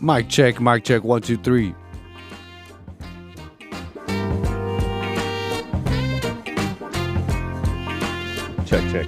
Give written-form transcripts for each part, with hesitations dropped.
Mic check, 1, 2, 3. Check.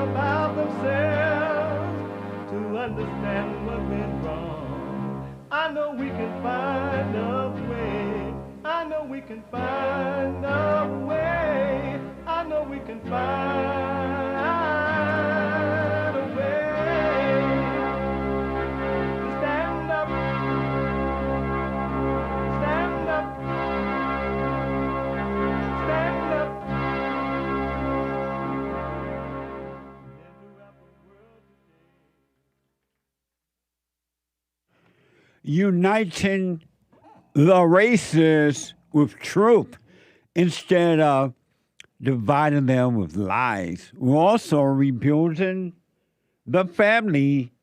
about themselves to understand what went wrong. I know we can find a way. I know we can find a way. I know we can find a way to stand up, stand up, stand up. Uniting the races with truth instead of dividing them with lies. We're also rebuilding the family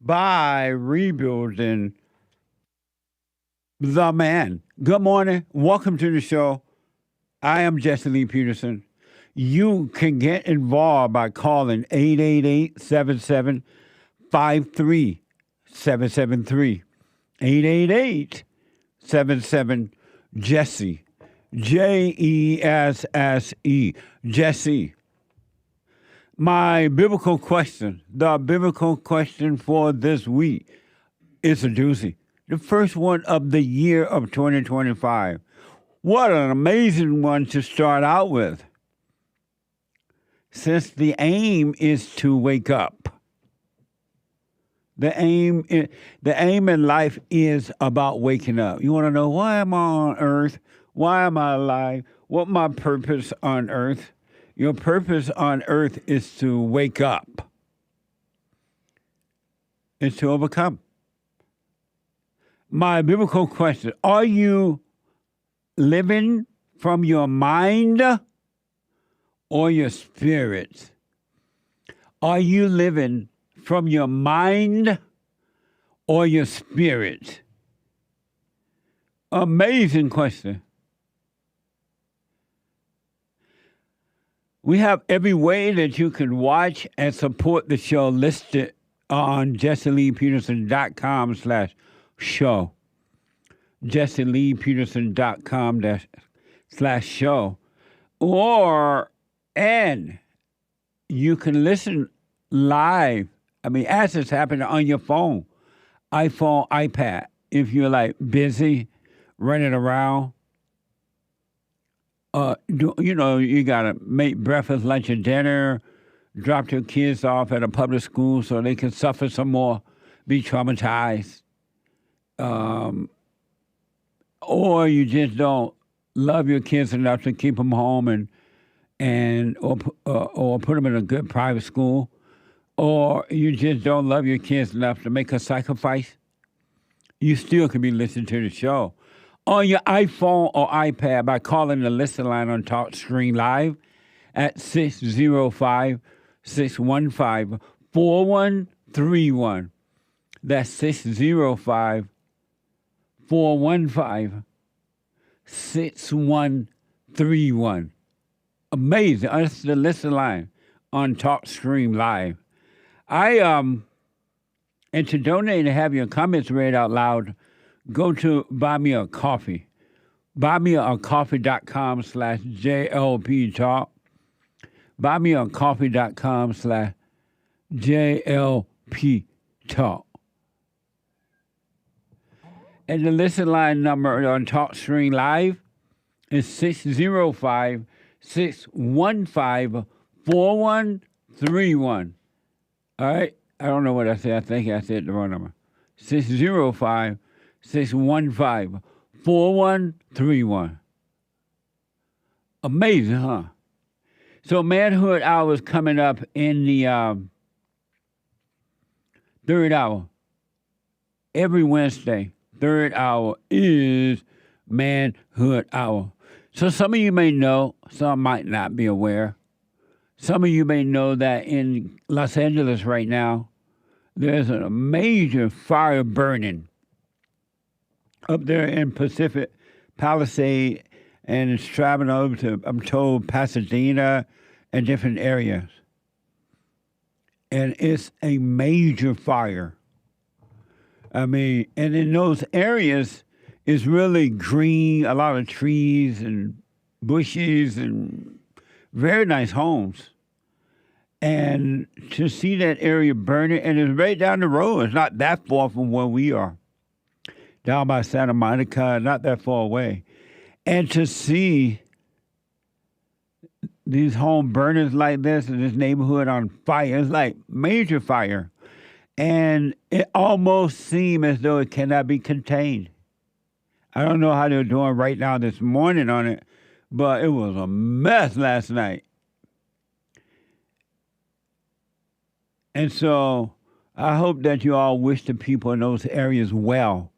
by rebuilding the man. Good morning. Welcome to the show. I am Jesse Lee Peterson. You can get involved by calling 888-77-53-773. 888-77-JESSE. Jesse. Jesse. My biblical question, the biblical question for this week is a doozy. The first one of the year of 2025. What an amazing one to start out with. Since the aim is to wake up. The aim in life is about waking up. You want to know, why am I on earth? Why am I alive? What my purpose on earth? Your purpose on earth is to wake up. It's to overcome. My biblical question, are you living from your mind or your spirit? Are you living from your mind or your spirit? Amazing question. We have every way that you can watch and support the show listed on jesseleepeterson.com/show. jesseleepeterson.com/show. And you can listen live. I mean, as it's happening on your phone, iPhone, iPad. If you're like busy running around, you gotta make breakfast, lunch, and dinner, drop your kids off at a public school so they can suffer some more, be traumatized, or you just don't love your kids enough to keep them home or put them in a good private school. Or you just don't love your kids enough to make a sacrifice, you still can be listening to the show on your iPhone or iPad by calling the listen line on TalkStream Live at 605-615-4131. That's 605-415-6131. Amazing. That's the listen line on TalkStream Live. And to donate and have your comments read out loud, go to Buy Me a Coffee. BuyMeACoffee.com/JLP Talk. BuyMeACoffee.com/JLP Talk. And the listen line number on TalkStream Live is 605-615-4131. All right? I don't know what I said. I think I said the wrong number. 605-615-4131. Amazing, huh? So Manhood Hour is coming up in the third hour. Every Wednesday, third hour is Manhood Hour. So some of you may know, some might not be aware. Some of you may know that in Los Angeles right now, there's a major fire burning up there in Pacific Palisade, and it's traveling over to, I'm told, Pasadena and different areas. And it's a major fire. I mean, and in those areas, it's really green, a lot of trees and bushes and very nice homes. And to see that area burning, and it's right down the road. It's not that far from where we are. Down by Santa Monica, not that far away. And to see these home burners like this in this neighborhood on fire, it's like major fire. And it almost seemed as though it cannot be contained. I don't know how they're doing right now this morning on it, but it was a mess last night. And so I hope that you all wish the people in those areas well.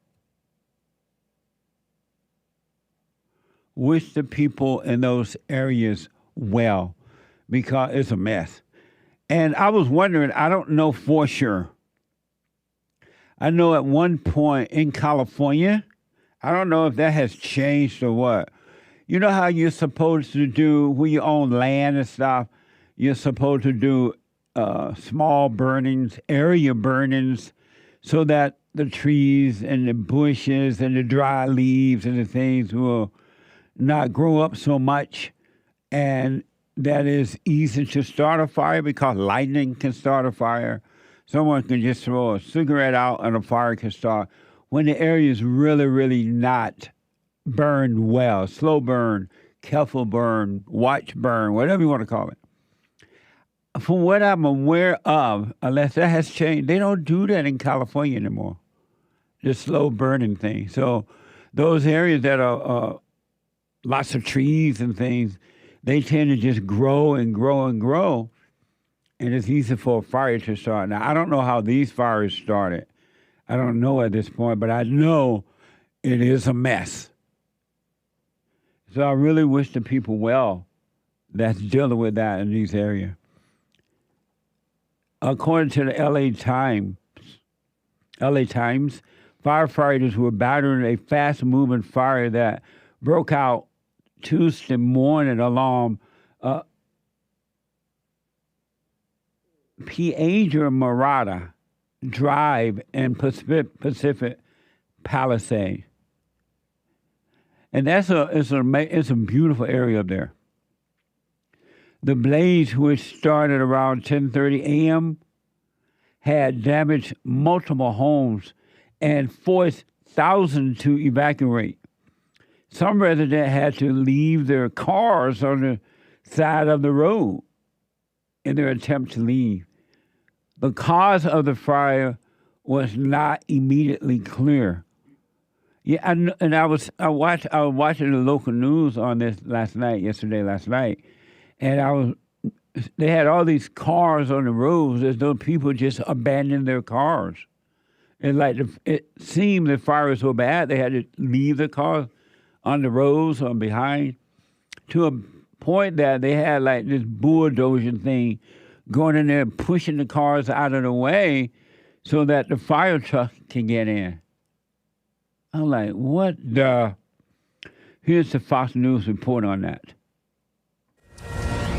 Wish the people in those areas well, because it's a mess. And I was wondering, I don't know for sure. I know at one point in California, I don't know if that has changed or what. You know how you're supposed to do, when you own land and stuff, you're supposed to do small burnings, area burnings, so that the trees and the bushes and the dry leaves and the things will not grow up so much. And that is easy to start a fire because lightning can start a fire. Someone can just throw a cigarette out and a fire can start. When the area is really, really not burned well, slow burn, careful burn, watch burn, whatever you want to call it. From what I'm aware of, unless that has changed, they don't do that in California anymore, the slow burning thing. So those areas that are lots of trees and things, they tend to just grow and grow and grow, and it's easy for a fire to start. Now, I don't know how these fires started. I don't know at this point, but I know it is a mess. So I really wish the people well that's dealing with that in these areas. According to the LA Times, firefighters were battering a fast-moving fire that broke out Tuesday morning along Piedra Morada Drive in Pacific Palisades. And it's a beautiful area up there. The blaze, which started around 10:30 a.m., had damaged multiple homes and forced thousands to evacuate. Some residents had to leave their cars on the side of the road in their attempt to leave. The cause of the fire was not immediately clear. Yeah, and I was watching the local news on this last night, and they had all these cars on the roads as though people just abandoned their cars. And it seemed the fire was so bad they had to leave the cars on the roads or behind, to a point that they had like this bulldozing thing going in there pushing the cars out of the way so that the fire truck can get in. I'm like, what the? Here's the Fox News report on that.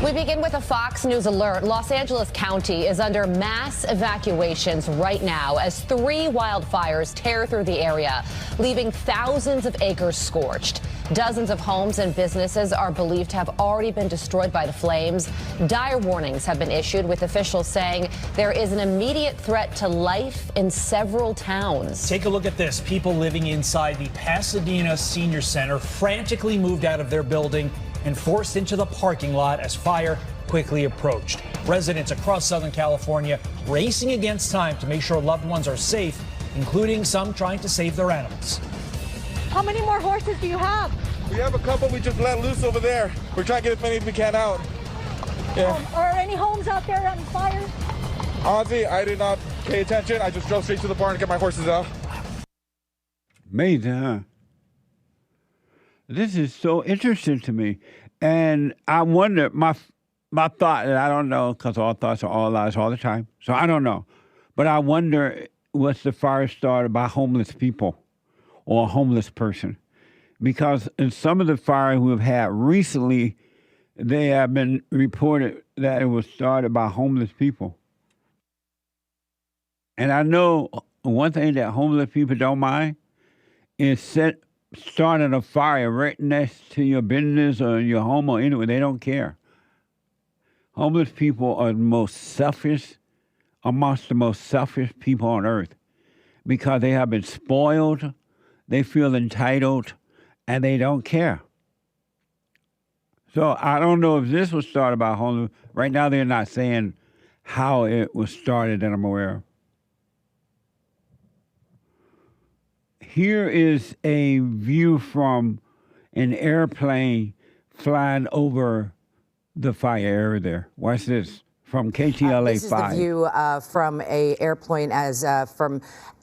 We begin with a Fox News alert. Los Angeles County is under mass evacuations right now as 3 wildfires tear through the area, leaving thousands of acres scorched. Dozens of homes and businesses are believed to have already been destroyed by the flames. Dire warnings have been issued, with officials saying there is an immediate threat to life in several towns. Take a look at this. People living inside the Pasadena Senior Center frantically moved out of their building and forced into the parking lot as fire quickly approached. Residents across Southern California racing against time to make sure loved ones are safe, including some trying to save their animals. How many more horses do you have? We have a couple we just let loose over there. We're trying to get as many as we can out. Yeah. Are any homes out there on fire? Honestly, I did not pay attention. I just drove straight to the barn to get my horses out. Amazing, huh? This is so interesting to me. And I wonder, my thought, and I don't know, because all thoughts are all lies all the time, so I don't know. But I wonder, was the fire started by homeless people or a homeless person? Because in some of the fires we've had recently, they have been reported that it was started by homeless people. And I know one thing that homeless people don't mind is starting a fire right next to your business or your home or anywhere. They don't care. Homeless people are amongst the most selfish people on earth because they have been spoiled, they feel entitled, and they don't care. So I don't know if this was started by homeless. Right now they're not saying how it was started that I'm aware of. Here is a view from an airplane flying over the fire area there. Watch this from KTLA 5. This is the view from a airplane from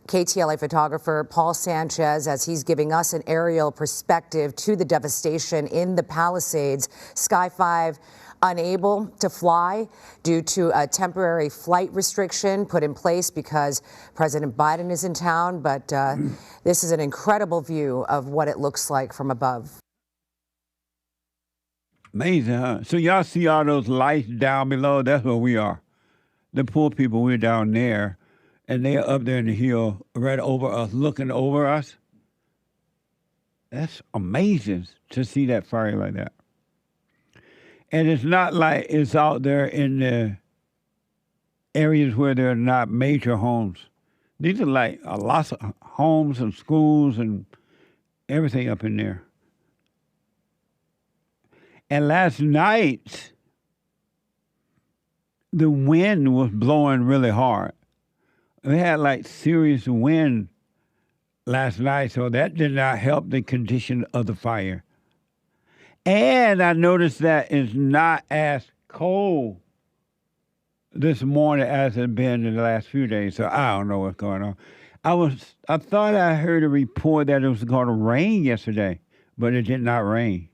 KTLA photographer Paul Sanchez as he's giving us an aerial perspective to the devastation in the Palisades. Sky 5 unable to fly due to a temporary flight restriction put in place because President Biden is in town. But this is an incredible view of what it looks like from above. Amazing, huh? So y'all see all those lights down below? That's where we are. The poor people, we're down there, and they're up there in the hill right over us, looking over us. That's amazing to see that fire like that. And it's not like it's out there in the areas where there are not major homes. These are like lots of homes and schools and everything up in there. And last night, the wind was blowing really hard. We had like serious wind last night, so that did not help the condition of the fire. And I noticed that it's not as cold this morning as it's been in the last few days, so I don't know what's going on. I thought I heard a report that it was going to rain yesterday, but it did not rain.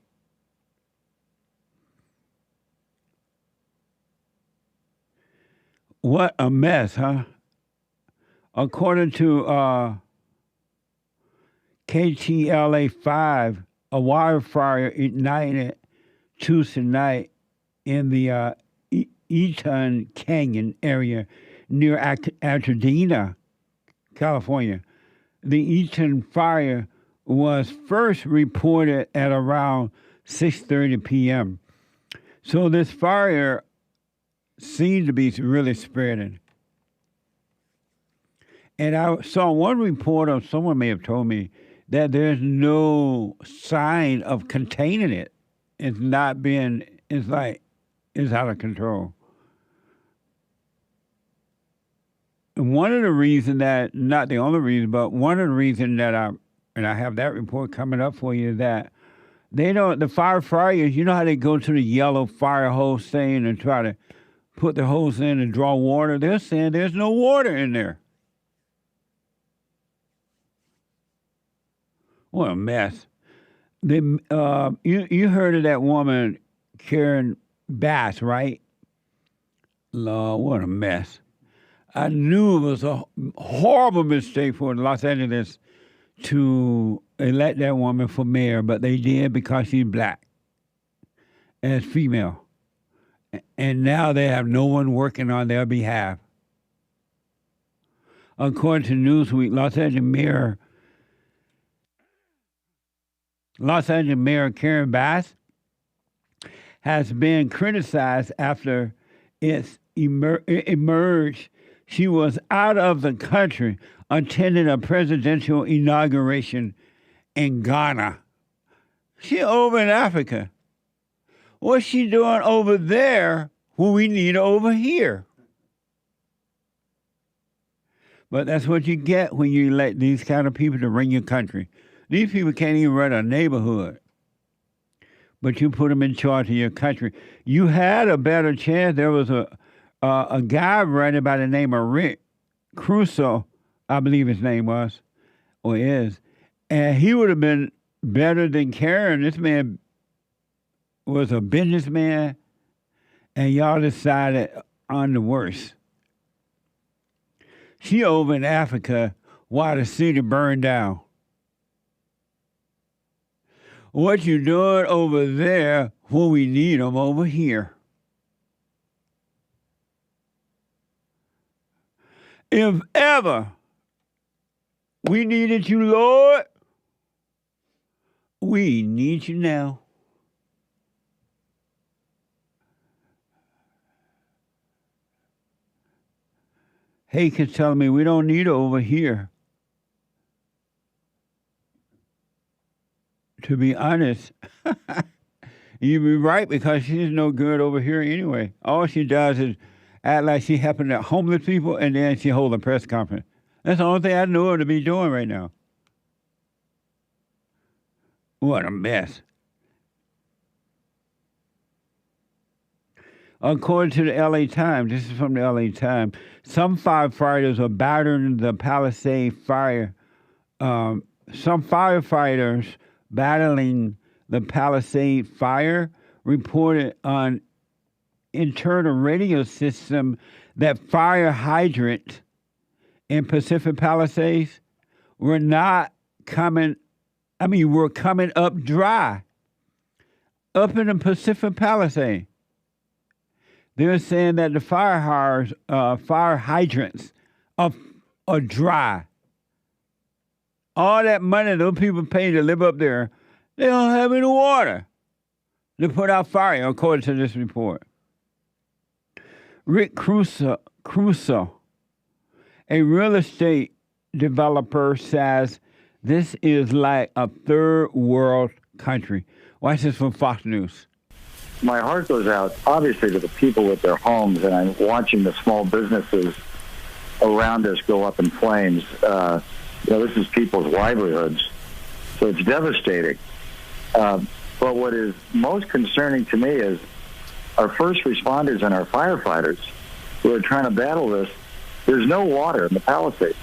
What a mess, huh? According to KTLA 5, a wildfire ignited Tuesday night in the Eaton Canyon area near ARDENE, California. The Eaton fire was first reported at around 6:30 p.m. So this fire seemed to be really spreading. And I saw one report, or someone may have told me, that there's no sign of containing it. It's not been, it's like, it's out of control. And one of the reasons that, not the only reason, but one of the reasons that and I have that report coming up for you, is that the firefighters, you know how they go to the yellow fire hose thing and try to put the hose in and draw water? They're saying there's no water in there. What a mess. You heard of that woman, Karen Bass, right? Lord, what a mess. I knew it was a horrible mistake for Los Angeles to elect that woman for mayor, but they did because she's black and female. And now they have no one working on their behalf. According to Newsweek, Los Angeles Mayor Karen Bass has been criticized after it emerged she was out of the country attending a presidential inauguration in Ghana. She over in Africa. What's she doing over there when we need her over here? But that's what you get when you elect these kind of people to run your country. These people can't even run a neighborhood. But you put them in charge of your country. You had a better chance. There was a guy running by the name of Rick Caruso, I believe his name was, or is. And he would have been better than Karen. This man was a businessman, and y'all decided on the worst. She over in Africa while the city burned down. What you doing over there when we need them over here? If ever we needed you, Lord, we need you now. Hake is telling me we don't need her over here. To be honest, you'd be right because she's no good over here anyway. All she does is act like she helping the homeless people, and then she hold a press conference. That's the only thing I know her to be doing right now. What a mess. According to the LA Times, this is from the LA Times, some firefighters are battering the Palisade fire. Some firefighters battling the Palisade fire reported on internal radio system that fire hydrants in Pacific Palisades were coming up dry up in the Pacific Palisades. They're saying that the fire hydrants are dry. All that money those people pay to live up there, they don't have any water to put out fire, according to this report. Rick Caruso, a real estate developer, says this is like a third world country. Watch this from Fox News. My heart goes out, obviously, to the people with their homes, and I'm watching the small businesses around us go up in flames. This is people's livelihoods, so it's devastating. But what is most concerning to me is our first responders and our firefighters who are trying to battle this. There's no water in the Palisades.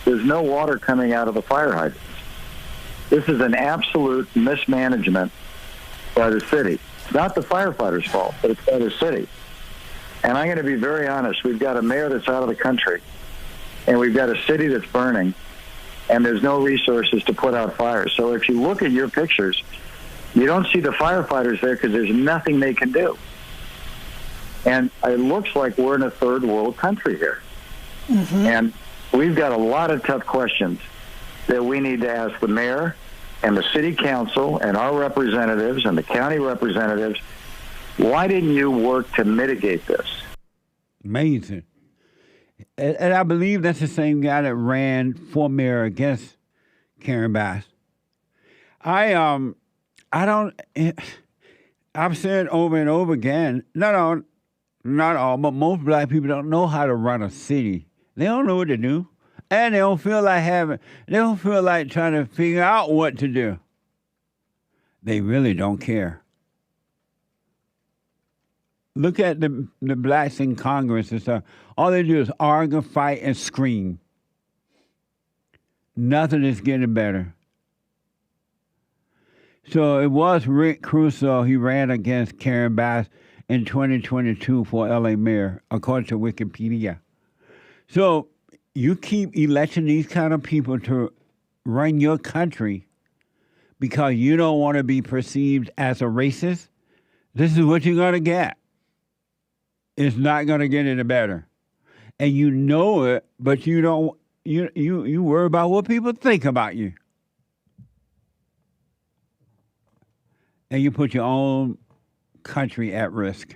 There's no water coming out of the fire hydrants. This is an absolute mismanagement by the city. It's not the firefighters' fault, but it's by the city. And I'm going to be very honest. We've got a mayor that's out of the country, and we've got a city that's burning, and there's no resources to put out fires. So if you look at your pictures, you don't see the firefighters there because there's nothing they can do. And it looks like we're in a third world country here. Mm-hmm. And we've got a lot of tough questions that we need to ask the mayor and the city council and our representatives and the county representatives. Why didn't you work to mitigate this? Amazing. And I believe that's the same guy that ran for mayor against Karen Bass. I've said over and over again, not all, but most black people don't know how to run a city. They don't know what to do. And they don't feel like trying to figure out what to do. They really don't care. Look at the blacks in Congress and stuff. All they do is argue, fight, and scream. Nothing is getting better. So it was Rick Caruso. He ran against Karen Bass in 2022 for LA mayor, according to Wikipedia. So you keep electing these kind of people to run your country because you don't want to be perceived as a racist. This is what you're going to get. It's not going to get any better. And you know it, but you don't. You worry about what people think about you. And you put your own country at risk.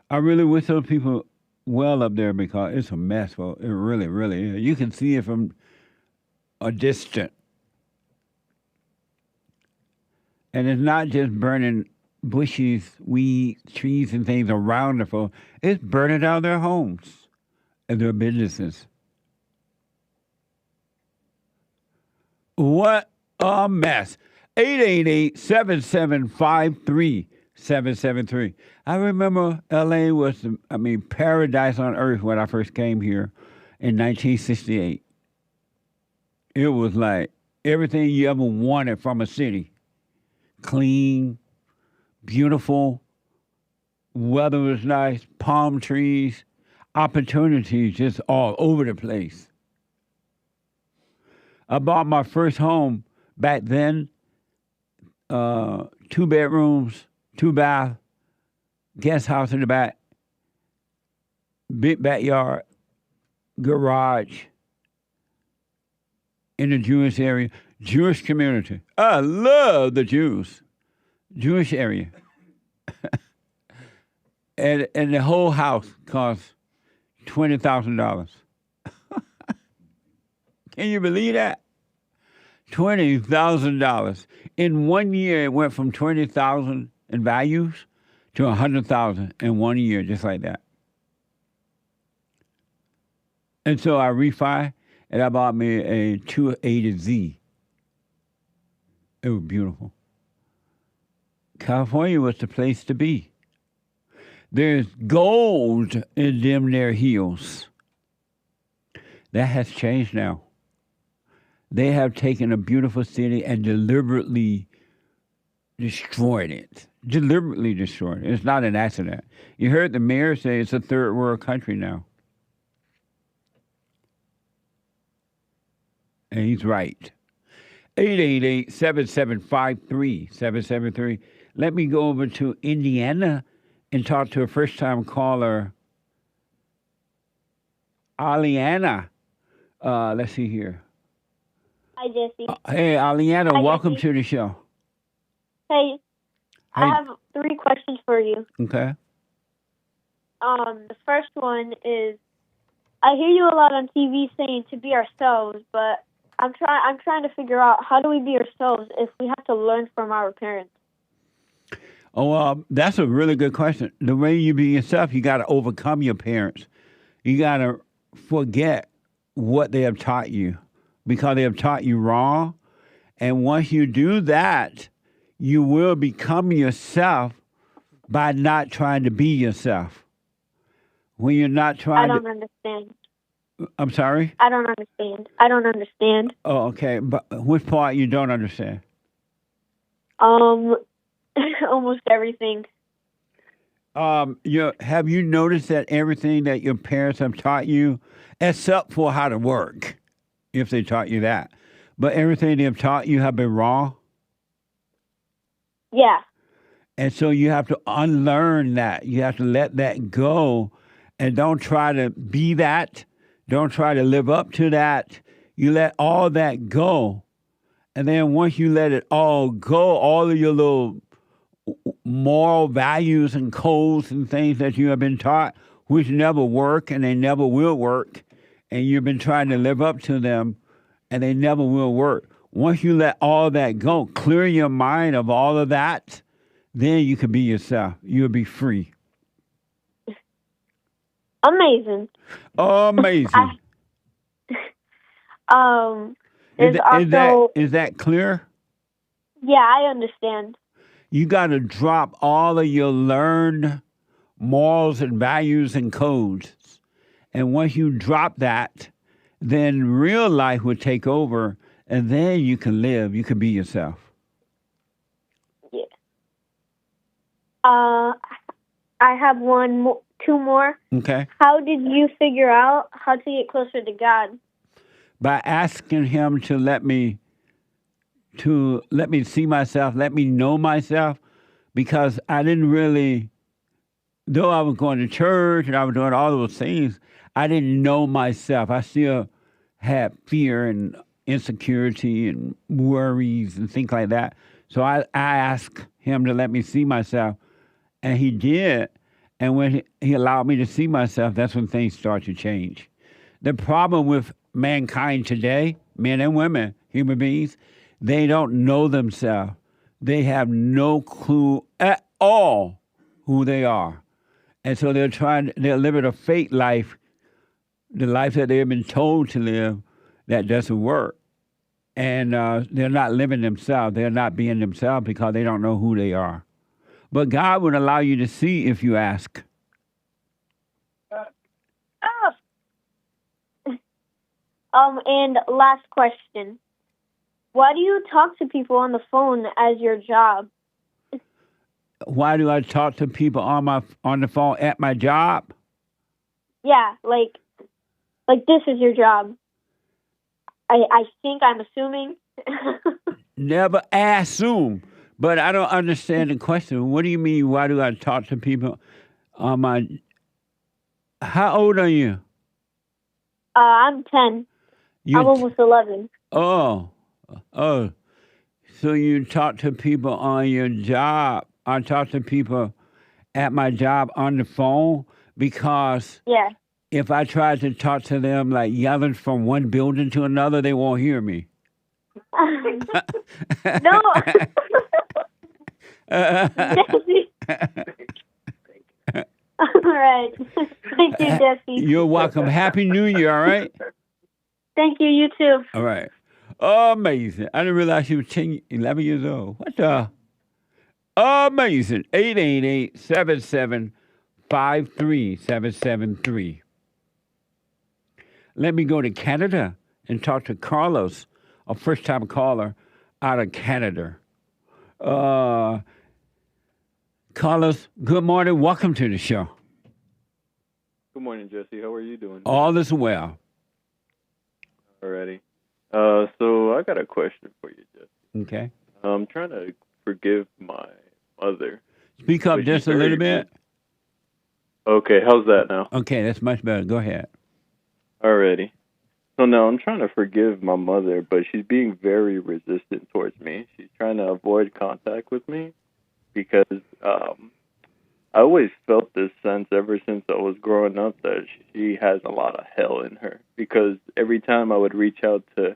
I really wish those people well up there because it's a mess. Well, it really, really is. You can see it from a distance. And it's not just burning bushes, weeds, trees, and things around the folks. It's burning down their homes and their businesses. What a mess. 888-7753-773. I remember L.A. was, paradise on earth when I first came here in 1968. It was like everything you ever wanted from a city. Clean, beautiful, weather was nice, palm trees, opportunities just all over the place. I bought my first home back then, 2 bedrooms, 2 bath, guest house in the back, big backyard, garage in the Jewish area, Jewish community. I love the Jewish area. And the whole house cost $20,000. Can you believe that? $20,000. In 1 year, it went from $20,000 in values to $100,000 in 1 year, just like that. And so I refi, and I bought me a 280Z. It was beautiful. California was the place to be. There's gold in them there hills. That has changed now. They have taken a beautiful city and deliberately destroyed it. Deliberately destroyed it. It's not an accident. You heard the mayor say it's a third world country now. And he's right. 888-7753-773. Let me go over to Indiana and talk to a first-time caller, ALIYANA. Let's see here. Hi, Jesse. Hey, ALIYANA, Hi, welcome Jesse. to the show. Hey, Hey. I have 3 questions for you. Okay. The first one is, I hear you a lot on TV saying to be ourselves, but I'm trying to figure out, how do we be ourselves if we have to learn from our parents? Oh, that's a really good question. The way you be yourself, you got to overcome your parents. You got to forget what they have taught you because they have taught you wrong. And once you do that, you will become yourself by not trying to be yourself. When you're not trying I don't understand. I'm sorry? I don't understand. I don't understand. Oh, okay. But which part you don't understand? Almost everything. Have you noticed that everything that your parents have taught you, except for how to work, if they taught you that, but everything they have taught you have been wrong? Yeah. And so you have to unlearn that. You have to let that go and don't try to be that. Don't try to live up to that. You let all that go. And then once you let it all go, all of your little moral values and codes and things that you have been taught, which never work and they never will work, and you've been trying to live up to them, and they never will work. Once you let all that go, clear your mind of all of that, then you can be yourself. You'll be free. Amazing. Amazing. Is that clear? Yeah, I understand. You got to drop all of your learned morals and values and codes. And once you drop that, then real life will take over, and then you can live. You can be yourself. Yeah. I have 2 more. Okay. How did you figure out how to get closer to God? By asking him to let me see myself, let me know myself, because I didn't really, though I was going to church and I was doing all those things, I didn't know myself. I still had fear and insecurity and worries and things like that. So I asked him to let me see myself, and he did. And when he allowed me to see myself, that's when things start to change. The problem with mankind today, men and women, human beings, they don't know themselves. They have no clue at all who they are. And so they're living a fake life, the life that they've been told to live that doesn't work. And they're not living themselves. They're not being themselves because they don't know who they are. But God would allow you to see if you ask. And last question. Why do you talk to people on the phone as your job? Why do I talk to people on the phone at my job? Yeah, like this is your job. I think I'm assuming. Never assume. But I don't understand the question. What do you mean, why do I talk to people on my... How old are you? I'm 10. I'm almost 11. Oh. So you talk to people on your job. I talk to people at my job on the phone because Yeah. if I try to talk to them like yelling from one building to another, they won't hear me. No. Jesse. All right. Thank you, Jesse. You're welcome. Happy New Year, all right? Thank you. You too. All right. Amazing. I didn't realize she was 11 years old. What the? Amazing. 888-77-53773. Let me go to Canada and talk to Carlos, a first-time caller out of Canada. Carlos, good morning. Welcome to the show. Good morning, Jesse. How are you doing? All is well. Alrighty. So I got a question for you, Jesse. Okay. I'm trying to forgive my mother. Speak up just a little bit. Okay, how's that now? Okay, that's much better. Go ahead. Alrighty. So now I'm trying to forgive my mother, but she's being very resistant towards me. She's trying to avoid contact with me because I always felt this sense ever since I was growing up that she has a lot of hell in her, because every time I would reach out to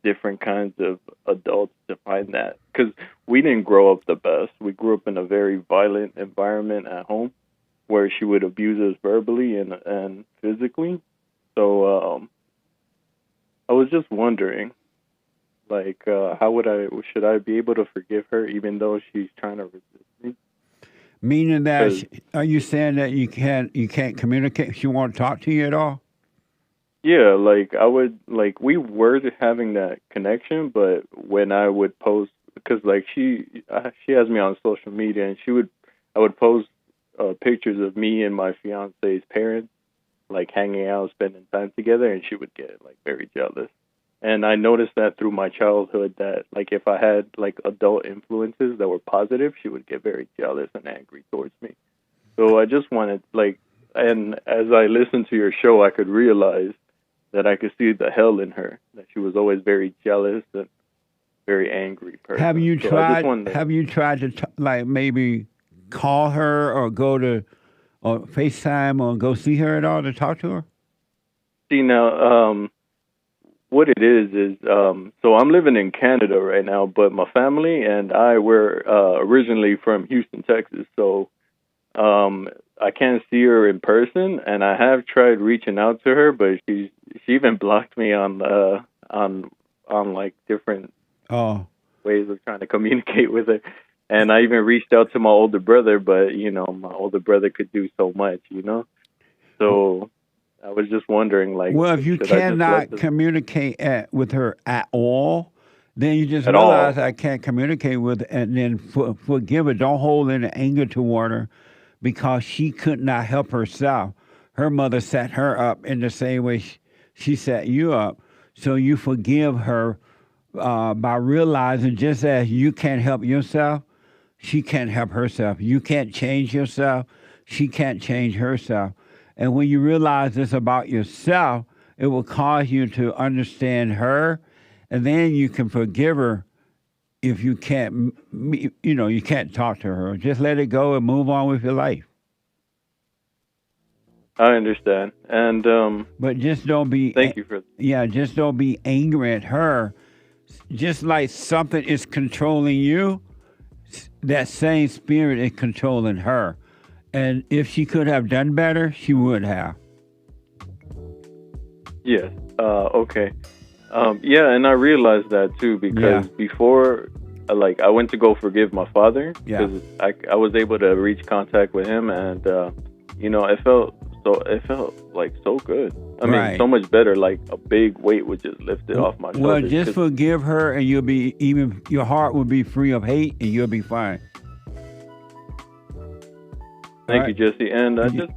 different kinds of adults to find that, because we didn't grow up the best. We grew up in a very violent environment at home where she would abuse us verbally and physically. So I was just wondering, like, should I be able to forgive her even though she's trying to resist me? Meaning that, are you saying that you can't communicate? She won't talk to you at all? Yeah, we were having that connection, but when I would post, because she has me on social media, and I would post pictures of me and my fiance's parents, like hanging out, spending time together, and she would get very jealous. And I noticed that through my childhood that if I had adult influences that were positive, she would get very jealous and angry towards me. So I just wanted and as I listened to your show, I could realize that I could see the hell in her, that she was always very jealous and very angry person. Have you tried to maybe call her or go to or FaceTime or go see her at all to talk to her? See, now, what it is so I'm living in Canada right now, but my family and I were originally from Houston, Texas. So I can't see her in person, and I have tried reaching out to her, but she even blocked me on different ways of trying to communicate with her. And I even reached out to my older brother, but my older brother could do so much, So I was just wondering, well, if you cannot communicate with her at all, then you just realize I can't communicate with her, and then forgive her. Don't hold any anger toward her, because she could not help herself. Her mother set her up in the same way she set you up. So you forgive her by realizing, just as you can't help yourself, she can't help herself. You can't change yourself. She can't change herself. And when you realize this about yourself, it will cause you to understand her, and then you can forgive her. If you can't, you can't talk to her. Just let it go and move on with your life. I understand, and but just don't be. Thank you for. Yeah, just don't be angry at her. Just like something is controlling you, that same spirit is controlling her. And if she could have done better, she would have. Yes. Okay. Yeah, and I realized that too, because before, I went to go forgive my father, because I was able to reach contact with him, and it felt so good. I mean, so much better. Like a big weight would just lift it off my shoulders. Well, just forgive her, and your heart will be free of hate, and you'll be fine. Thank you, Jesse, and I just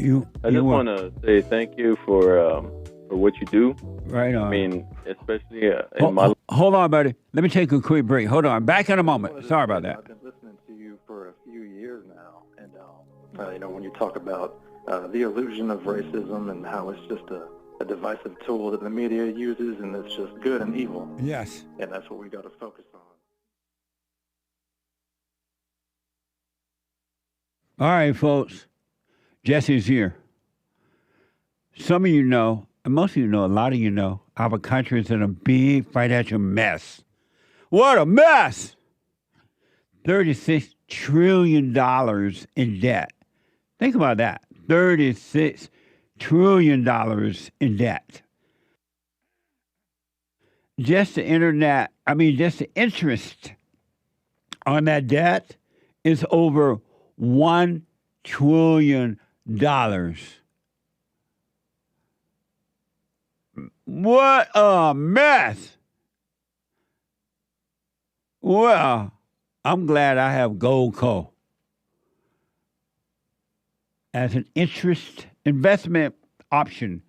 want to say thank you for what you do. Right on. I mean, especially in my. Hold on, buddy. Let me take a quick break. Hold on. Back in a moment. Sorry about that. I've been listening to you for a few years now, and when you talk about the illusion of racism and how it's just a divisive tool that the media uses, and it's just good and evil. Yes. And that's what we got to focus on. All right, folks. Jesse's here. Some of you know, and most of you know, a lot of you know, our country is in a big financial mess. What a mess! $36 trillion in debt. Think about that. $36 trillion in debt. Just the interest on that debt is over $1 trillion. What a mess! Well, I'm glad I have Goldco as an interest investment option.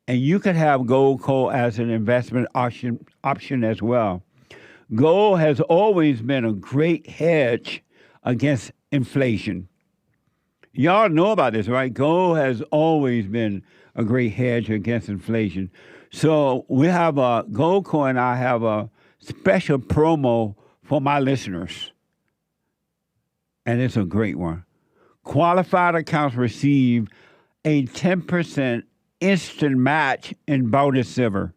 And you could have Goldco as an investment option as well. Gold has always been a great hedge against inflation. Y'all know about this, right? Gold has always been a great hedge against inflation. So we have a Goldco, and I have a special promo for my listeners. And it's a great one. Qualified accounts receive a 10% instant match in bonus silver.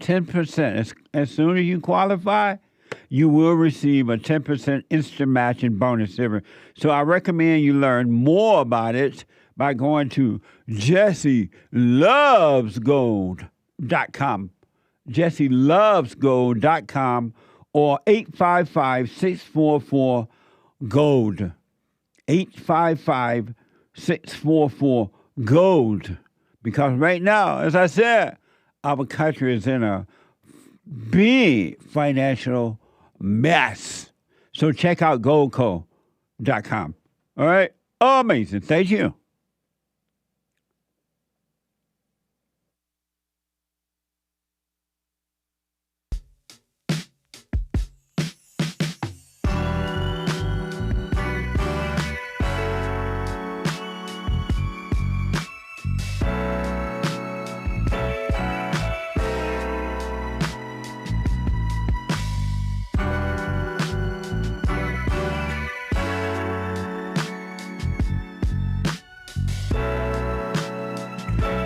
10%. As soon as you qualify, you will receive a 10% instant match in bonus silver. So I recommend you learn more about it by going to JesseLovesGold.com. JesseLovesGold.com or 855-644-GOLD. 855-644-GOLD. Because right now, as I said, our country is in a big financial mess. So check out Goldco.com. All right? Amazing. Thank you.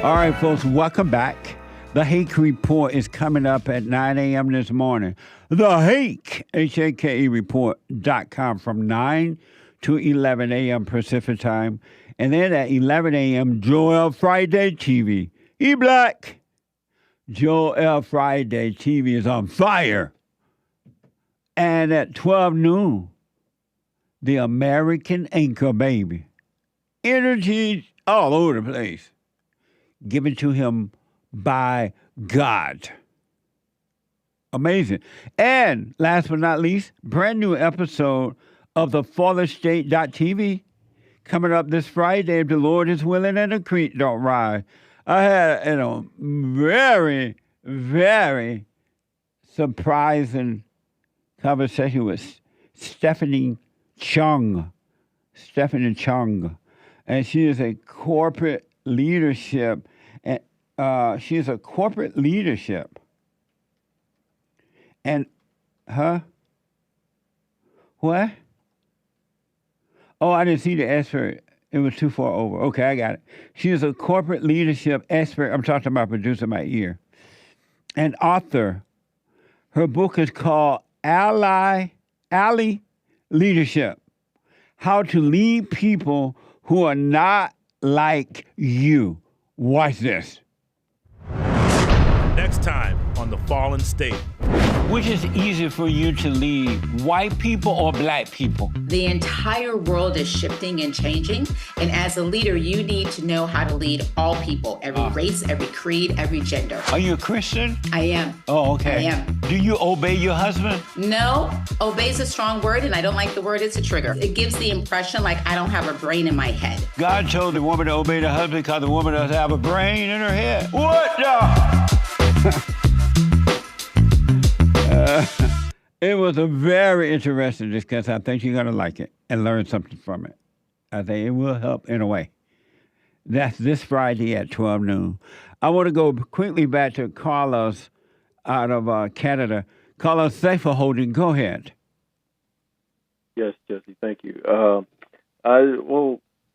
All right, folks, welcome back. The Hake Report is coming up at 9 a.m. this morning. The Hake, H-A-K-E report.com from 9 to 11 a.m. Pacific time. And then at 11 a.m., Joel Friday TV. E-Black. Joel Friday TV is on fire. And at 12 noon, the American Anchor Baby. Energy all over the place. Given to him by God. Amazing. And last but not least, brand new episode of the FallenState.tv coming up this Friday if the Lord is willing and the creek don't rise. I had a very, very surprising conversation with Stephanie Chung. And she is a corporate leadership, and she's a corporate leadership. And, what? Oh, I didn't see the expert. It was too far over. Okay, I got it. She is a corporate leadership expert. I'm talking about producer my ear. And author. Her book is called ALIYANA Leadership. How to lead people who are not like you. Watch this. Next time on The Fallen State. Which is easier for you to lead, white people or black people? The entire world is shifting and changing. And as a leader, you need to know how to lead all people, every race, every creed, every gender. Are you a Christian? I am. Oh, okay. I am. Do you obey your husband? No, obey is a strong word, and I don't like the word. It's a trigger. It gives the impression like I don't have a brain in my head. God told the woman to obey the husband because the woman doesn't have a brain in her head. What the? It was a very interesting discussion. I think you're going to like it and learn something from it. I think it will help in a way. That's this Friday at 12 noon. I want to go quickly back to Carlos out of Canada. Carlos, thanks for holding. Go ahead. Yes, Jesse, thank you.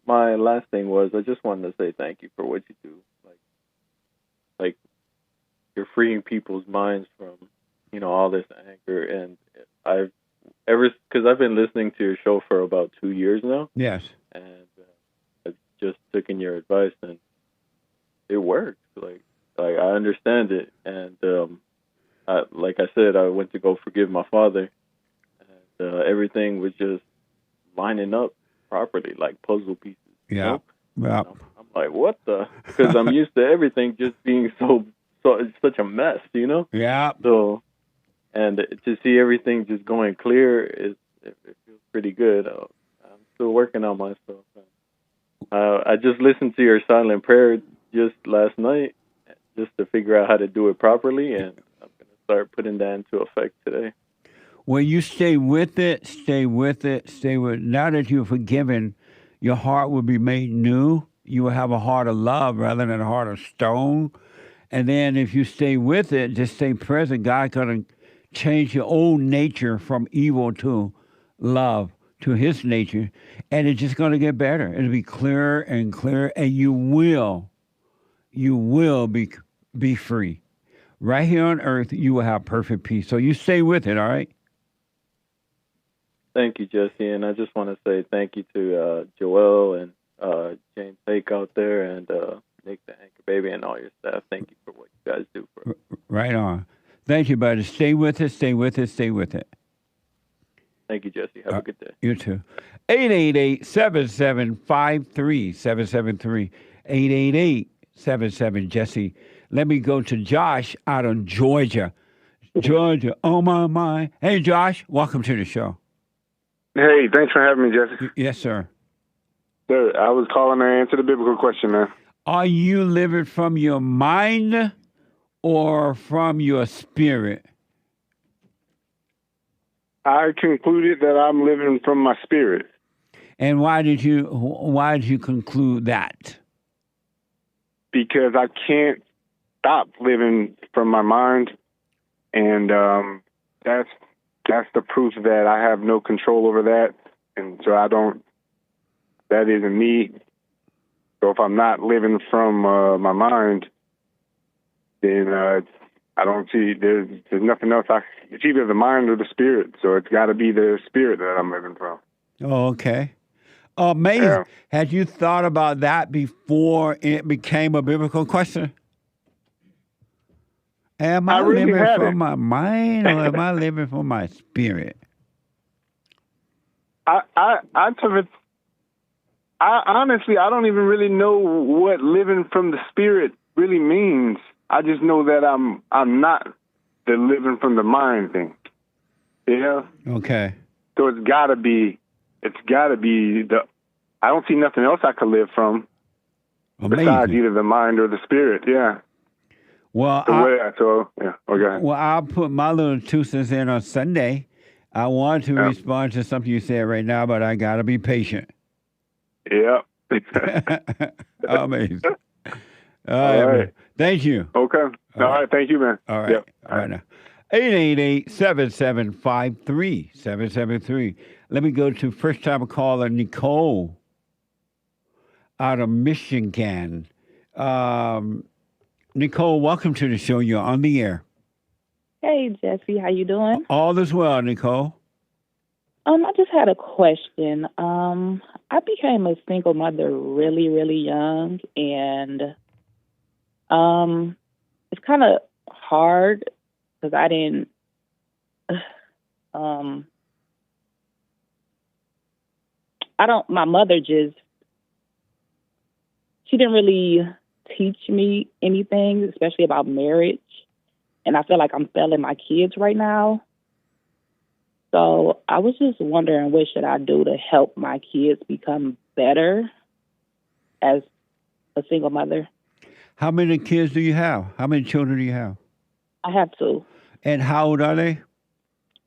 my last thing was I just wanted to say thank you for what you do. Like you're freeing people's minds from, all this anger. And because I've been listening to your show for about 2 years now. Yes. And I've just taken your advice, and it worked. Like I understand it. And like I said, I went to go forgive my father, and everything was just lining up properly, like puzzle pieces. Yeah. Yeah. I'm like, what the? Because I'm used to everything just being so it's such a mess, Yeah. So, and to see everything just going clear, it feels pretty good. I'm still working on myself. I just listened to your silent prayer just last night, just to figure out how to do it properly, and I'm going to start putting that into effect today. Well, you stay with it, stay with it, stay with it. Now that you're forgiven, your heart will be made new. You will have a heart of love rather than a heart of stone. And then if you stay with it, just stay present, God's going to change your old nature from evil to love, to his nature. And it's just going to get better. It'll be clearer and clearer, and you will be free. Right here on earth, you will have perfect peace. So you stay with it, all right? Thank you, Jesse. And I just want to say thank you to Joel and James Hake out there, and Nick the Anchor Baby, and all your staff. Thank you for what you guys do for us. Right on. Thank you, buddy. Stay with it, stay with it, stay with it. Thank you, Jesse. Have a good day. You too. 888-7753-773. 888-77-JESSE. Let me go to Josh out of Georgia. Georgia, oh my mind. Hey, Josh, welcome to the show. Hey, thanks for having me, Jesse. Yes, sir. Sir, I was calling to answer the biblical question, man. Are you living from your mind or from your spirit? I concluded that I'm living from my spirit. And why did you conclude that? Because I can't stop living from my mind, and that's the proof that I have no control over that, and so that isn't me. So if I'm not living from my mind, then I don't see there's nothing else. It's either the mind or the spirit. So it's got to be the spirit that I'm living from. Oh, okay. Maze, Yeah. had you thought about that before it became a biblical question? Am I really living haven't. from my mind or am I living from my spirit? I honestly, I don't even really know what living from the spirit really means. I just know that I'm not the living from the mind thing. Yeah. Okay. So it's gotta be I don't see nothing else I could live from besides either the mind or the spirit. Yeah. Well, Well, I'll put my little 2 cents in on Sunday. I want to respond to something you said right now, but I gotta be patient. Yeah. Amazing. All right. Thank you. Okay. All right. Thank you, man. All right. Yep. All right now. 888-7753-773. Let me go to first-time caller Nicole out of Michigan. Nicole, welcome to the show. You're on the air. Hey, Jesse. How you doing? All is well, Nicole. I just had a question. I became a single mother really, really young, and it's kind of hard because I didn't. My mother she didn't really teach me anything, especially about marriage, and I feel like I'm failing my kids right now. So I was just wondering, what should I do to help my kids become better as a single mother? How many kids do you have? How many children do you have? I have 2. And how old are they?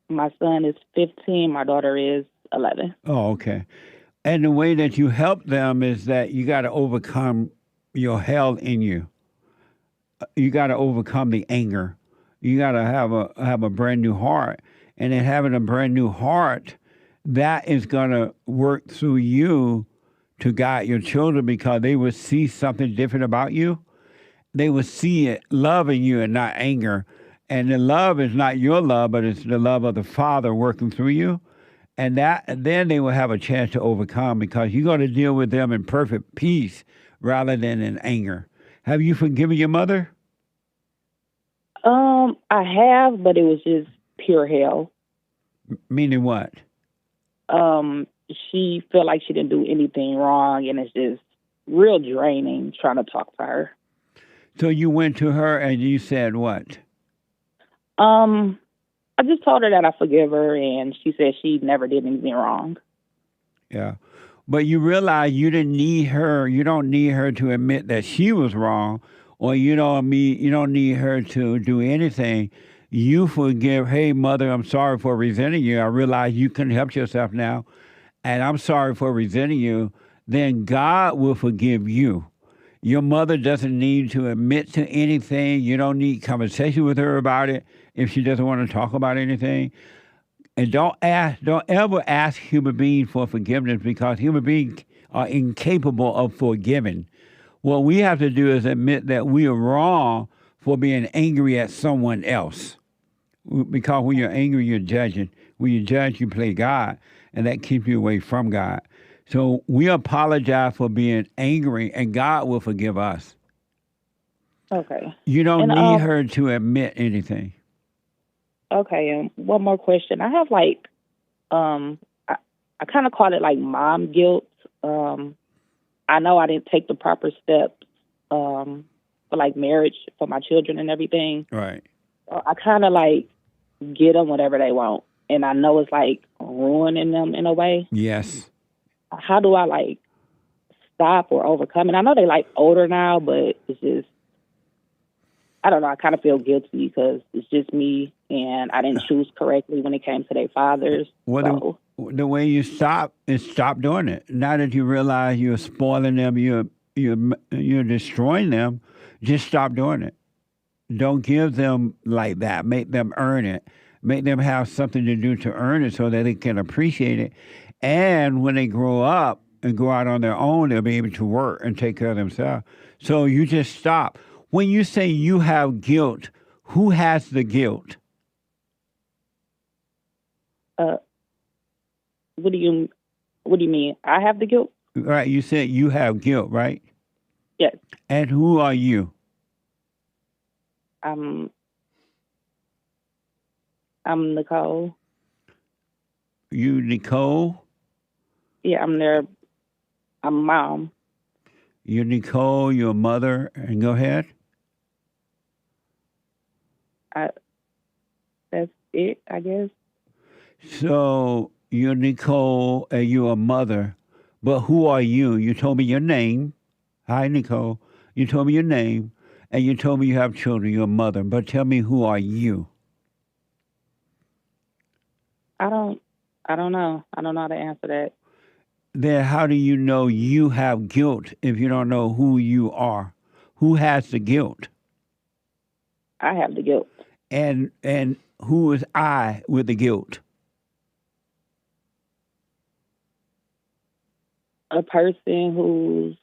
My son is 15. My daughter is 11. Oh, okay. And the way that you help them is that you got to overcome your hell in you. You got to overcome the anger. You got to have a brand new heart. And in having a brand new heart, that is going to work through you to guide your children because they will see something different about you. They will see it, love in you and not anger. And the love is not your love, but it's the love of the Father working through you. And then they will have a chance to overcome because you're going to deal with them in perfect peace rather than in anger. Have you forgiven your mother? I have, but it was just pure hell. Meaning what? She felt like she didn't do anything wrong, and it's just real draining trying to talk to her. So you went to her and you said what? I just told her that I forgive her, and she said she never did anything wrong. Yeah. But you realize you didn't need her, you don't need her to admit that she was wrong, or you don't need her to do anything. You forgive, hey, mother, I'm sorry for resenting you. I realize you couldn't help yourself now, and I'm sorry for resenting you. Then God will forgive you. Your mother doesn't need to admit to anything. You don't need conversation with her about it if she doesn't want to talk about anything. And don't ever ask human beings for forgiveness because human beings are incapable of forgiving. What we have to do is admit that we are wrong for being angry at someone else. Because when you're angry, you're judging. When you judge, you play God, and that keeps you away from God. So we apologize for being angry, and God will forgive us. Okay. You don't need her to admit anything. Okay, and one more question. I have I kind of call it like mom guilt. I know I didn't take the proper steps for like marriage for my children and everything. Right. I kind of like get them whatever they want, and I know it's like ruining them in a way. Yes. How do I like stop or overcome it? I know they like older now, but it's just, I don't know. I kind of feel guilty because it's just me, and I didn't choose correctly when it came to their fathers. Well, the way you stop is stop doing it. Now that you realize you're spoiling them, you're destroying them, just stop doing it. Don't give them like that. Make them earn it. Make them have something to do to earn it so that they can appreciate it. And when they grow up and go out on their own, they'll be able to work and take care of themselves. So you just stop. When you say you have guilt, who has the guilt? What do you mean? I have the guilt? Right. You said you have guilt, right? Yes. And who are you? I'm Nicole. You Nicole? Yeah, I'm mom. You're Nicole, you're a mother, and go ahead. That's it, I guess. So you're Nicole and you're a mother, but who are you? You told me your name. Hi, Nicole. You told me your name, and you told me you have children, you're a mother, but tell me, who are you? I don't know. I don't know how to answer that. Then how do you know you have guilt if you don't know who you are? Who has the guilt? I have the guilt. And who is I with the guilt? A person who's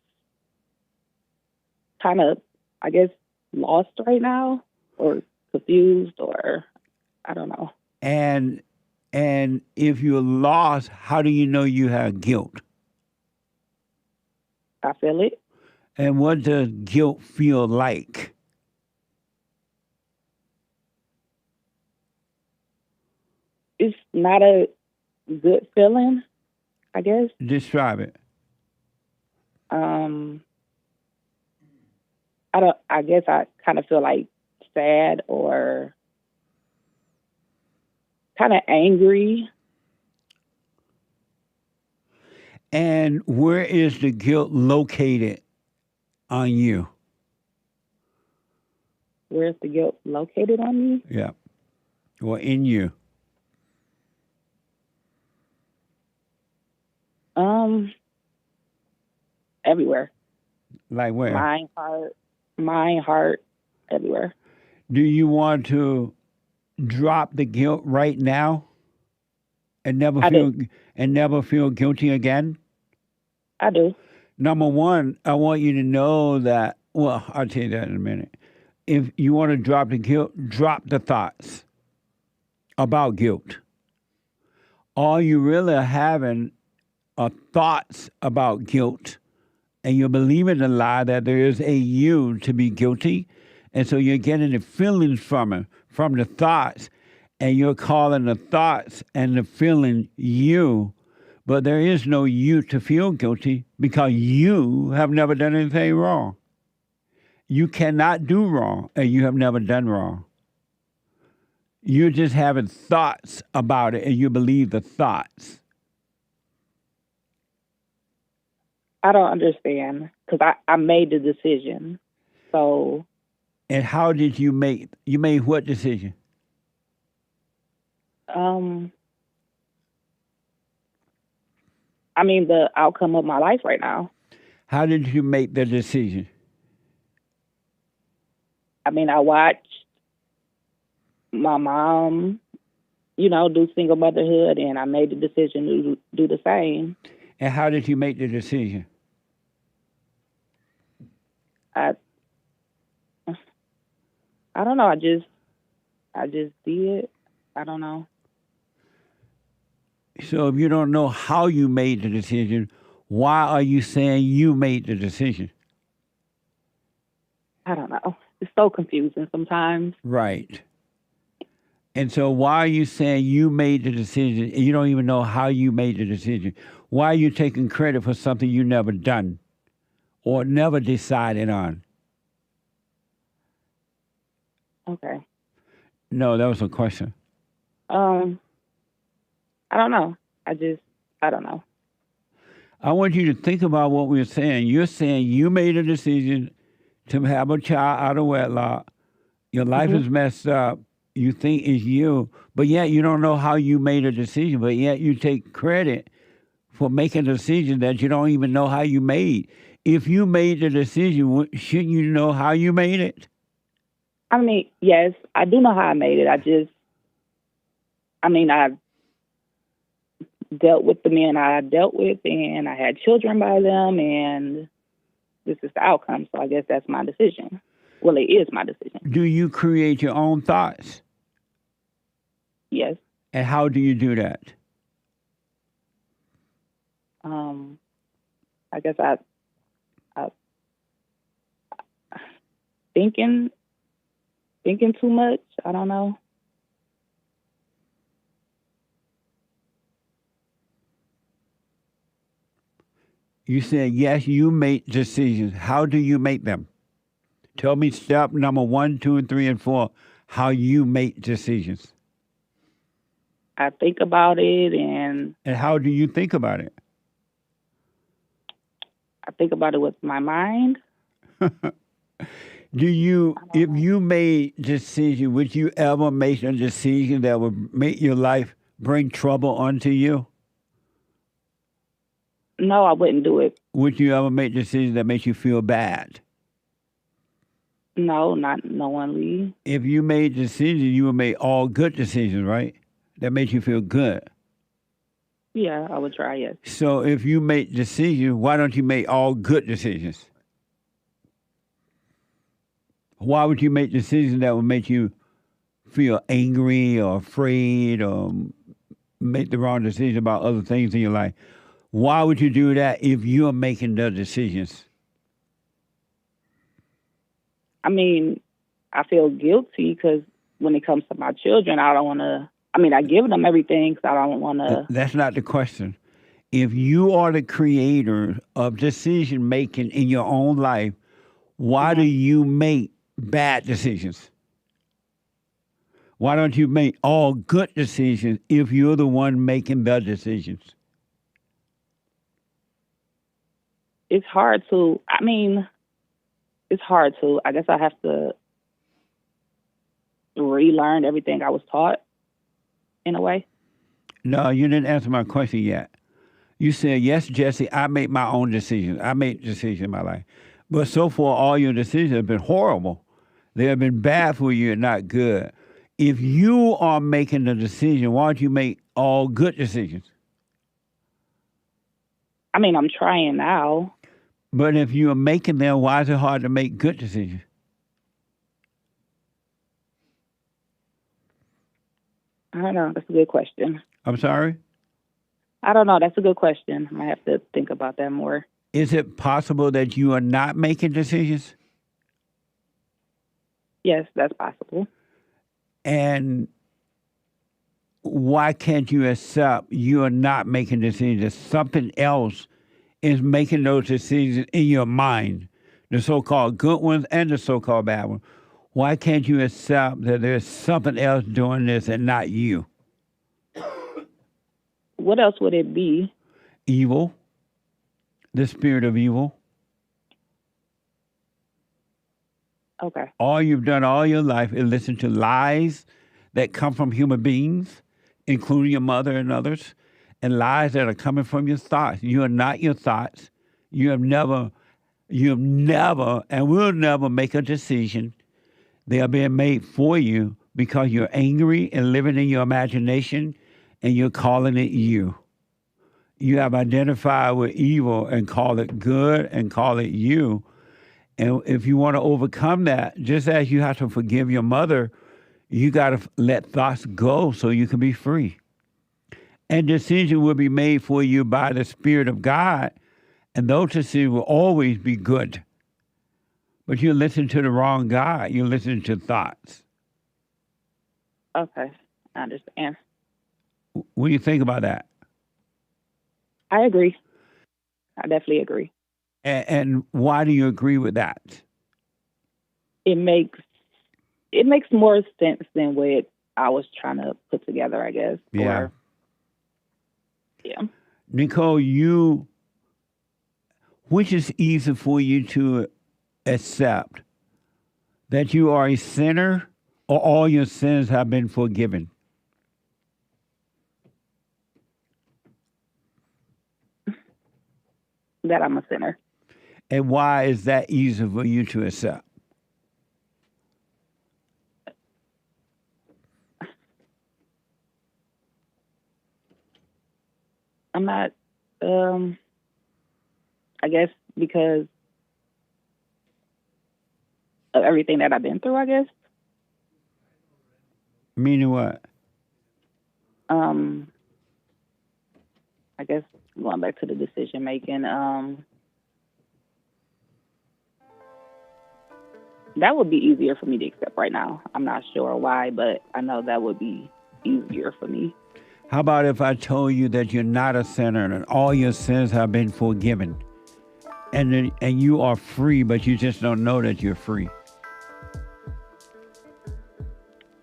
kind of, I guess, lost right now or confused or I don't know. And if you're lost, how do you know you have guilt? I feel it. And what does guilt feel like? It's not a good feeling, I guess. Describe it. I guess I kind of feel like sad or kind of angry. And where is the guilt located on you? Where's the guilt located on me? Yeah. Or in you? Everywhere. Like where? Mind, heart, everywhere. Do you want to drop the guilt right now? And never I feel do. and never feel guilty again? I do. Number one, I want you to know that, well, I'll tell you that in a minute. If you want to drop the guilt, drop the thoughts about guilt. All you really are having are thoughts about guilt, and you're believing the lie that there is a you to be guilty, and so you're getting the feelings from it, from the thoughts, and you're calling the thoughts and the feeling you, but there is no you to feel guilty because you have never done anything wrong. You cannot do wrong, and you have never done wrong. You're just having thoughts about it, and you believe the thoughts. I don't understand because I made the decision. So. And how did you made what decision? I mean, the outcome of my life right now. How did you make the decision? I mean, I watched my mom, do single motherhood, and I made the decision to do the same. And how did you make the decision? I don't know. I just did. I don't know. So if you don't know how you made the decision, why are you saying you made the decision? I don't know. It's so confusing sometimes. Right. And so why are you saying you made the decision and you don't even know how you made the decision? Why are you taking credit for something you never done or never decided on? Okay. No, that was a question. I don't know. I don't know. I want you to think about what we're saying. You're saying you made a decision to have a child out of wedlock. Your life is messed up. You think it's you, but yet you don't know how you made a decision, but yet you take credit for making a decision that you don't even know how you made. If you made the decision, shouldn't you know how you made it? I mean, yes, I do know how I made it. I dealt with the men I dealt with, and I had children by them, and this is the outcome. So I guess that's my decision. Well, it is my decision. Do you create your own thoughts? Yes. And how do you do that? I guess I thinking too much. I don't know. You said, yes, you make decisions. How do you make them? Tell me step number 1, 2, and 3, and 4, how you make decisions. I think about it and... And how do you think about it? I think about it with my mind. Do you, if you made decision, would you ever make a decision that would make your life bring trouble onto you? No, I wouldn't do it. Would you ever make decisions that make you feel bad? No, not knowingly. If you made decisions, you would make all good decisions, right? That makes you feel good. Yeah, I would try, yes. So if you make decisions, why don't you make all good decisions? Why would you make decisions that would make you feel angry or afraid or make the wrong decision about other things in your life? Why would you do that if you're making the decisions? I mean, I feel guilty because when it comes to my children, I don't want to... I mean, I give them everything because I don't want to... That's not the question. If you are the creator of decision-making in your own life, why do you make bad decisions? Why don't you make all good decisions if you're the one making the decisions? It's hard to... I mean, it's hard to... I guess I have to relearn everything I was taught, in a way. No, you didn't answer my question yet. You said, yes, Jesse, I make my own decisions. I make decisions in my life. But so far, all your decisions have been horrible. They have been bad for you and not good. if you are making the decision, why don't you make all good decisions? I mean, I'm trying now. But if you are making them, why is it hard to make good decisions? I don't know. That's a good question. I'm sorry? I don't know. That's a good question. I have to think about that more. Is it possible that you are not making decisions? Yes, that's possible. And why can't you accept you are not making decisions? Something else is making those decisions in your mind, the so-called good ones and the so-called bad ones. Why can't you accept that there's something else doing this and not you? What else would it be? Evil, the spirit of evil. Okay. All you've done all your life is listen to lies that come from human beings, including your mother and others, and lies that are coming from your thoughts. You are not your thoughts. You have never, and will never make a decision. They are being made for you because you're angry and living in your imagination, and you're calling it you. You have identified with evil and call it good and call it you. And if you want to overcome that, just as you have to forgive your mother, you got to let thoughts go so you can be free. And decisions will be made for you by the Spirit of God, and those decisions will always be good. But you listen to the wrong God. You listen to thoughts. Okay, I understand. What do you think about that? I agree. I definitely agree. And why do you agree with that? It makes more sense than what I was trying to put together, I guess. Yeah. Yeah. NICOLE, which is easy for you to accept? That you are a sinner or all your sins have been forgiven? That I'm a sinner. And why is that easy for you to accept? I'm not, I guess because of everything that I've been through, I guess. Meaning what? I guess going back to the decision making, that would be easier for me to accept right now. I'm not sure why, but I know that would be easier for me. How about if I told you that you're not a sinner and all your sins have been forgiven, and you are free, but you just don't know that you're free?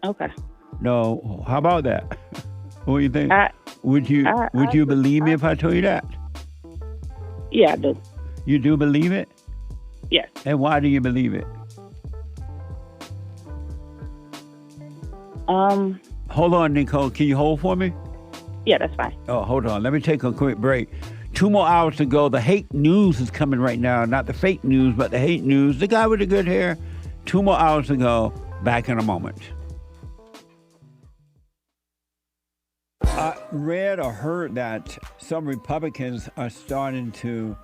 Okay. No, how about that? What do you think? Would you I believe me if I told you that? Yeah, I do. You do believe it? Yes. And why do you believe it? Hold on, NICOLE. Can you hold for me? Yeah, that's fine. Oh, hold on. Let me take a quick break. 2 more hours to go. The hate news is coming right now. Not the fake news, but the hate news. The guy with the good hair. 2 more hours to go. Back in a moment. I read or heard that some Republicans are starting to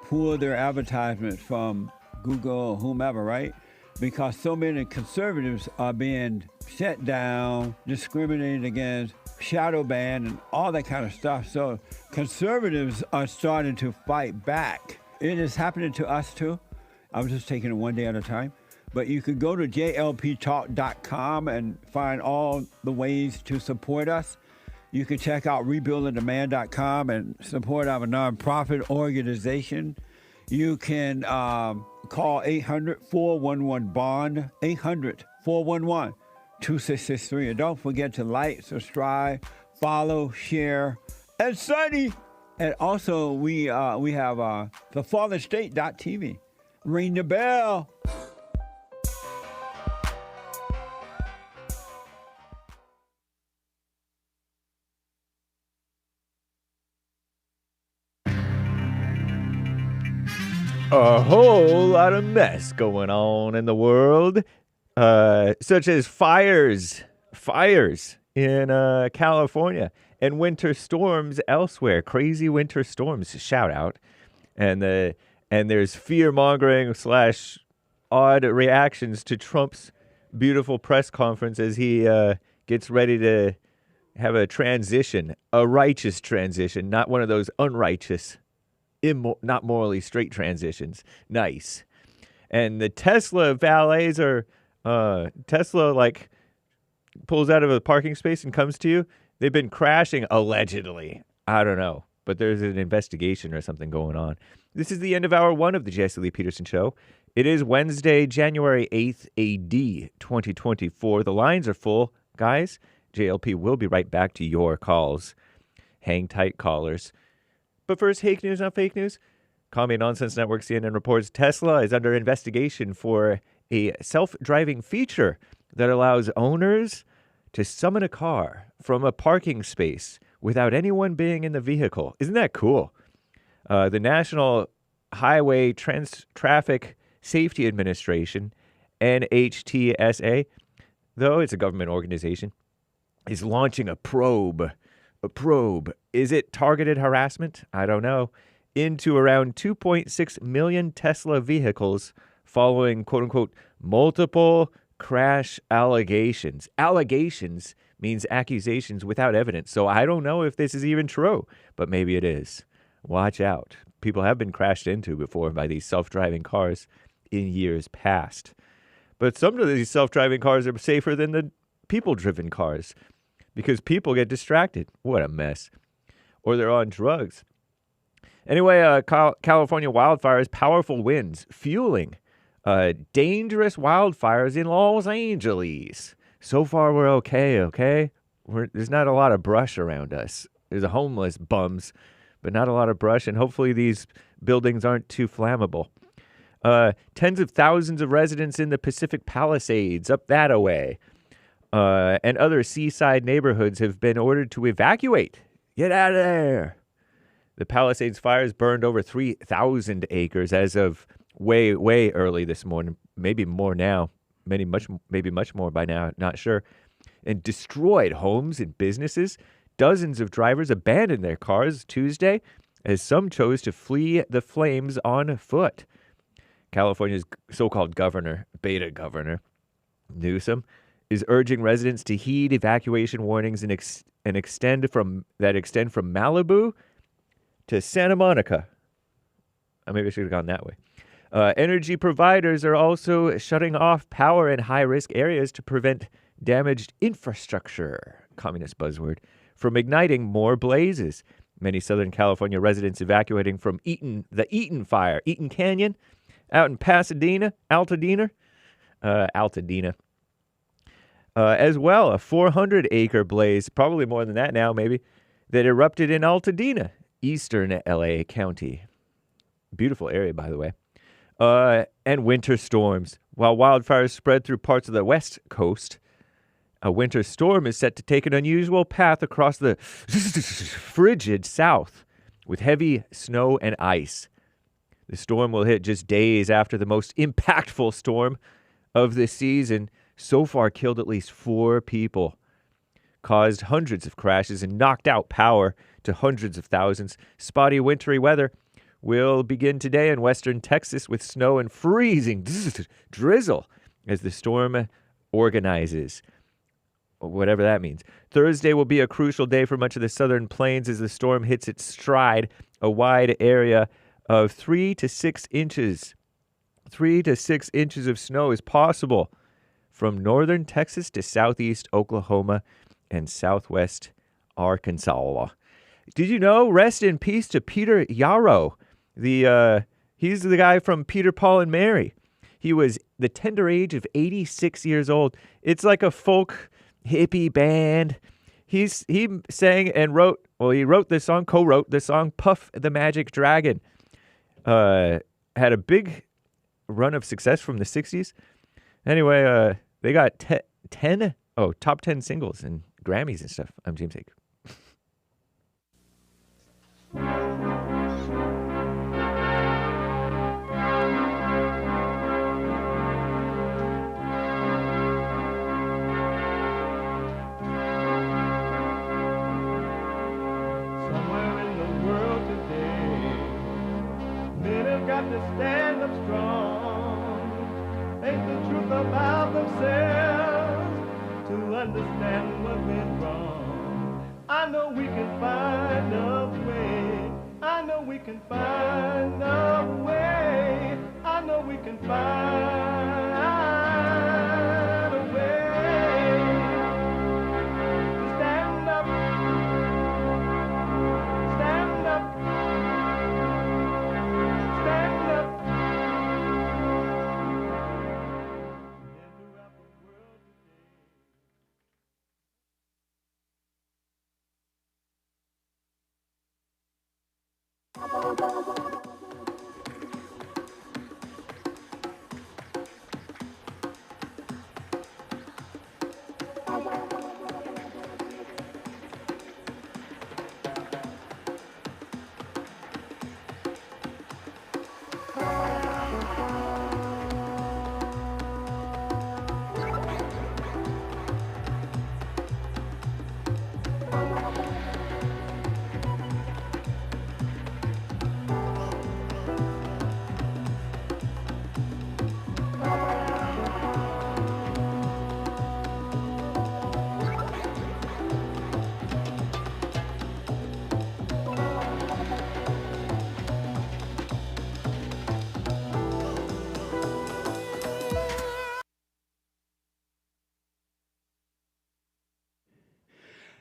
pull their advertisements from Google or whomever, right? Because so many conservatives are being shut down, discriminated against, shadow banned, and all that kind of stuff. So conservatives are starting to fight back. It is happening to us too. I was just taking it one day at a time. But you could go to jlptalk.com and find all the ways to support us. You can check out rebuildingdemand.com and support our nonprofit organization. You can call 800-411-BOND, 800-411-2663. And don't forget to like, subscribe, follow, share, and Sunny. And also, we have thefallenstate.tv. Ring the bell. A whole lot of mess going on in the world, such as fires fires in California and winter storms elsewhere. Crazy winter storms. Shout out. And there's fear-mongering / odd reactions to Trump's beautiful press conference as he gets ready to have a transition, a righteous transition, not one of those unrighteous, not morally straight transitions. Nice. And the Tesla valets are, Tesla like pulls out of a parking space and comes to you. They've been crashing, allegedly. I don't know, but there's an investigation or something going on. This is the end of hour 1 of the Jesse Lee Peterson Show. It is Wednesday, January 8th, AD 2024. The lines are full. Guys, JLP will be right back to your calls. Hang tight, callers. But first, fake news, not fake news. Commie Nonsense Network CNN reports Tesla is under investigation for a self-driving feature that allows owners to summon a car from a parking space without anyone being in the vehicle. Isn't that cool? The National Highway Traffic Safety Administration, NHTSA, though it's a government organization, is launching a probe. A probe. Is it targeted harassment? I don't know. Into around 2.6 million Tesla vehicles following, quote-unquote, multiple crash allegations. Allegations means accusations without evidence, so I don't know if this is even true, but maybe it is. Watch out. People have been crashed into before by these self-driving cars in years past. But some of these self-driving cars are safer than the people-driven cars because people get distracted. What a mess. Or they're on drugs. Anyway, California wildfires, powerful winds, fueling dangerous wildfires in Los Angeles. So far, we're okay? There's not a lot of brush around us. There's a homeless bums, but not a lot of brush, and hopefully these buildings aren't too flammable. Tens of thousands of residents in the Pacific Palisades, up that-a-way, and other seaside neighborhoods have been ordered to evacuate. Get out of there. The Palisades fires burned over 3,000 acres as of way early this morning, maybe more now, maybe much more by now, not sure, and destroyed homes and businesses. Dozens of drivers abandoned their cars Tuesday as some chose to flee the flames on foot. California's so-called beta governor, Newsom, is urging residents to heed evacuation warnings and extend from Malibu to Santa Monica. Maybe I should have gone that way. Energy providers are also shutting off power in high-risk areas to prevent damaged infrastructure, communist buzzword, from igniting more blazes. Many Southern California residents evacuating from the Eaton fire, Eaton Canyon, out in Pasadena, Altadena. As well, a 400-acre blaze, probably more than that now, maybe, that erupted in Altadena, eastern L.A. County. Beautiful area, by the way. And winter storms. While wildfires spread through parts of the West Coast, a winter storm is set to take an unusual path across the frigid South with heavy snow and ice. The storm will hit just days after the most impactful storm of the season. So far, killed at least 4 people, caused hundreds of crashes, and knocked out power to hundreds of thousands. Spotty wintry weather will begin today in western Texas with snow and freezing drizzle as the storm organizes, whatever that means. Thursday will be a crucial day for much of the southern plains as the storm hits its stride, a wide area of 3 to 6 inches. 3 to 6 inches of snow is possible from northern Texas to southeast Oklahoma and southwest Arkansas. Did you know? Rest in peace to Peter Yarrow. He's the guy from Peter, Paul, and Mary. He was the tender age of 86 years old. It's like a folk hippie band. He sang and wrote, he wrote this song, co-wrote the song Puff the Magic Dragon. Had a big run of success from the 60s. Anyway, they got top 10 singles and Grammys and stuff. I'm James Hake. got to stand up strong. Think the truth about themselves to understand what went wrong. I know we can find a way. I know we can find a way. I know we can find a way to stand up, stand up, stand up.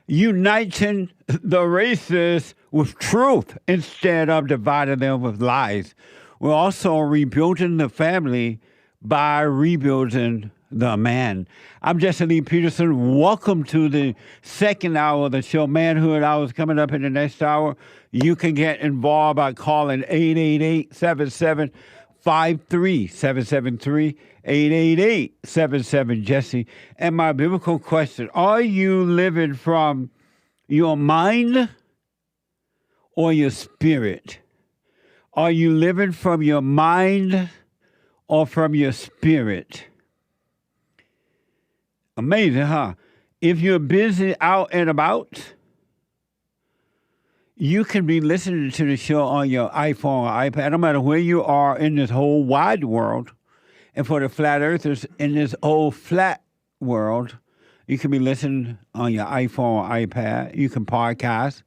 Uniting the races with truth instead of dividing them with lies. We're also rebuilding the family by rebuilding the man. I'm Jesse Lee Peterson. Welcome to the second hour of the show. Manhood Hour is coming up in the next hour. You can get involved by calling 888-77-53-773, 888-77-JESSE. And my biblical question, are you living from your mind or your spirit? Are you living from your mind or from your spirit? Amazing, huh? If you're busy out and about, you can be listening to the show on your iPhone or iPad, no matter where you are in this whole wide world. And for the flat earthers in this old flat world, you can be listening on your iPhone or iPad. You can podcast.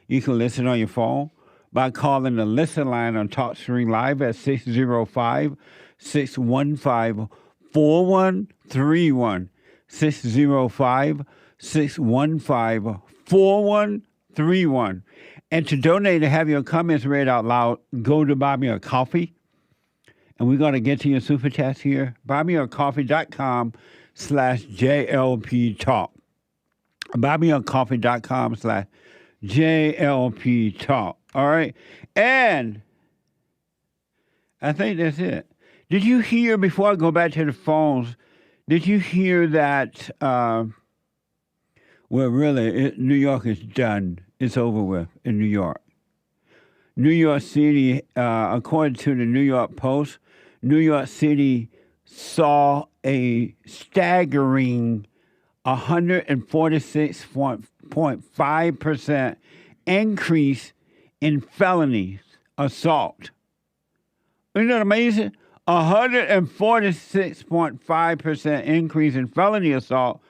You can listen on your phone by calling the listen line on TalkStream Live at 605-615-4131. 605-615-4131. And to donate and have your comments read out loud, go to Buy Me a Coffee. And we're going to get to your super chats here. BuyMeACoffee.com/JLP Talk. BuyMeACoffee.com/JLP Talk. All right. And I think that's it. Did you hear, before I go back to the phones, did you hear that, well, really, New York is done. It's over with in New York. New York City, according to the New York Post, New York City saw a staggering 146.5% increase in felony assault. Isn't that amazing? 146.5% increase in felony assault.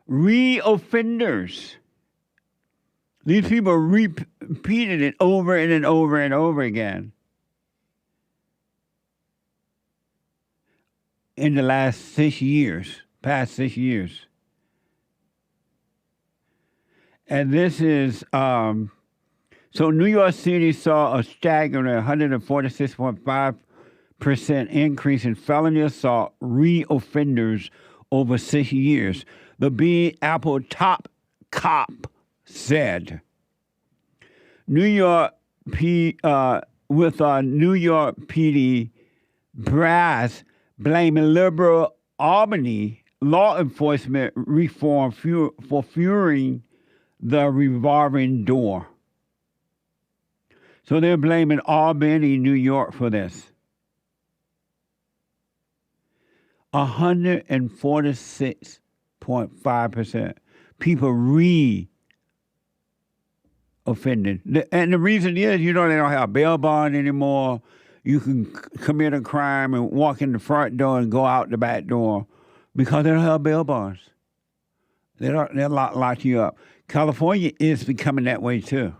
Reoffenders. These people repeated it over and over and over again in the last 6 years, past 6 years. And this is, so New York City saw a staggering 146.5% increase in felony assault reoffenders over 6 years. The Big Apple top cop said. New York New York PD brass blaming liberal Albany law enforcement reform for fueling the revolving door. So they're blaming Albany, New York for this. 146.5% people offended. And the reason is, they don't have bail bond anymore. you can commit a crime and walk in the front door and go out the back door because they don't have bail bonds. They'll lock you up. California is becoming that way too.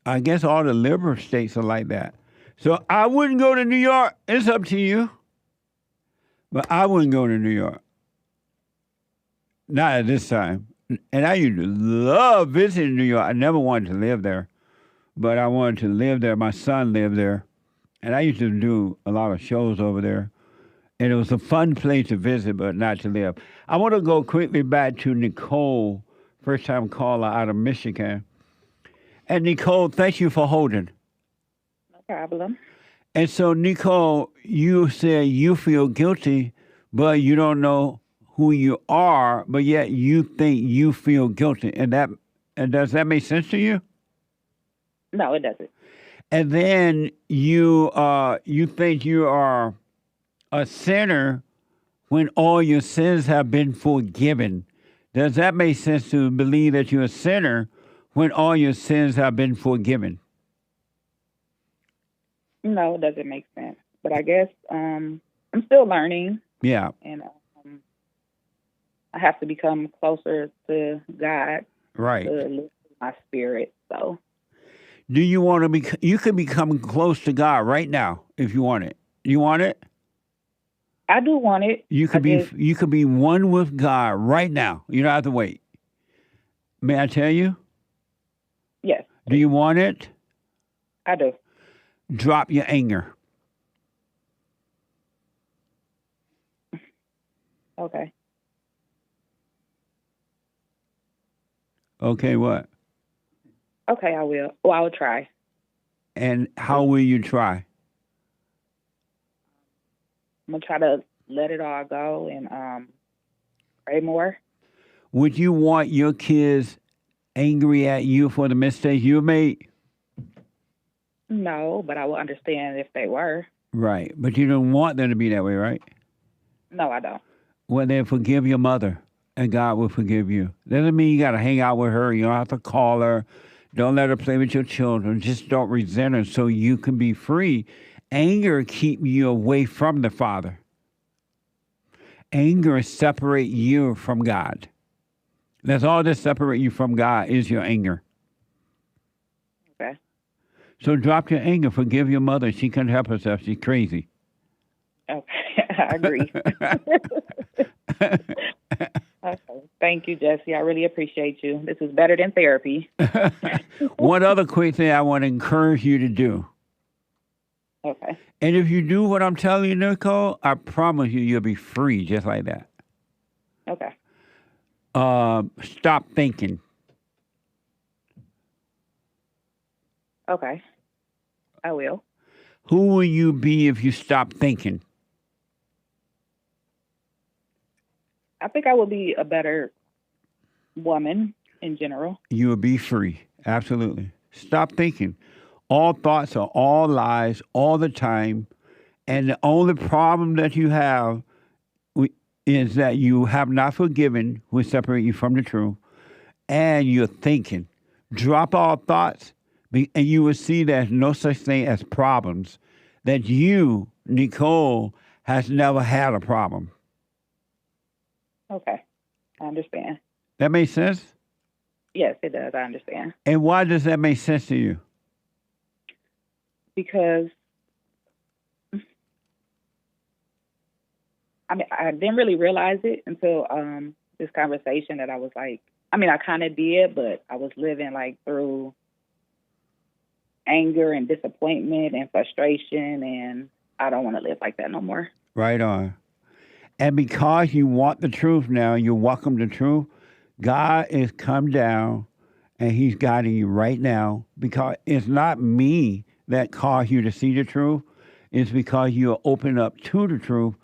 I guess all the liberal states are like that. So I wouldn't go to New York. It's up to you. But I wouldn't go to New York. Not at this time. And I used to love visiting New York. I never wanted to live there. But I wanted to live there. My son lived there. And I used to do a lot of shows over there. And it was a fun place to visit, but not to live. I want to go quickly back to Nicole, first-time caller out of Michigan. And Nicole, thank you for holding. No problem. And so, Nicole, you said you feel guilty, but you don't know who you are, but yet you think you feel guilty. And does that make sense to you? No, it doesn't. And then you think you are a sinner when all your sins have been forgiven. Does that make sense to believe that you're a sinner when all your sins have been forgiven? No, it doesn't make sense. But I guess I'm still learning. Yeah. And I have to become closer to God. Right. To lift my spirit. So. Do you want to be? You can become close to God right now if you want it. You want it? I do want it. You could be one with God right now. You don't have to wait. May I tell you? Yes. Do you want it? I do. Drop your anger. Okay. Okay, what? Okay, I will. Well, I will try. And how will you try? I'm going to try to let it all go and pray more. Would you want your kids angry at you for the mistakes you made? No, but I will understand if they were. Right. But you don't want them to be that way, right? No, I don't. Well, then forgive your mother, and God will forgive you. Doesn't mean you got to hang out with her. You don't have to call her. Don't let her play with your children. Just don't resent her so you can be free. Anger keep you away from the Father. Anger separate you from God. That's all that separate you from God is your anger. Okay. So drop your anger. Forgive your mother. She couldn't help herself. She's crazy. Okay, I agree. Okay. Thank you, Jesse. I really appreciate you. This is better than therapy. One other quick thing I want to encourage you to do. Okay. And if you do what I'm telling you, Nicole, I promise you'll be free just like that. Okay. Stop thinking. Okay. I will. Who will you be if you stop thinking? I think I will be a better woman in general. You will be free. Absolutely. Stop thinking. All thoughts are all lies all the time. And the only problem that you have is that you have not forgiven, which separate you from the truth, and you're thinking. Drop all thoughts, and you will see there's no such thing as problems, that you, Nicole, has never had a problem. Okay. I understand. That makes sense? Yes, it does. I understand. And why does that make sense to you? Because I didn't really realize it until this conversation that I was like, I kind of did, but I was living like through anger and disappointment and frustration, and I don't want to live like that no more. Right on. And because you want the truth now, you welcome the truth, God is come down and he's guiding you right now, because it's not me that caused you to see the truth. It's because you're open up to the truth,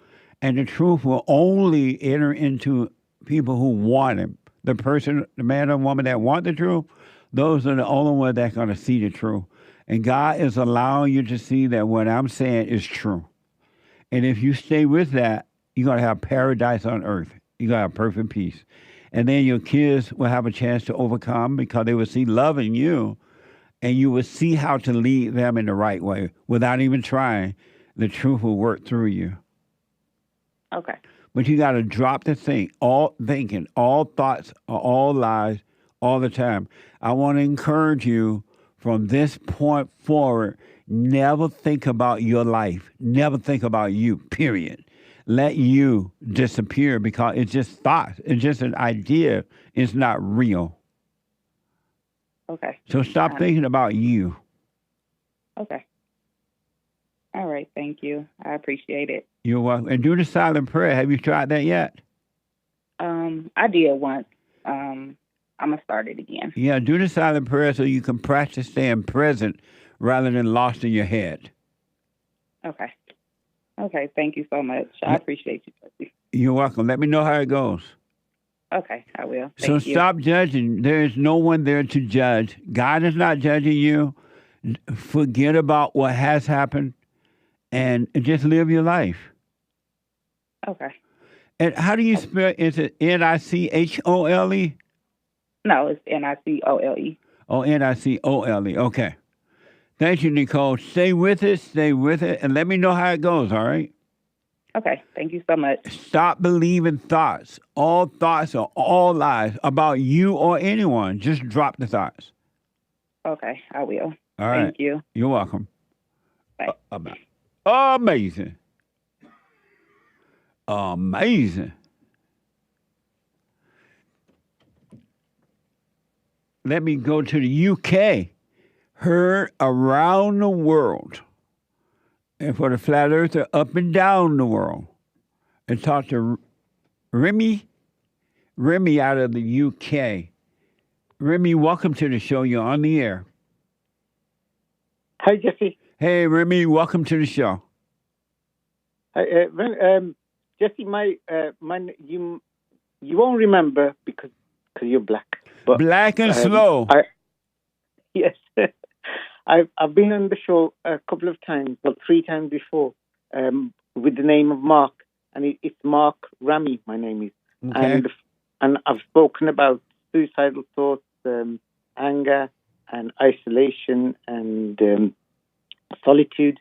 and the truth will only enter into people who want it. The person, the man or woman that want the truth, those are the only ones that are going to see the truth. And God is allowing you to see that what I'm saying is true. And if you stay with that, you're going to have paradise on earth. You're going to have perfect peace. And then your kids will have a chance to overcome because they will see love in you. and you will see how to lead them in the right way without even trying. The truth will work through you. Okay. But you got to drop the thing, all thinking, all thoughts, all lies, all the time. I want to encourage you from this point forward, never think about your life. Never think about you, period. Let you disappear because it's just thoughts. It's just an idea. It's not real. Okay. So stop thinking about you. Okay. All right. Thank you. I appreciate it. You're welcome. And do the silent prayer. Have you tried that yet? I did once. I'm going to start it again. Yeah, do the silent prayer so you can practice staying present rather than lost in your head. Okay. Okay. Thank you so much. I appreciate you, Jesse. You're welcome. Let me know how it goes. Okay, I will. So Thank you. stop judging. There is no one there to judge. God is not judging you. Forget about what has happened and just live your life. Okay. And how do you spell? Is it NICHOLE? No, it's NICOLE. Oh, NICOLE. Okay. Thank you, Nicole. Stay with it, and let me know how it goes, all right? Okay, thank you so much. Stop believing thoughts. All thoughts are all lies about you or anyone. Just drop the thoughts. Okay, I will. All right. Thank you. You're welcome. Bye. Amazing. Amazing. Let me go to the UK. Heard around the world. And for the flat earther, up and down the world. And talk to Remy out of the UK. Remy, welcome to the show. You're on the air. Hi, Jesse. Hey, Remy, welcome to the show. Jesse, you won't remember because you're black. But, black and slow. Yes. I've been on the show a couple of times, well, 3 times before, with the name of Mark, and it's Mark Remy, my name is. Okay. And I've spoken about suicidal thoughts, anger, and isolation, and solitude.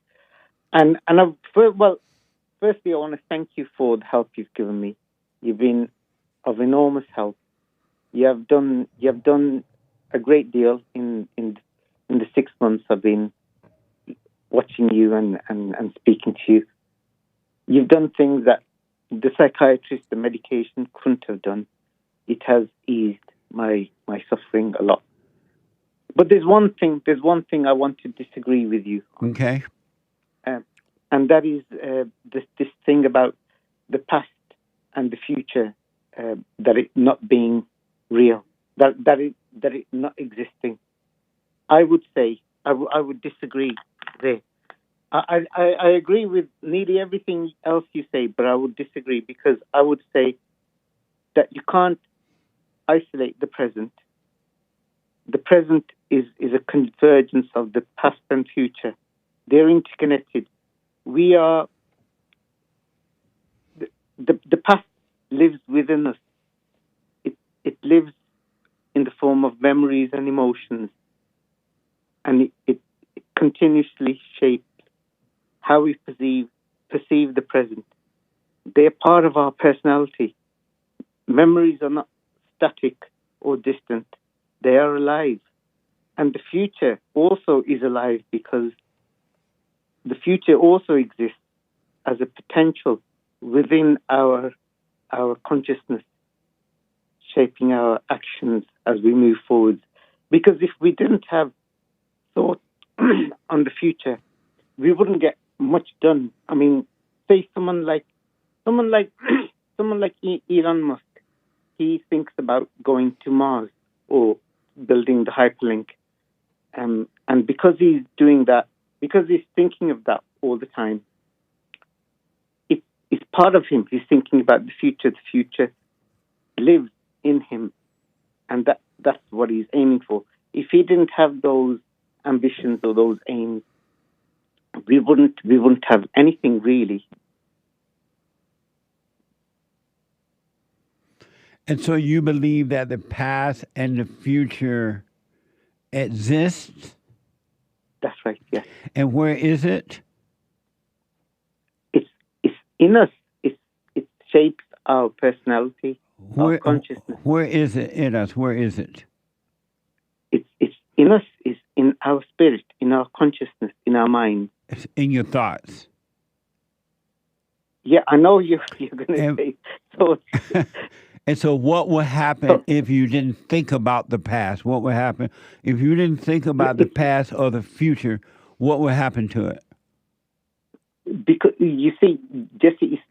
And firstly, I want to thank you for the help you've given me. You've been of enormous help. You have done a great deal in the 6 months I've been watching you and speaking to you. You've done things that the psychiatrist, the medication couldn't have done. It has eased my suffering a lot. But there's one thing I want to disagree with you. Okay. And that is this thing about the past and the future, that it not being real, that it not existing. I would say I would disagree there. I agree with nearly everything else you say, but I would disagree because I would say that you can't isolate the present. The present is a convergence of the past and future. They're interconnected. We are the past lives within us. It lives in the form of memories and emotions, and it continuously shapes how we perceive the present. They're part of our personality. Memories are not static or distant. They are alive. And the future also is alive because the future also exists as a potential within our consciousness, shaping our actions as we move forward. Because if we didn't have thought on the future, we wouldn't get much done. I mean, say someone like Elon Musk, he thinks about going to Mars or building the hyperlink, and because he's doing that, because he's thinking of that all the time, it's part of him. He's thinking about the future. The future lives in him, and that's what he's aiming for. If he didn't have those ambitions or those aims, we wouldn't have anything really. And so you believe that the past and the future exists That's right, yes. And where is it? It's in us. It shapes our personality, our consciousness. Where is it in us? Where is it? It's in us. It's in our spirit, in our consciousness, in our mind. It's in your thoughts. Yeah, I know you're going to say so. And so what would happen if you didn't think about the past? What would happen if you didn't think about the past or the future? What would happen to it? Because you see, Jesse,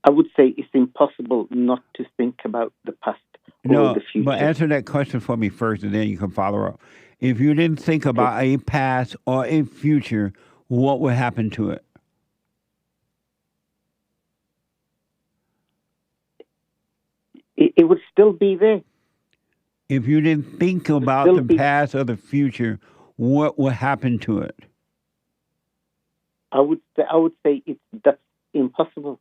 I would say it's impossible not to think about the past or the future. But answer that question for me first, and then you can follow up. If you didn't think about a past or a future, what would happen to it? It would still be there. If you didn't think about the past or the future, what would happen to it? I would say that's impossible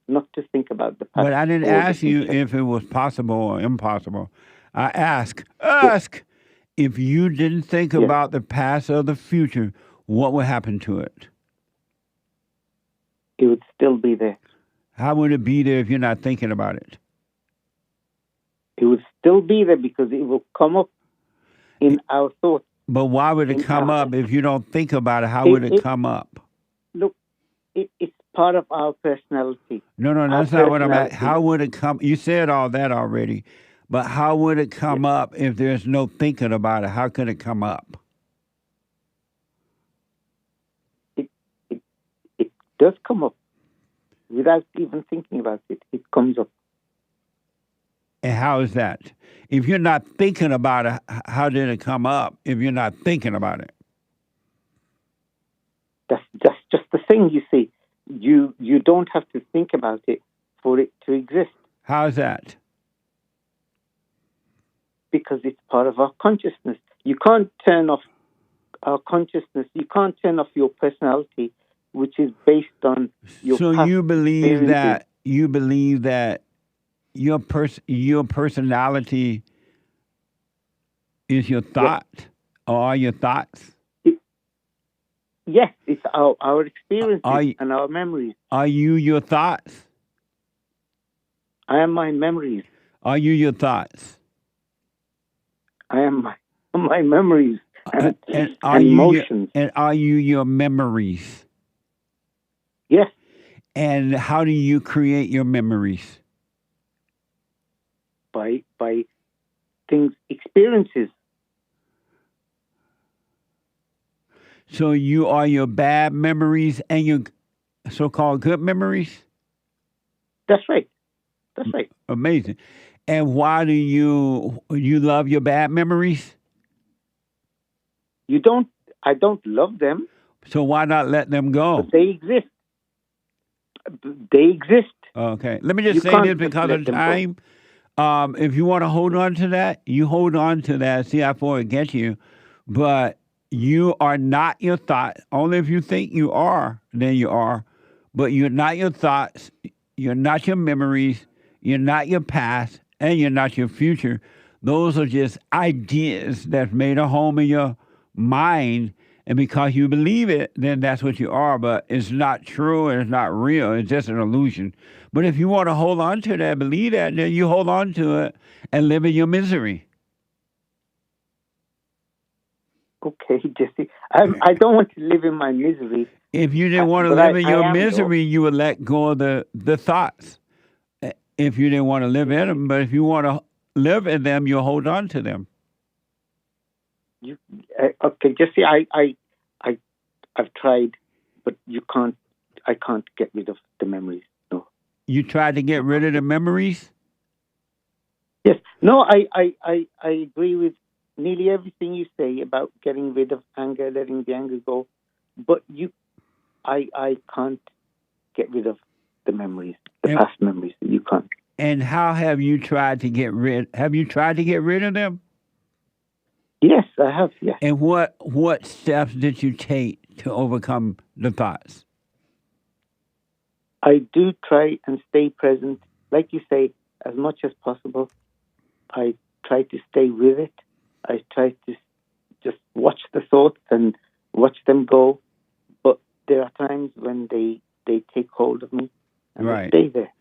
not to think about the past. But I didn't ask you if it was possible or impossible. I ask if you didn't think about the past or the future, what would happen to it? It would still be there. How would it be there if you're not thinking about it? It would still be there because it will come up in our thoughts. But why would it come up if you don't think about it? How would it come up? Look, it's part of our personality. No, that's not what I'm at. How would it come? You said all that already. But how would it come up if there's no thinking about it? How could it come up? It does come up. Without even thinking about it, it comes up. And how is that? If you're not thinking about it, how did it come up if you're not thinking about it? That's just the thing, you see. You don't have to think about it for it to exist. How is that? Because it's part of our consciousness. You can't turn off our consciousness. You can't turn off your personality, which is based on your So past you believe experiences. that your personality is your thought or are your thoughts? Yes, it's our experiences and our memories. Are you your thoughts? I am my memories. Are you your thoughts? I am my memories and emotions. And are you your memories? Yes. And how do you create your memories? By things, experiences. So you are your bad memories and your so-called good memories? That's right. That's right. Amazing. And why do you love your bad memories? I don't love them. So why not let them go? But they exist. They exist. Okay. Let me just say this because of time. If you want to hold on to that, you hold on to that. See how far it gets you. But you are not your thoughts. Only if you think you are, then you are. But you're not your thoughts. You're not your memories. You're not your past. And you're not your future. Those are just ideas that made a home in your mind. And because you believe it, then that's what you are. But it's not true and it's not real. It's just an illusion. But if you want to hold on to that, believe that, then you hold on to it and live in your misery. Okay, Jesse. I don't want to live in my misery. If you didn't want to live in your misery, you would let go of the thoughts. If you didn't want to live in them. But if you want to live in them, you'll hold on to them. Okay, Jesse, I've tried, but I can't get rid of the memories. No. You tried to get rid of the memories? Yes. No, I agree with nearly everything you say about getting rid of anger, letting the anger go. But I can't get rid of the memories, the past memories. You can't. And how have you tried to get rid? Have you tried to get rid of them? Yes, I have. Yes. And what steps did you take to overcome the thoughts? I do try and stay present, like you say, as much as possible. I try to stay with it. I try to just watch the thoughts and watch them go. But there are times when they take hold of me and Right. they stay there.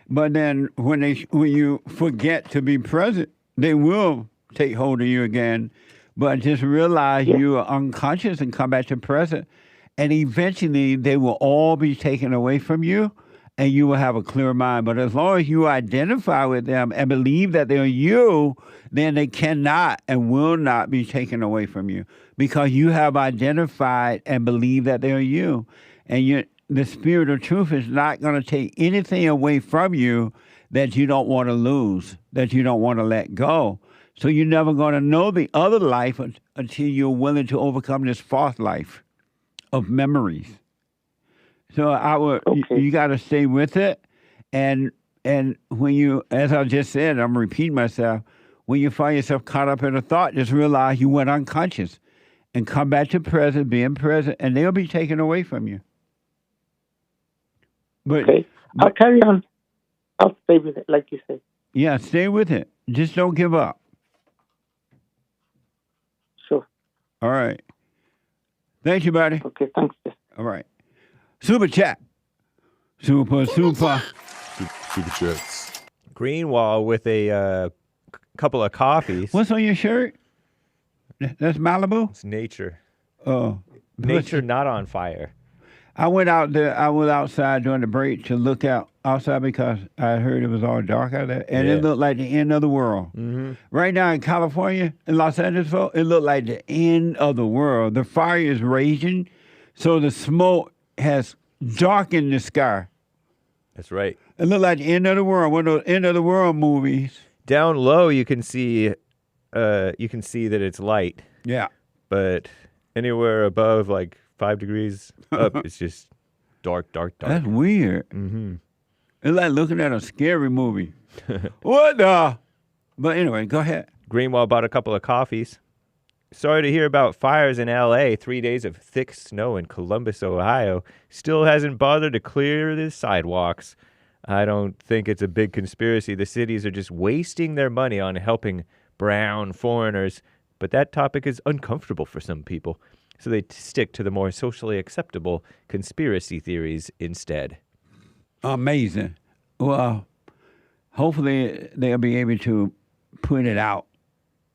But then when you forget to be present, they will take hold of you again. But just realize you are unconscious and come back to present. And eventually they will all be taken away from you and you will have a clear mind. But as long as you identify with them and believe that they're you, then they cannot and will not be taken away from you because you have identified and believe that they're you. And the spirit of truth is not going to take anything away from you that you don't want to lose, that you don't want to let go. So you're never going to know the other life until you're willing to overcome this false life of memories. So you got to stay with it. And when you, as I just said, I'm repeating myself, when you find yourself caught up in a thought, just realize you went unconscious and come back to present, being present, and they'll be taken away from you. But, I'll carry on. I'll stay with it, like you said. Yeah, stay with it. Just don't give up. Sure. All right. Thank you, buddy. Okay, thanks. All right. Super chat. Super. Super chats. Greenwall with a couple of coffees. What's on your shirt? That's Malibu? It's nature. Oh. Nature not on fire. I went out there. I was outside during the break to look outside because I heard it was all dark out there, and it looked like the end of the world. Mm-hmm. Right now in California, in Los Angeles, it looked like the end of the world. The fire is raging, so the smoke has darkened the sky. That's right. It looked like the end of the world. One of those end of the world movies. Down low, you can see that it's light. Yeah. But anywhere above like 5 degrees up, it's just dark. That's weird. Mm-hmm. It's like looking at a scary movie. What the? But anyway, go ahead. Greenwall bought a couple of coffees. Sorry to hear about fires in L.A. 3 days of thick snow in Columbus, Ohio. Still hasn't bothered to clear the sidewalks. I don't think it's a big conspiracy. The cities are just wasting their money on helping brown foreigners. But that topic is uncomfortable for some people. So they stick to the more socially acceptable conspiracy theories instead. Amazing. Well, hopefully they'll be able to put it out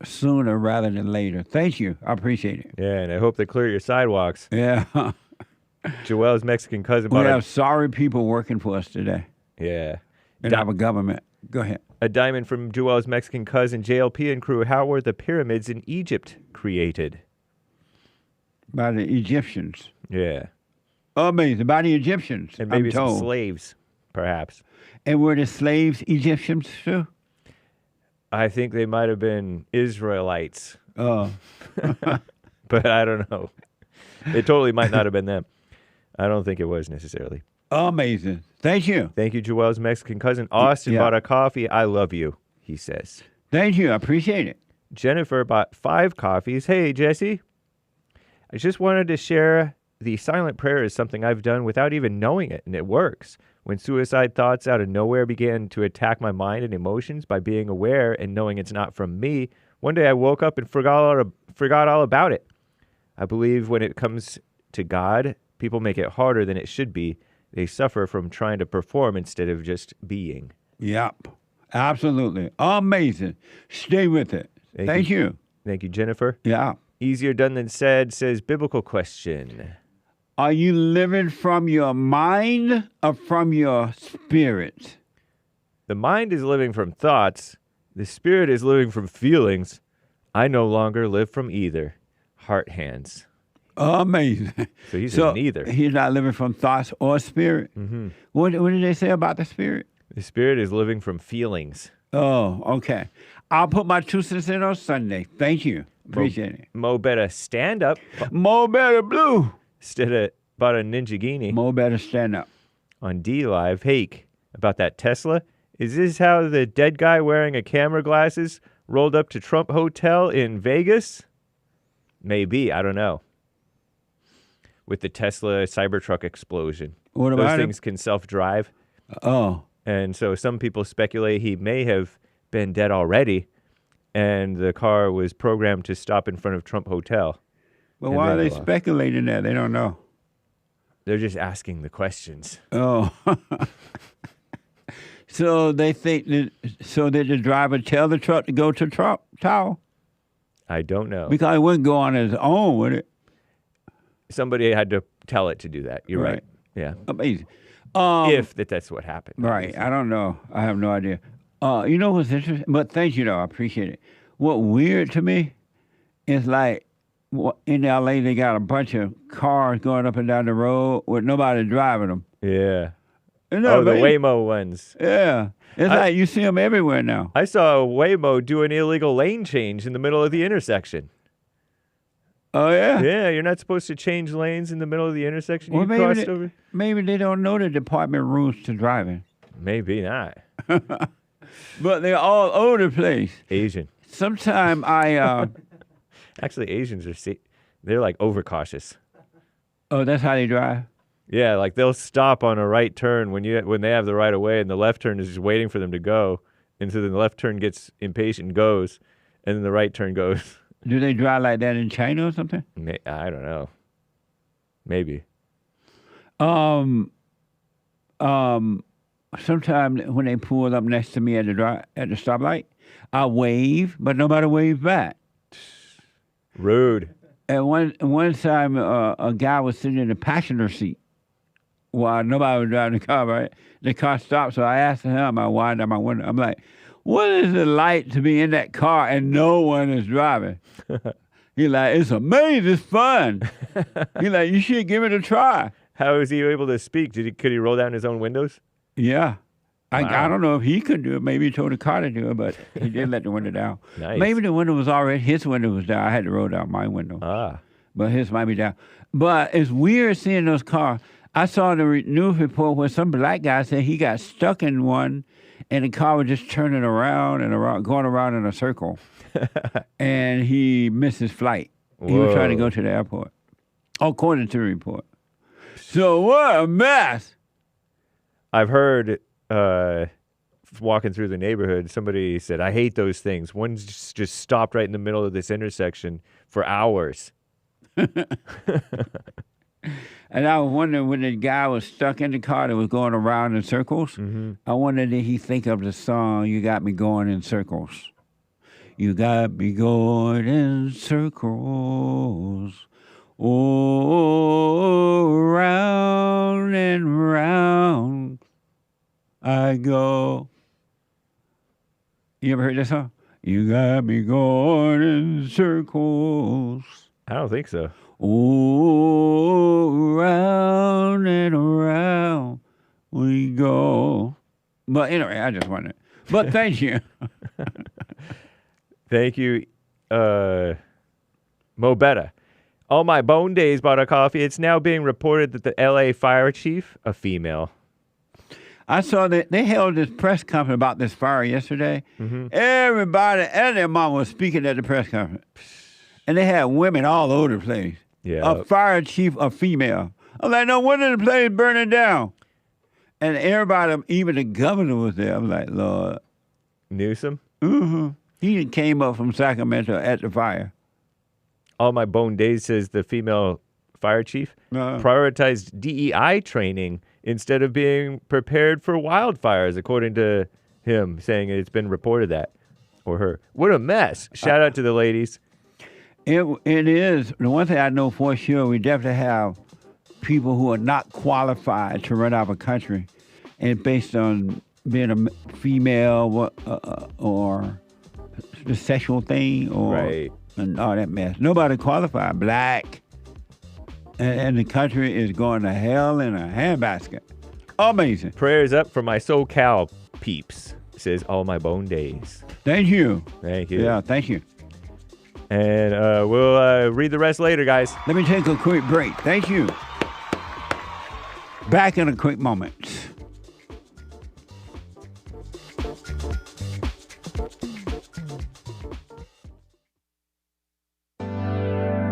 sooner rather than later. Thank you. I appreciate it. Yeah, and I hope they clear your sidewalks. Yeah. Joelle's Mexican cousin We bought have sorry people working for us today. Yeah. In our government. Go ahead. A diamond from Joelle's Mexican cousin JLP and crew. How were the pyramids in Egypt created? By the Egyptians. Yeah. Amazing. By the Egyptians, And maybe I'm told. some slaves, perhaps. And were the slaves Egyptians too? I think they might have been Israelites. Oh. But I don't know. It totally might not have been them. I don't think it was necessarily. Amazing. Thank you. Thank you, Joelle's Mexican cousin. Austin bought a coffee. I love you, he says. Thank you. I appreciate it. Jennifer bought 5 coffees. Hey, Jesse. I just wanted to share the silent prayer is something I've done without even knowing it, and it works. When suicide thoughts out of nowhere began to attack my mind and emotions, by being aware and knowing it's not from me, one day I woke up and forgot all about it. I believe when it comes to God, people make it harder than it should be. They suffer from trying to perform instead of just being. Yep. Absolutely. Amazing. Stay with it. Thank you. Thank you, Jennifer. Yeah. Easier done than said, says biblical question. Are you living from your mind or from your spirit? The mind is living from thoughts. The spirit is living from feelings. I no longer live from either. Heart hands. Amazing. So he's in neither. He's not living from thoughts or spirit. Mm-hmm. What did they say about the spirit? The spirit is living from feelings. Oh, okay. I'll put my 2 cents in on Sunday. Thank you. Appreciate it. Mo better stand up. Mo better blue. Instead of about a Ninjagini. Mo better stand up. On D Live, Hake, about that Tesla. Is this how the dead guy wearing a camera glasses rolled up to Trump Hotel in Vegas? Maybe. I don't know. With the Tesla Cybertruck explosion. What about Those things can self-drive. Oh. And so some people speculate he may have been dead already, and the car was programmed to stop in front of Trump Hotel. But and why are then they go off. speculating that? They don't know. They're just asking the questions. Oh. So they think that, so did the driver tell the truck to go to Trump Tower? I don't know. Because it wouldn't go on his own, would it? Somebody had to tell it to do that. You're right. Yeah. Amazing. If that's what happened. Right. I don't know. I have no idea. You know what's interesting? But thank you, though. I appreciate it. What weird to me is like in L.A. they got a bunch of cars going up and down the road with nobody driving them. Yeah. Isn't that the amazing? Waymo ones. Yeah. It's like you see them everywhere now. I saw a Waymo do an illegal lane change in the middle of the intersection. Oh, yeah? Yeah, you're not supposed to change lanes in the middle of the intersection. Well, You crossed over. maybe they don't know the department rules to driving. Maybe not. But they're all over the place. Asian. Sometime I... Actually, Asians they're like overcautious. Oh, that's how they drive? Yeah, like they'll stop on a right turn when they have the right of way, and the left turn is just waiting for them to go, and so then the left turn gets impatient and goes, and then the right turn goes. Do they drive like that in China or something? I don't know. Maybe. Sometimes when they pull up next to me at the stoplight, I wave, but nobody waves back. Rude. And one time, a guy was sitting in the passenger seat while nobody was driving the car, right? The car stopped, so I asked him, I wind down my window. I'm like, what is it like to be in that car and no one is driving? He's like, it's amazing, it's fun. He's like, you should give it a try. How was he able to speak? Could he roll down his own windows? Yeah. Wow. I don't know if he could do it. Maybe he told the car to do it, but he did let the window down. Nice. Maybe the window was already, his window was down. I had to roll down my window. But his might be down. But it's weird seeing those cars. I saw the news report where some black guy said he got stuck in one and the car was just turning around and around, going around in a circle. And he missed his flight. He was trying to go to the airport, according to the report. So what a mess. I've heard walking through the neighborhood, somebody said, I hate those things. One's just stopped right in the middle of this intersection for hours. And I was wondering when the guy was stuck in the car that was going around in circles, I wondered did he think of the song, You Got Me Going in Circles. You got me going in circles, oh, round and round I go. You ever heard that song? You got me going in circles. I don't think so. Oh, round and around we go. But anyway, I just wanted. But thank you. Thank you, Mo Betta. All My Bone Days bought a coffee. It's now being reported that the LA fire chief, a female. I saw that they held this press conference about this fire yesterday. Everybody and their mom was speaking at the press conference. And they had women all over the place. Yeah. A fire chief, a female. I'm like, no wonder the place burning down. And everybody, even the governor was there. I'm like, Lord. Newsom? Mm-hmm. He came up from Sacramento at the fire. All My Bone Days says the female fire chief prioritized DEI training instead of being prepared for wildfires, according to him, saying it's been reported that, or her. What a mess. Shout out to the ladies. It is. The one thing I know for sure, we definitely have people who are not qualified to run our country, and based on being a female or the sexual thing or and all that mess. Nobody qualified. Black. And the country is going to hell in a handbasket. Amazing. Prayers up for my SoCal peeps, says All My Bone Days. Thank you. Thank you. Yeah, thank you. And we'll read the rest later, guys. Let me take a quick break. Thank you. Back in a quick moment.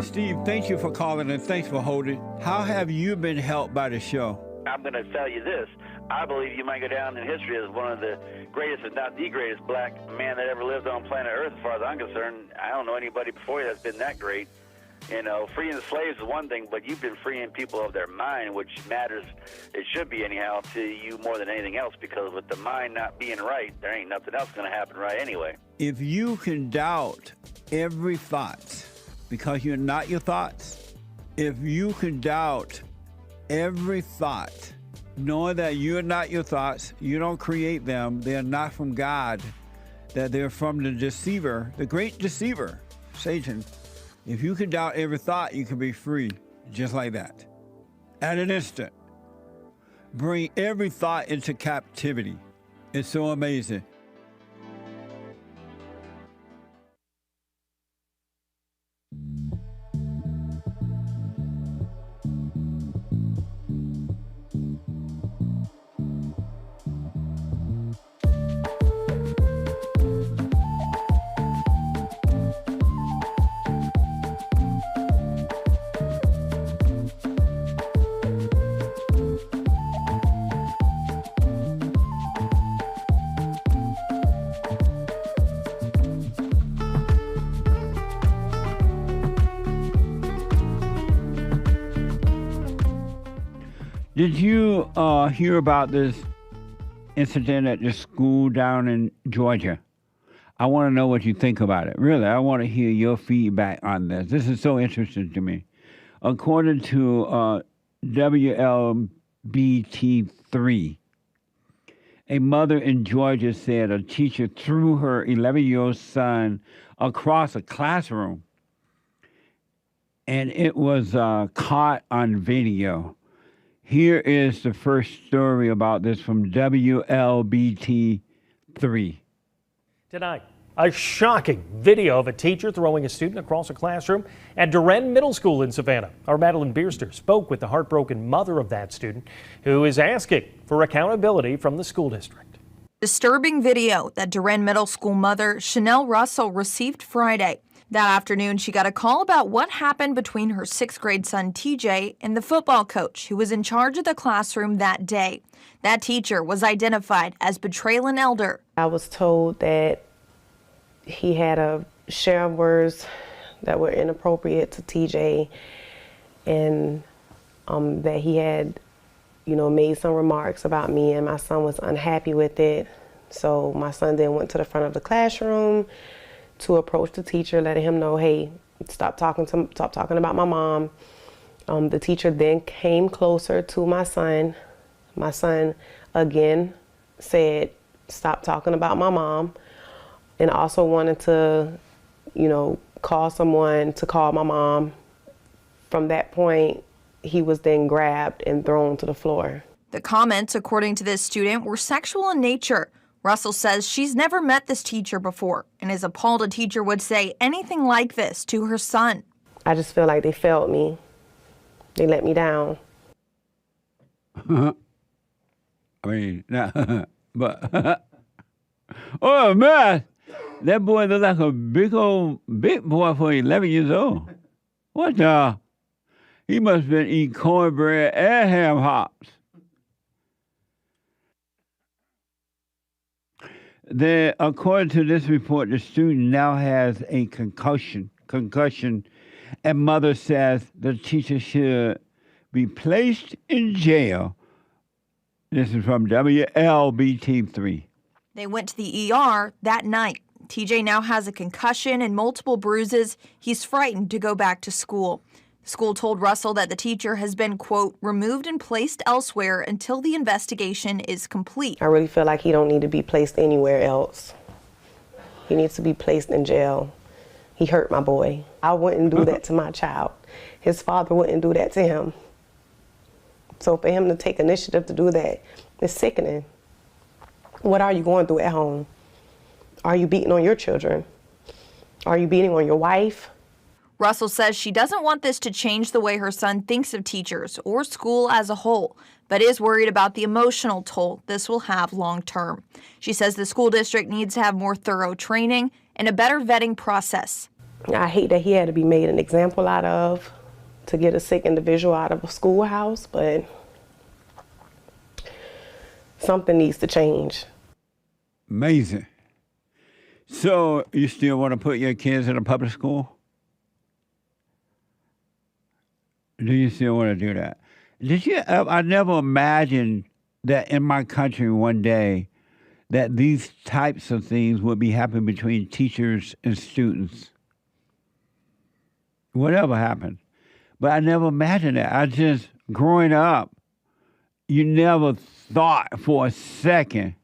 Steve, thank you for calling and thanks for holding. How have you been helped by the show? I'm going to tell you this. I believe you might go down in history as one of the greatest, if not the greatest, black man that ever lived on planet Earth, as far as I'm concerned. I don't know anybody before you that's been that great. You know, freeing the slaves is one thing, but you've been freeing people of their mind, which matters, it should be anyhow, to you more than anything else, because with the mind not being right, there ain't nothing else going to happen right anyway. If you can doubt every thought because you're not your thoughts, if you can doubt every thought, knowing that you're not your thoughts, you don't create them, they're not from God, that they're from the deceiver, the great deceiver, Satan. If you can doubt every thought, you can be free, just like that. At an instant. Bring every thought into captivity. It's so amazing. Did you hear about this incident at the school down in Georgia? I want to know what you think about it. Really, I want to hear your feedback on this. This is so interesting to me. According to WLBT3, a mother in Georgia said a teacher threw her 11-year-old son across a classroom, and it was caught on video. Here is the first story about this from WLBT3. Tonight, a shocking video of a teacher throwing a student across a classroom at ARDENE Middle School in Savannah. Our Madeline Bierster spoke with the heartbroken mother of that student, who is asking for accountability from the school district. Disturbing video that ARDENE Middle School mother Chanel Russell received Friday. That afternoon, she got a call about what happened between her 6th grade son, TJ, and the football coach who was in charge of the classroom that day. That teacher was identified as Betrayal Elder. I was told that he had a share of words that were inappropriate to TJ, and that he had, made some remarks about me, and my son was unhappy with it. So my son then went to the front of the classroom to approach the teacher, letting him know, hey, stop talking about my mom. The teacher then came closer to my son. My son again said, stop talking about my mom, and also wanted to, call someone to call my mom. From that point, he was then grabbed and thrown to the floor. The comments, according to this student, were sexual in nature. Russell says she's never met this teacher before and is appalled a teacher would say anything like this to her son. I just feel like they failed me. They let me down. I mean, but oh man, that boy looks like a big boy for 11 years old. What the? He must have been eating cornbread and ham hocks. According to this report, the student now has a concussion, and mother says the teacher should be placed in jail. This is from WLBT3. They went to the ER that night. TJ now has a concussion and multiple bruises. He's frightened to go back to school. The school told Russell that the teacher has been, quote, removed and placed elsewhere until the investigation is complete. I really feel like he don't need to be placed anywhere else. He needs to be placed in jail. He hurt my boy. I wouldn't do that to my child. His father wouldn't do that to him. So for him to take initiative to do that, it's sickening. What are you going through at home? Are you beating on your children? Are you beating on your wife? Russell says she doesn't want this to change the way her son thinks of teachers or school as a whole, but is worried about the emotional toll this will have long term. She says the school district needs to have more thorough training and a better vetting process. I hate that he had to be made an example out of to get a sick individual out of a schoolhouse, but something needs to change. Amazing. So you still want to put your kids in a public school? Do you still want to do that? Did you? I never imagined that in my country one day that these types of things would be happening between teachers and students. Whatever happened. But I never imagined that. I just, growing up, you never thought for a second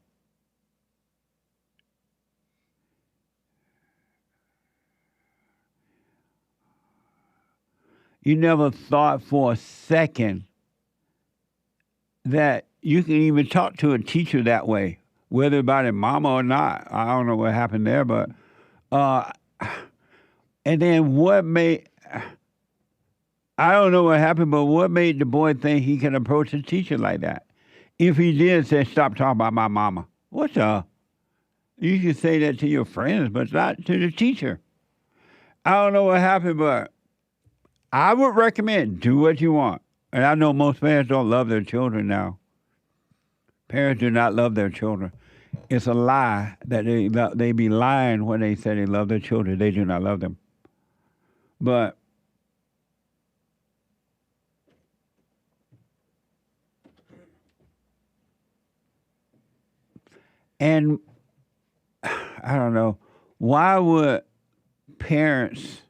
that you can even talk to a teacher that way, whether about it mama or not. I don't know what happened there, but and then what made, I don't know what happened, but what made the boy think he can approach a teacher like that? If he did say, stop talking about my mama. What the? You can say that to your friends, but not to the teacher. I don't know what happened, but I would recommend do what you want. And I know most parents don't love their children now. Parents do not love their children. It's a lie that they be lying when they say they love their children. They do not love them. But and I don't know, why would parents,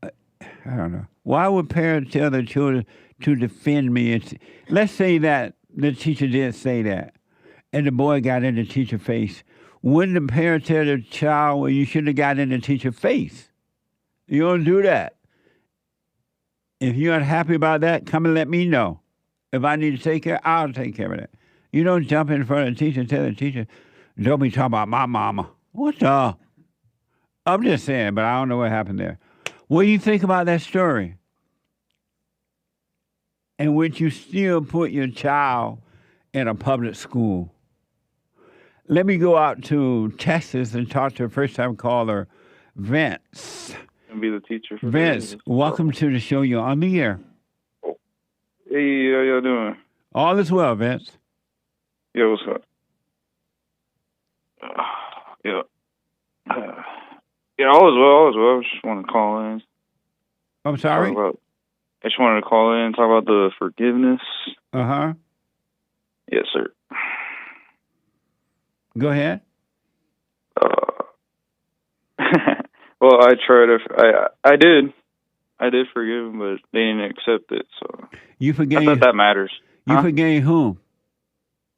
I don't know, why would parents tell their children to defend me? Let's say that the teacher did say that, and the boy got in the teacher's face. Wouldn't the parent tell the child, well, you shouldn't have got in the teacher's face? You don't do that. If you're unhappy about that, come and let me know. If I need to take care, I'll take care of it. You don't jump in front of the teacher and tell the teacher, don't be talking about my mama. What the? I'm just saying, but I don't know what happened there. What do you think about that story? And would you still put your child in a public school? Let me go out to Texas and talk to a first-time caller, Vince. And be the teacher. For Vince, welcome to the show. You're on the air. Hey, how y'all doing? All is well, Vince. Yeah, what's up? Yeah. Yeah, all is well. I just want to call in. I'm sorry? I just wanted to call in and talk about the forgiveness. Uh-huh. Yes, sir. Go ahead. Well, I did forgive them, but they didn't accept it, so. You forgave? I thought that matters. You forgave whom?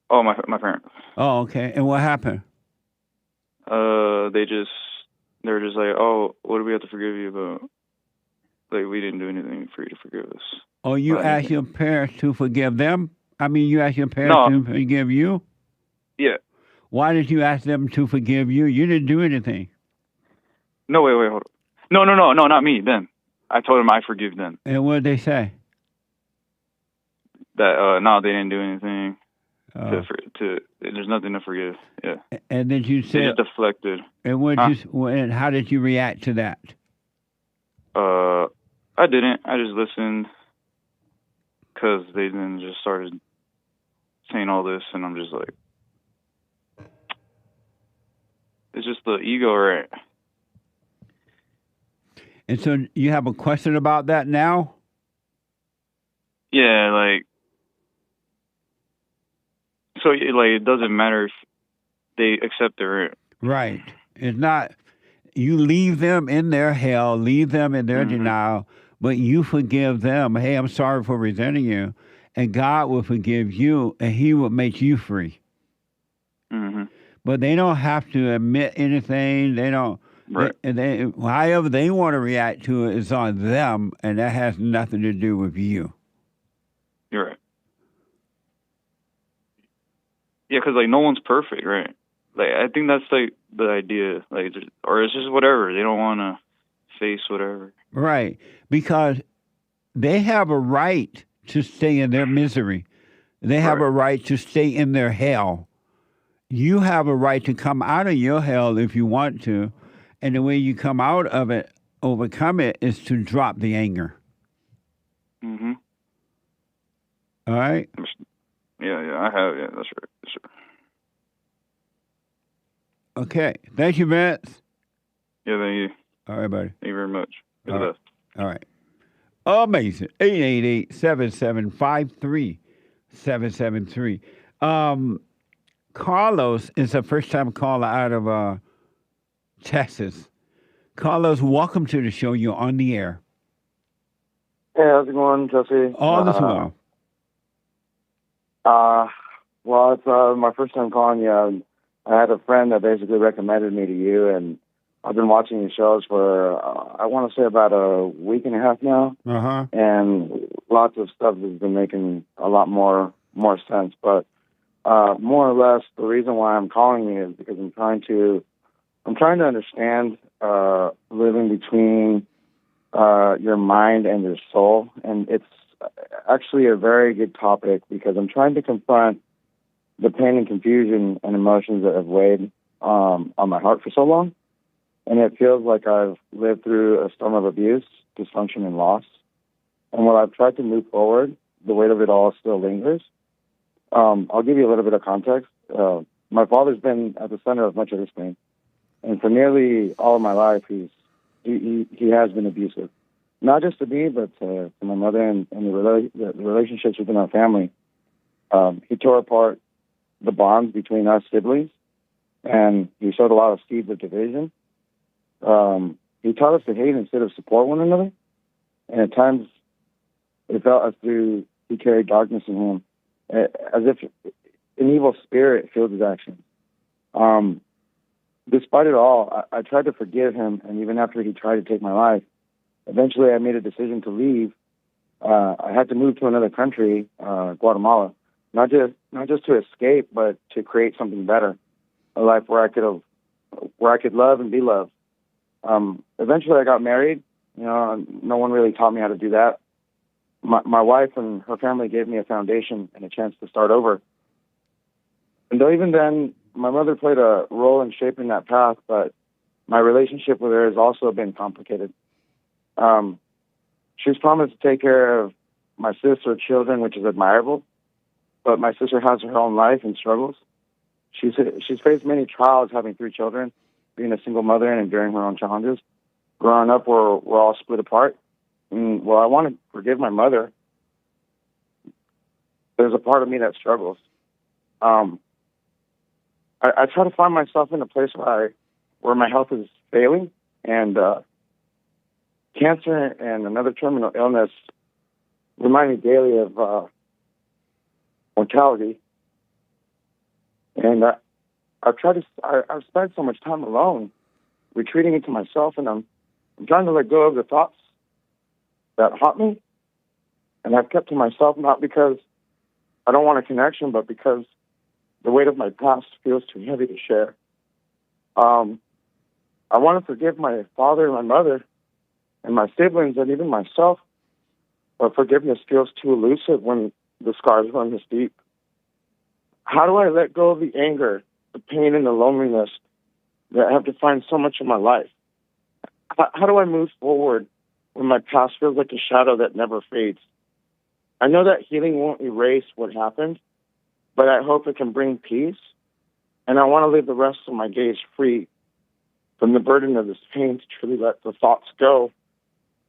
Oh, my parents. Oh, okay. And what happened? They were just like, oh, what do we have to forgive you about? Like, we didn't do anything for you to forgive us. Oh, you asked your parents to forgive them? I mean, you asked your parents to forgive you? Yeah. Why did you ask them to forgive you? You didn't do anything. No, wait, hold on. No, not me, them. I told them I forgive them. And what did they say? That, no, they didn't do anything. There's nothing to forgive. Yeah. And then you said... They just deflected. And and how did you react to that? I didn't. I just listened because they then just started saying all this, and I'm just like, it's just the ego, right? And so you have a question about that now? Yeah, like, so it doesn't matter if they accept their... Right. It's not, you leave them in their hell, leave them in their denial, but you forgive them. Hey, I'm sorry for resenting you. And God will forgive you, and he will make you free. Mm-hmm. But they don't have to admit anything. They don't... Right. However they want to react to it is on them, and that has nothing to do with you. You're right. Yeah, because, like, no one's perfect, right? Like, I think that's, like, the idea. Like, or it's just whatever. They don't want to face whatever. Right. Because they have a right to stay in their misery. They have a right to stay in their hell. You have a right to come out of your hell if you want to. And the way you come out of it, overcome it, is to drop the anger. Mm-hmm. All right. Yeah, I have. Yeah, that's right. Yes, sir. Okay. Thank you, Vince. Yeah, thank you. All right, buddy. Thank you very much. You're All the right. best. All right. Amazing. 888-7753-773. Carlos is a first-time caller out of Texas. Carlos, welcome to the show. You're on the air. Hey, how's it going, Jesse? All is well. Well, it's my first time calling you. I had a friend that basically recommended me to you, and I've been watching your shows for, I want to say about a week and a half now, Uh-huh. and lots of stuff has been making a lot more sense. But more or less, the reason why I'm calling you is because I'm trying to understand living between your mind and your soul, and it's actually a very good topic because I'm trying to confront the pain and confusion and emotions that have weighed on my heart for so long. And it feels like I've lived through a storm of abuse, dysfunction, and loss. And while I've tried to move forward, the weight of it all still lingers. I'll give you a little bit of context. My father's been at the center of much of this pain. And for nearly all of my life, he has been abusive. Not just to me, but to my mother and the relationships within our family. He tore apart the bonds between us siblings, and he showed a lot of seeds of division. He taught us to hate instead of support one another, and at times it felt as though he carried darkness in him, as if an evil spirit filled his actions. Despite it all, I tried to forgive him, and even after he tried to take my life, eventually I made a decision to leave. I had to move to another country, Guatemala, not just to escape, but to create something better, a life where I could love and be loved. Eventually, I got married. You know, no one really taught me how to do that. My wife and her family gave me a foundation and a chance to start over. And though even then, my mother played a role in shaping that path, but my relationship with her has also been complicated. She's promised to take care of my sister, children, which is admirable, but my sister has her own life and struggles. She's faced many trials having 3 children, being a single mother and enduring her own challenges. Growing up, we're all split apart. And, well, I want to forgive my mother. There's a part of me that struggles. I try to find myself in a place where my health is failing, and cancer and another terminal illness remind me daily of mortality. And I've spent so much time alone, retreating into myself, and I'm trying to let go of the thoughts that haunt me. And I've kept to myself not because I don't want a connection, but because the weight of my past feels too heavy to share. I want to forgive my father and my mother and my siblings and even myself, but forgiveness feels too elusive when the scars run this deep. How do I let go of the anger, the pain, and the loneliness that have defined so much of my life? How do I move forward when my past feels like a shadow that never fades? I know that healing won't erase what happened, but I hope it can bring peace, and I want to live the rest of my days free from the burden of this pain to truly let the thoughts go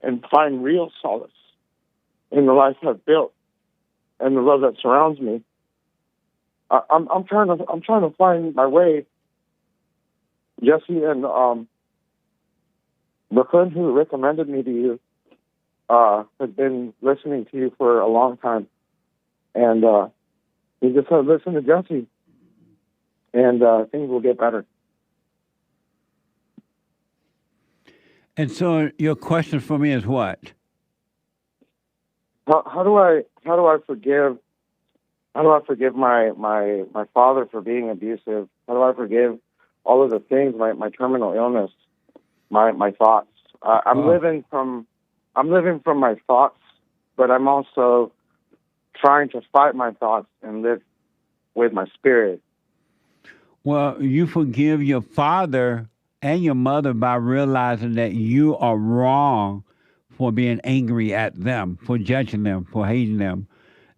and find real solace in the life I've built and the love that surrounds me. I'm trying to find my way, Jesse, and the friend who recommended me to you has been listening to you for a long time, and he just said, "Listen to Jesse, and things will get better." And so your question for me is what? How do I forgive? How do I forgive my father for being abusive? How do I forgive all of the things, my terminal illness, my thoughts? I'm living from my thoughts, but I'm also trying to fight my thoughts and live with my spirit. Well, you forgive your father and your mother by realizing that you are wrong for being angry at them, for judging them, for hating them.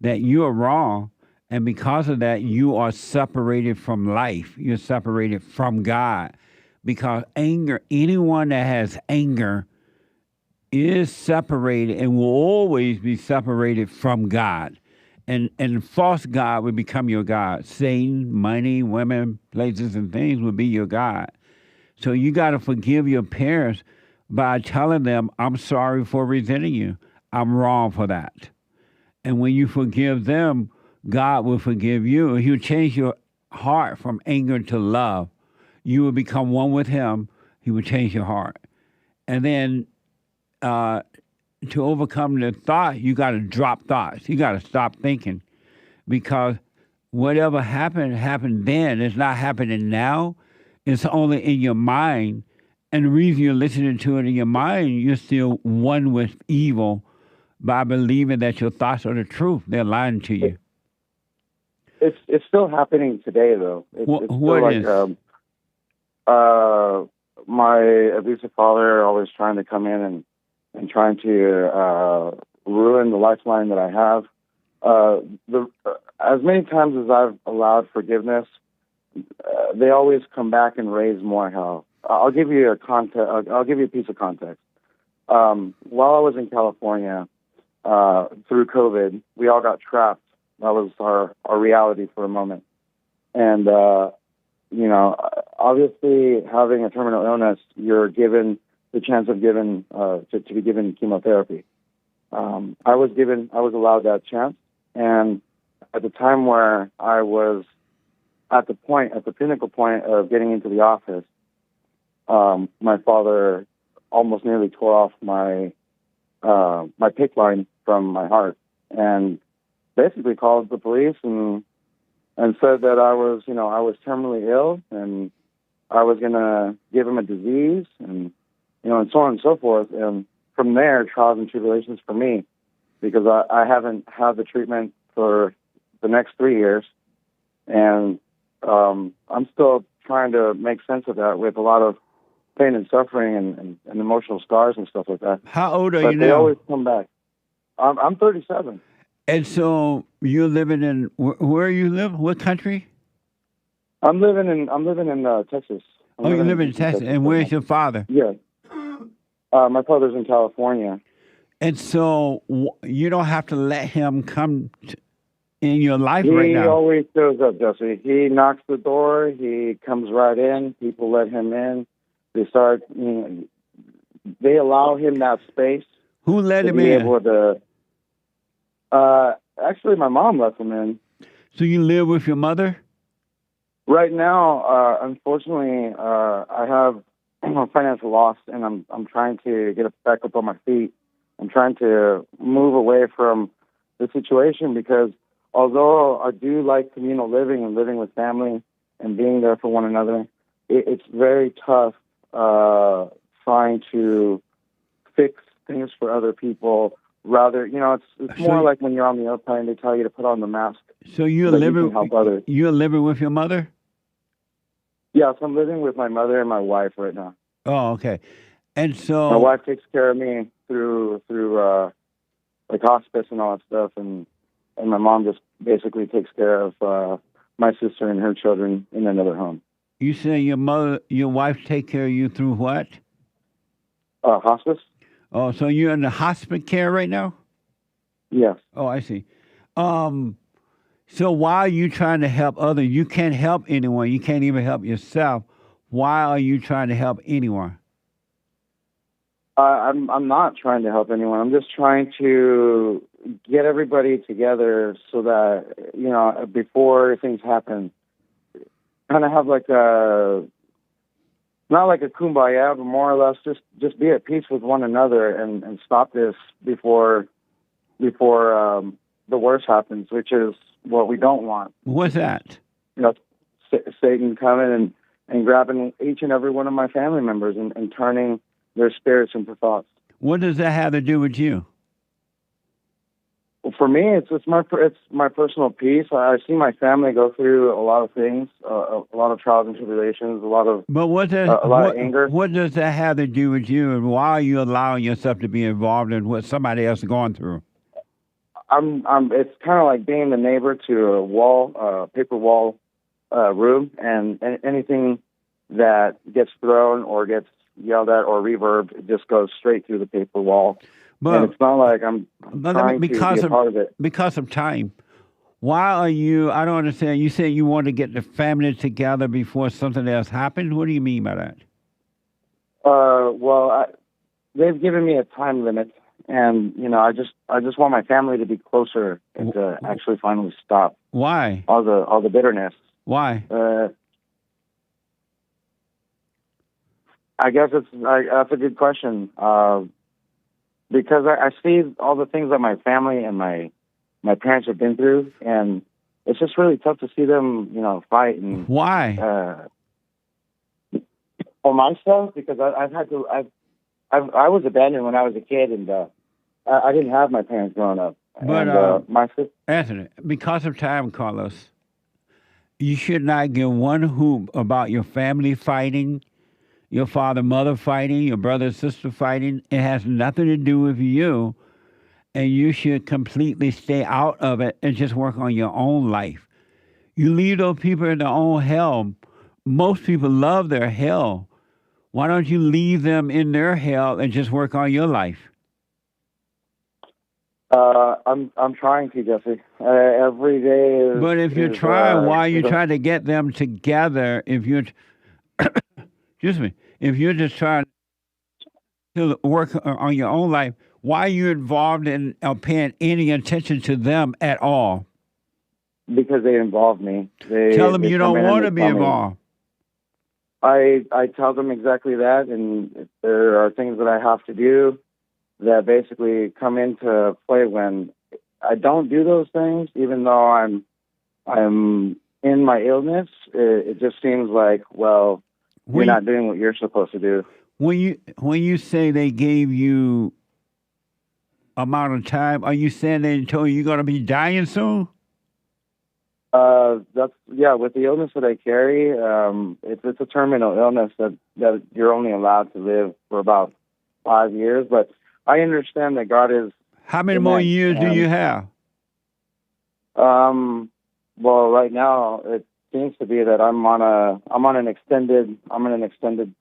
that you are wrong, and because of that, you are separated from life. You're separated from God. Because anger, anyone that has anger is separated and will always be separated from God. And false God will become your God. Satan, money, women, places, and things will be your God. So you got to forgive your parents by telling them, I'm sorry for resenting you. I'm wrong for that. And when you forgive them, God will forgive you. He'll change your heart from anger to love. You will become one with him. He will change your heart. And then to overcome the thought, you got to drop thoughts. You got to stop thinking, because whatever happened then. It's not happening now. It's only in your mind. And the reason you're listening to it in your mind, you're still one with evil by believing that your thoughts are the truth. They're lying to you. It's still happening today, though. It's still what like, is? My abusive father always trying to come in and trying to ruin the lifeline that I have. As many times as I've allowed forgiveness, they always come back and raise more hell. I'll give you I'll give you a piece of context. While I was in California, through COVID, we all got trapped. That was our reality for a moment. And, obviously having a terminal illness, you're given the chance of to be given chemotherapy. I was allowed that chance. And at the time where I was at the pinnacle point of getting into the office, my father almost nearly tore off my PICC line from my heart, and basically called the police and said that I was terminally ill and I was going to give him a disease and so on and so forth. And from there, trials and tribulations for me, because I haven't had the treatment for the next 3 years, and I'm still trying to make sense of that with a lot of pain and suffering and emotional scars and stuff like that. How old are but you they now? always come back. I'm 37. And so you're living in where you live? What country? I'm living in Texas. You live in Texas. And where's your father? Yeah. My father's in California. And so you don't have to let him come in your life right now. He always shows up, Jesse. He knocks the door. He comes right in. People let him in. They start. They allow him that space. Who let him be in? Able to, actually, my mom let him in. So you live with your mother? Right now, unfortunately, I have financial loss, and I'm trying to get back up on my feet. I'm trying to move away from the situation, because although I do like communal living and living with family and being there for one another, it's very tough trying to fix things for other people. Rather, it's more like when you're on the airplane, they tell you to put on the mask. So you're living with your mother? Yes, I'm living with my mother and my wife right now. Oh, okay. And so my wife takes care of me through like hospice and all that stuff, and my mom just basically takes care of my sister and her children in another home. You say your wife take care of you through what? Hospice. Oh, so you're in the hospice care right now? Yes. Oh, I see. So why are you trying to help others? You can't help anyone. You can't even help yourself. Why are you trying to help anyone? I'm not trying to help anyone. I'm just trying to get everybody together so that, before things happen, kind of have like not like a kumbaya, but more or less just be at peace with one another and stop this before the worst happens, which is what we don't want. What's that? Satan coming and grabbing each and every one of my family members and turning their spirits into thoughts. What does that have to do with you? Well, for me, it's my personal peace. I see my family go through a lot of things, a lot of trials and tribulations, a lot of anger. What does that have to do with you, and why are you allowing yourself to be involved in what somebody else is going through? It's kind of like being the neighbor to a wall, paper wall room, and anything that gets thrown or gets yelled at or reverb, it just goes straight through the paper wall. But, and it's not like I'm trying to be a part of it. Because of time. Why are you, I don't understand, you said you want to get the family together before something else happened? What do you mean by that? Well, they've given me a time limit, and, you know, I just want my family to be closer and to actually finally stop. Why? All the bitterness. Why? I guess that's a good question. Because I see all the things that my family and my parents have been through, and it's just really tough to see them, you know, fight. And why? For myself, because I was abandoned when I was a kid, and I didn't have my parents growing up. But and, my sister, Anthony, because of time, Carlos, you should not give one hoop about your family fighting, your father, mother fighting, your brother, sister fighting. It has nothing to do with you, and you should completely stay out of it and just work on your own life. You leave those people in their own hell. Most people love their hell. Why don't you leave them in their hell and just work on your life? I'm trying to, Jesse. Every day is... But if you're trying, why are you trying to get them together? If you're... excuse me. If you're just trying to work on your own life, why are you involved in paying any attention to them at all? Because they involve me. Tell them you don't want to be involved. I tell them exactly that, and if there are things that I have to do that basically come into play when I don't do those things, even though I'm in my illness. It just seems like, well, you're not doing what you're supposed to do. When you say they gave you amount of time, are you saying they told you you're going to be dying soon? With the illness that I carry, it's a terminal illness that you're only allowed to live for about 5 years. But I understand that God is... How many more years do you have? Well, right now it seems to be that I'm on an extended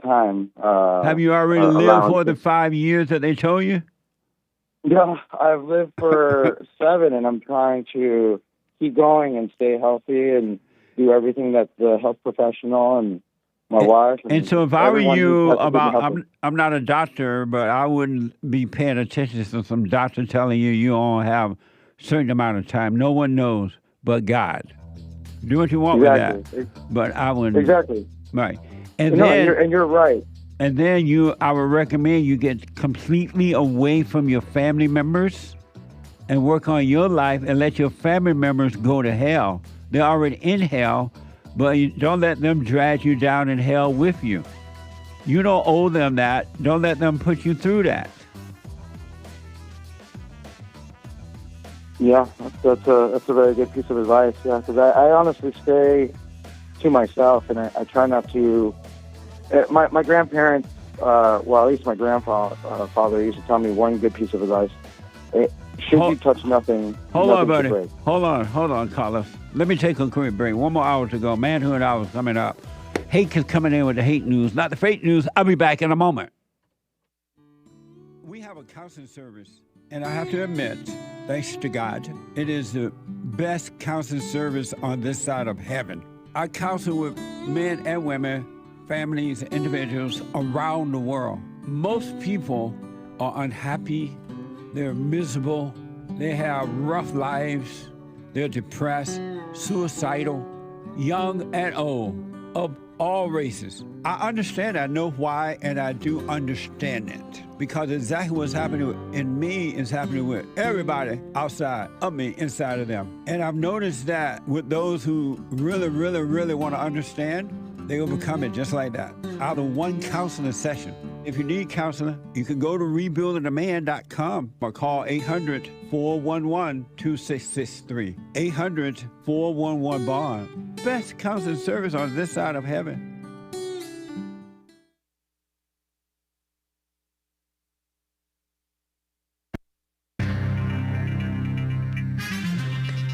time. Have you already lived for the 5 years that they told you? Yeah, I've lived for 7, and I'm trying to keep going and stay healthy and do everything that the health professional and my wife. And so if I were you I'm not a doctor, but I wouldn't be paying attention to some doctor telling you you only have a certain amount of time. No one knows but God. Do what you want with that. But I wouldn't. Exactly. Right. And you're right. And then I would recommend you get completely away from your family members and work on your life and let your family members go to hell. They're already in hell, but don't let them drag you down in hell with you. You don't owe them that. Don't let them put you through that. Yeah, that's a very good piece of advice. Yeah, because I honestly stay to myself, and I try not to. My grandparents, at least my grandfather used to tell me one good piece of advice. Should you touch nothing? Hold on, buddy. Hold on, Carlos. Let me take a quick break. 1 more hour to go. Manhood Hour is coming up. Hake is coming in with the hate news, not the fake news. I'll be back in a moment. We have a counseling service, and I have to admit, thanks to God, it is the best counseling service on this side of heaven. I counsel with men and women, families, individuals around the world. Most people are unhappy. They're miserable. They have rough lives. They're depressed, suicidal, young and old, of all races. I understand, I know why, and I do understand it. Because exactly what's happening in me is happening with everybody outside of me, inside of them. And I've noticed that with those who really, really, really want to understand, they overcome it just like that, out of one counseling session. If you need counseling, you can go to rebuildingaman.com or call 800-411-2663. 800-411-BOND. Best counseling service on this side of heaven.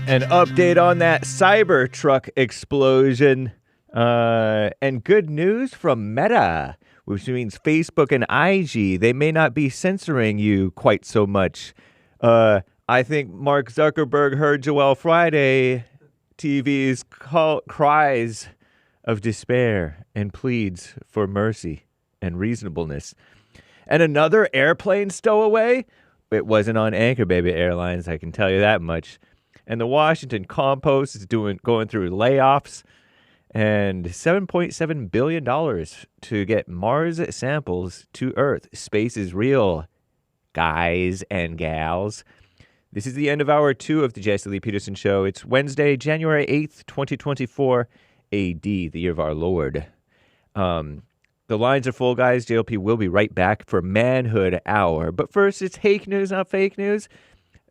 An update on that Cybertruck explosion. And good news from Meta, which means Facebook and IG. They may not be censoring you quite so much. I think Mark Zuckerberg heard Joel Friday TV's cries of despair and pleads for mercy and reasonableness. And another airplane stowaway? It wasn't on Anchor Baby Airlines, I can tell you that much. And the Washington Compost is going through layoffs and $7.7 billion to get Mars samples to Earth. Space is real, guys and gals. This is the end of hour 2 of the Jesse Lee Peterson Show. It's Wednesday, January 8th, 2024, AD, the year of our Lord. The lines are full, guys. JLP will be right back for Manhood Hour. But first, it's hake news, not fake news.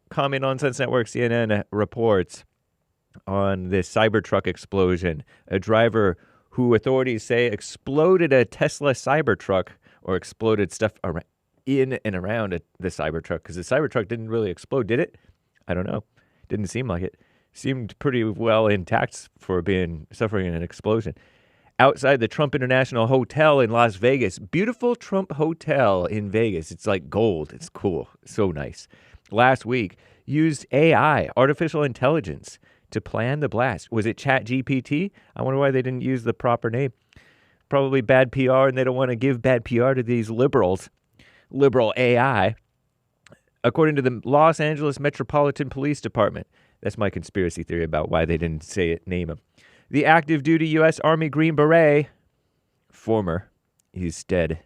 Common Nonsense Network, CNN, reports on this Cybertruck explosion. A driver who authorities say exploded a Tesla Cybertruck, or exploded stuff in and around the Cybertruck, because the Cybertruck didn't really explode, did it? I don't know. Didn't seem like it. Seemed pretty well intact for suffering an explosion. Outside the Trump International Hotel in Las Vegas. Beautiful Trump Hotel in Vegas. It's like gold. It's cool. So nice. Last week, used AI, artificial intelligence, to plan the blast. Was it ChatGPT? I wonder why they didn't use the proper name. Probably bad PR, and they don't want to give bad PR to these liberals. Liberal AI. According to the Los Angeles Metropolitan Police Department. That's my conspiracy theory about why they didn't name him. The active duty U.S. Army Green Beret, he's dead,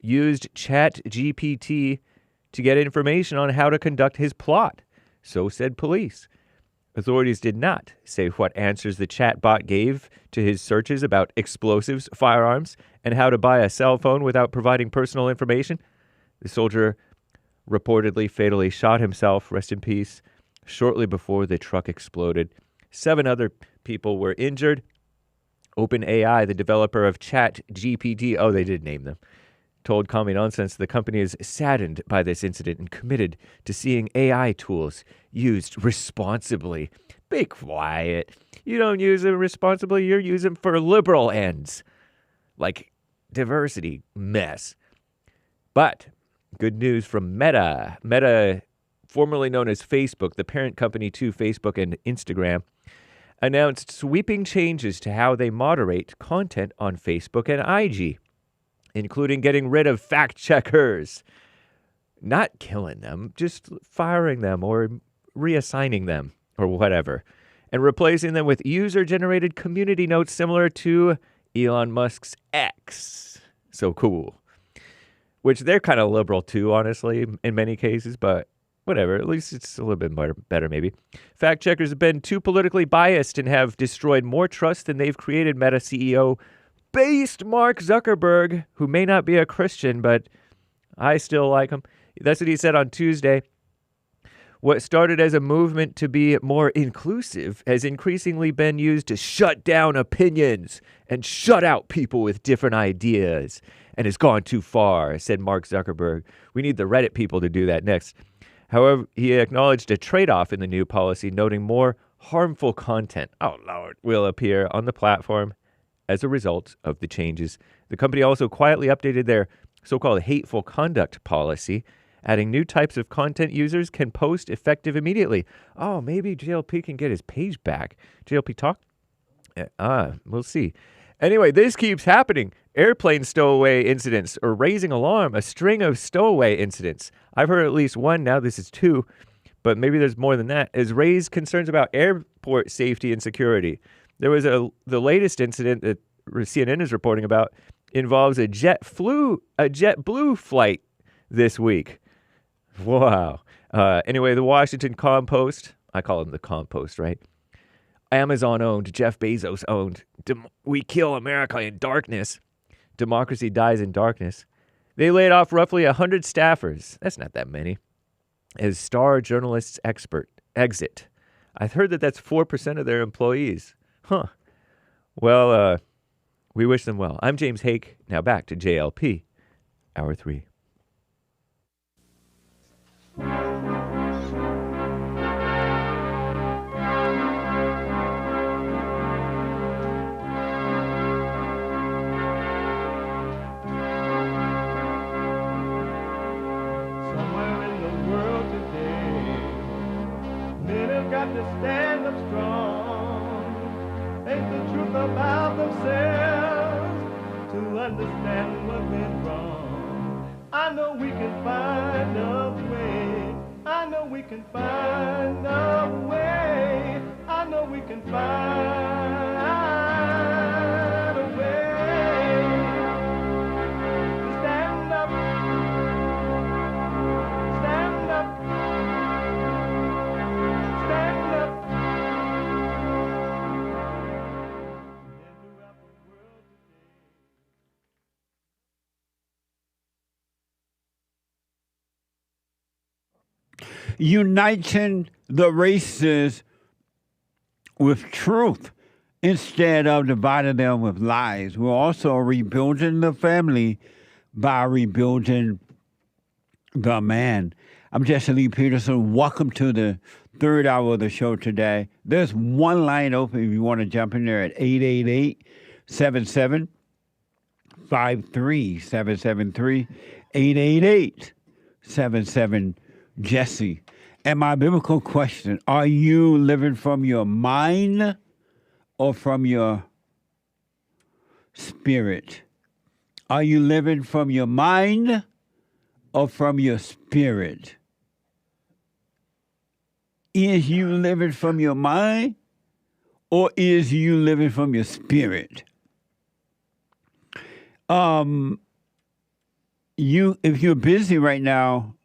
used ChatGPT to get information on how to conduct his plot. So said police. Authorities did not say what answers the chatbot gave to his searches about explosives, firearms, and how to buy a cell phone without providing personal information. The soldier reportedly fatally shot himself, rest in peace, shortly before the truck exploded. 7 other people were injured. OpenAI, the developer of ChatGPT, they did name them, told Common Nonsense the company is saddened by this incident and committed to seeing AI tools used responsibly. Be quiet. You don't use them responsibly. You're using them for liberal ends, like diversity mess. But good news from Meta. Meta, formerly known as Facebook, the parent company to Facebook and Instagram, announced sweeping changes to how they moderate content on Facebook and IG, including getting rid of fact checkers. Not killing them, just firing them or reassigning them or whatever, and replacing them with user-generated community notes similar to Elon Musk's X. So cool. Which they're kind of liberal too, honestly, in many cases, but whatever. At least it's a little bit better, maybe. Fact checkers have been too politically biased and have destroyed more trust than they've created, Meta CEO based Mark Zuckerberg, who may not be a Christian, but I still like him. That's what he said on Tuesday. What started as a movement to be more inclusive has increasingly been used to shut down opinions and shut out people with different ideas, and has gone too far, said Mark Zuckerberg. We need the Reddit people to do that next. However, he acknowledged a trade-off in the new policy, noting more harmful content, will appear on the platform as a result of the changes. The company also quietly updated their so-called hateful conduct policy, adding new types of content users can post effective immediately. Oh, maybe JLP can get his page back. JLP Talk? We'll see. Anyway, this keeps happening. Airplane stowaway incidents are raising alarm. A string of stowaway incidents. I've heard at least one. Now this is 2, but maybe there's more than that. Has raised concerns about airport safety and security. There was the latest incident that CNN is reporting about involves a JetBlue flight this week. Wow. Anyway, the Washington Compost. I call him the Compost, right? Amazon owned, Jeff Bezos owned. We kill America in darkness. Democracy dies in darkness. They laid off roughly 100 staffers. That's not that many. As star journalists exit. I've heard that that's 4% of their employees. Huh. Well, we wish them well. I'm James Hake. Now back to JLP, Hour 3. got to stand up strong, face the truth about themselves, to understand what went wrong. I know we can find a way. I know we can find a way. I know we can find a way to stand up, stand up, stand up. Uniting the races with truth instead of dividing them with lies. We're also rebuilding the family by rebuilding the man. I'm Jesse Lee Peterson. Welcome to the third hour of the show today. There's one line open if you want to jump in there at 888-77-53-773, 888-77-JESSE. And my biblical question, are you living from your mind or from your spirit? Are you living from your mind or from your spirit? Is you living from your mind or is you living from your spirit? If you're busy right now,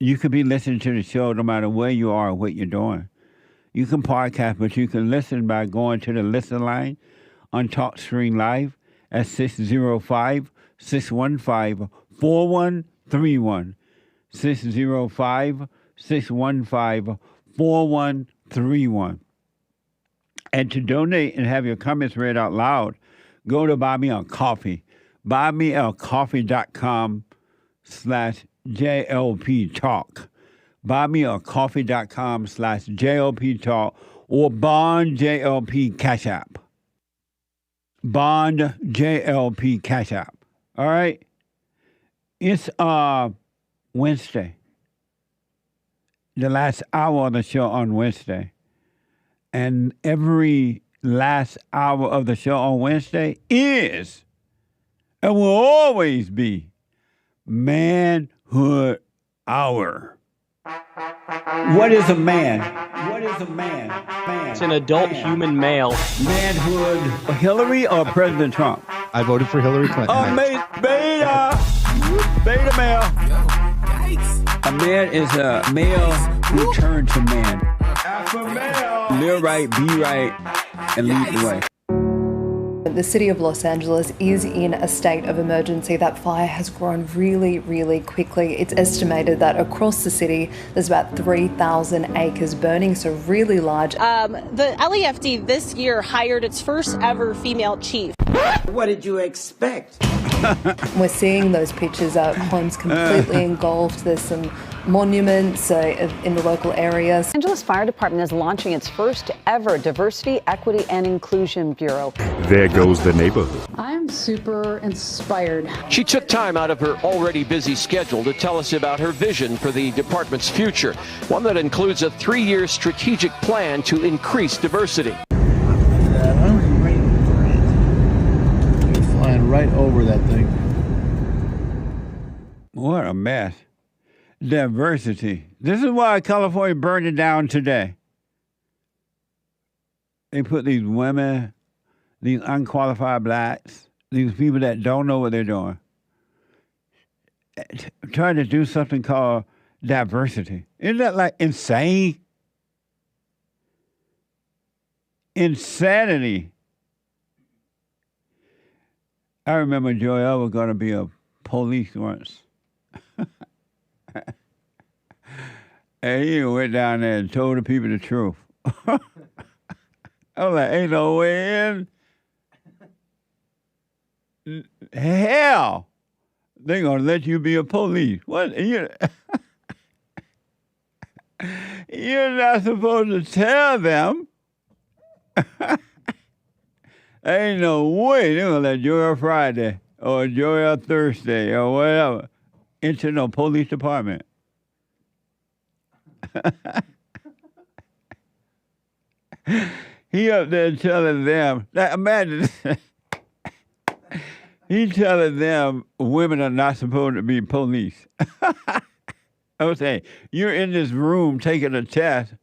you could be listening to the show no matter where you are or what you're doing. You can podcast, but you can listen by going to the listen line on TalkScreen Live at 605-615-4131. 605-615-4131. And to donate and have your comments read out loud, go to Buy Me a Coffee. BuyMeACoffee.com/JLP Talk. BuyMeACoffee.com/JLP Talk or Bond JLP Cash App. Bond JLP Cash App. All right? It's Wednesday. The last hour of the show on Wednesday. And every last hour of the show on Wednesday is and will always be Manhood Hour. What is a man? What is a man? It's an adult human male. Manhood. Hillary or President Trump? I voted for Hillary Clinton. Beta male. A man is a male who turned to man. Alpha male. Live right, be right, and lead the way. The city of Los Angeles is in a state of emergency. That fire has grown really, really quickly. It's estimated that across the city, there's about 3,000 acres burning, so really large. The LAFD this year hired its first ever female chief. What did you expect? We're seeing those pictures of homes completely engulfed. There's some monuments in the local areas. Los Angeles Fire Department is launching its first ever Diversity, Equity, and Inclusion Bureau. There goes the neighborhood. I'm super inspired. She took time out of her already busy schedule to tell us about her vision for the department's future, one that includes a 3-year strategic plan to increase diversity. Flying right over that thing. What a mess. Diversity. This is why California burned it down today. They put these women, these unqualified blacks, these people that don't know what they're doing, trying to do something called diversity. Isn't that like insane? Insanity. I remember Joel was going to be a police once. And he went down there and told the people the truth. I was like, ain't no way in hell they're going to let you be a police. What? You're not supposed to tell them. Ain't no way they're going to let Joel Friday or Joel Thursday or whatever into no police department. He up there telling them, now imagine, he telling them women are not supposed to be police. I was saying, you're in this room taking a test,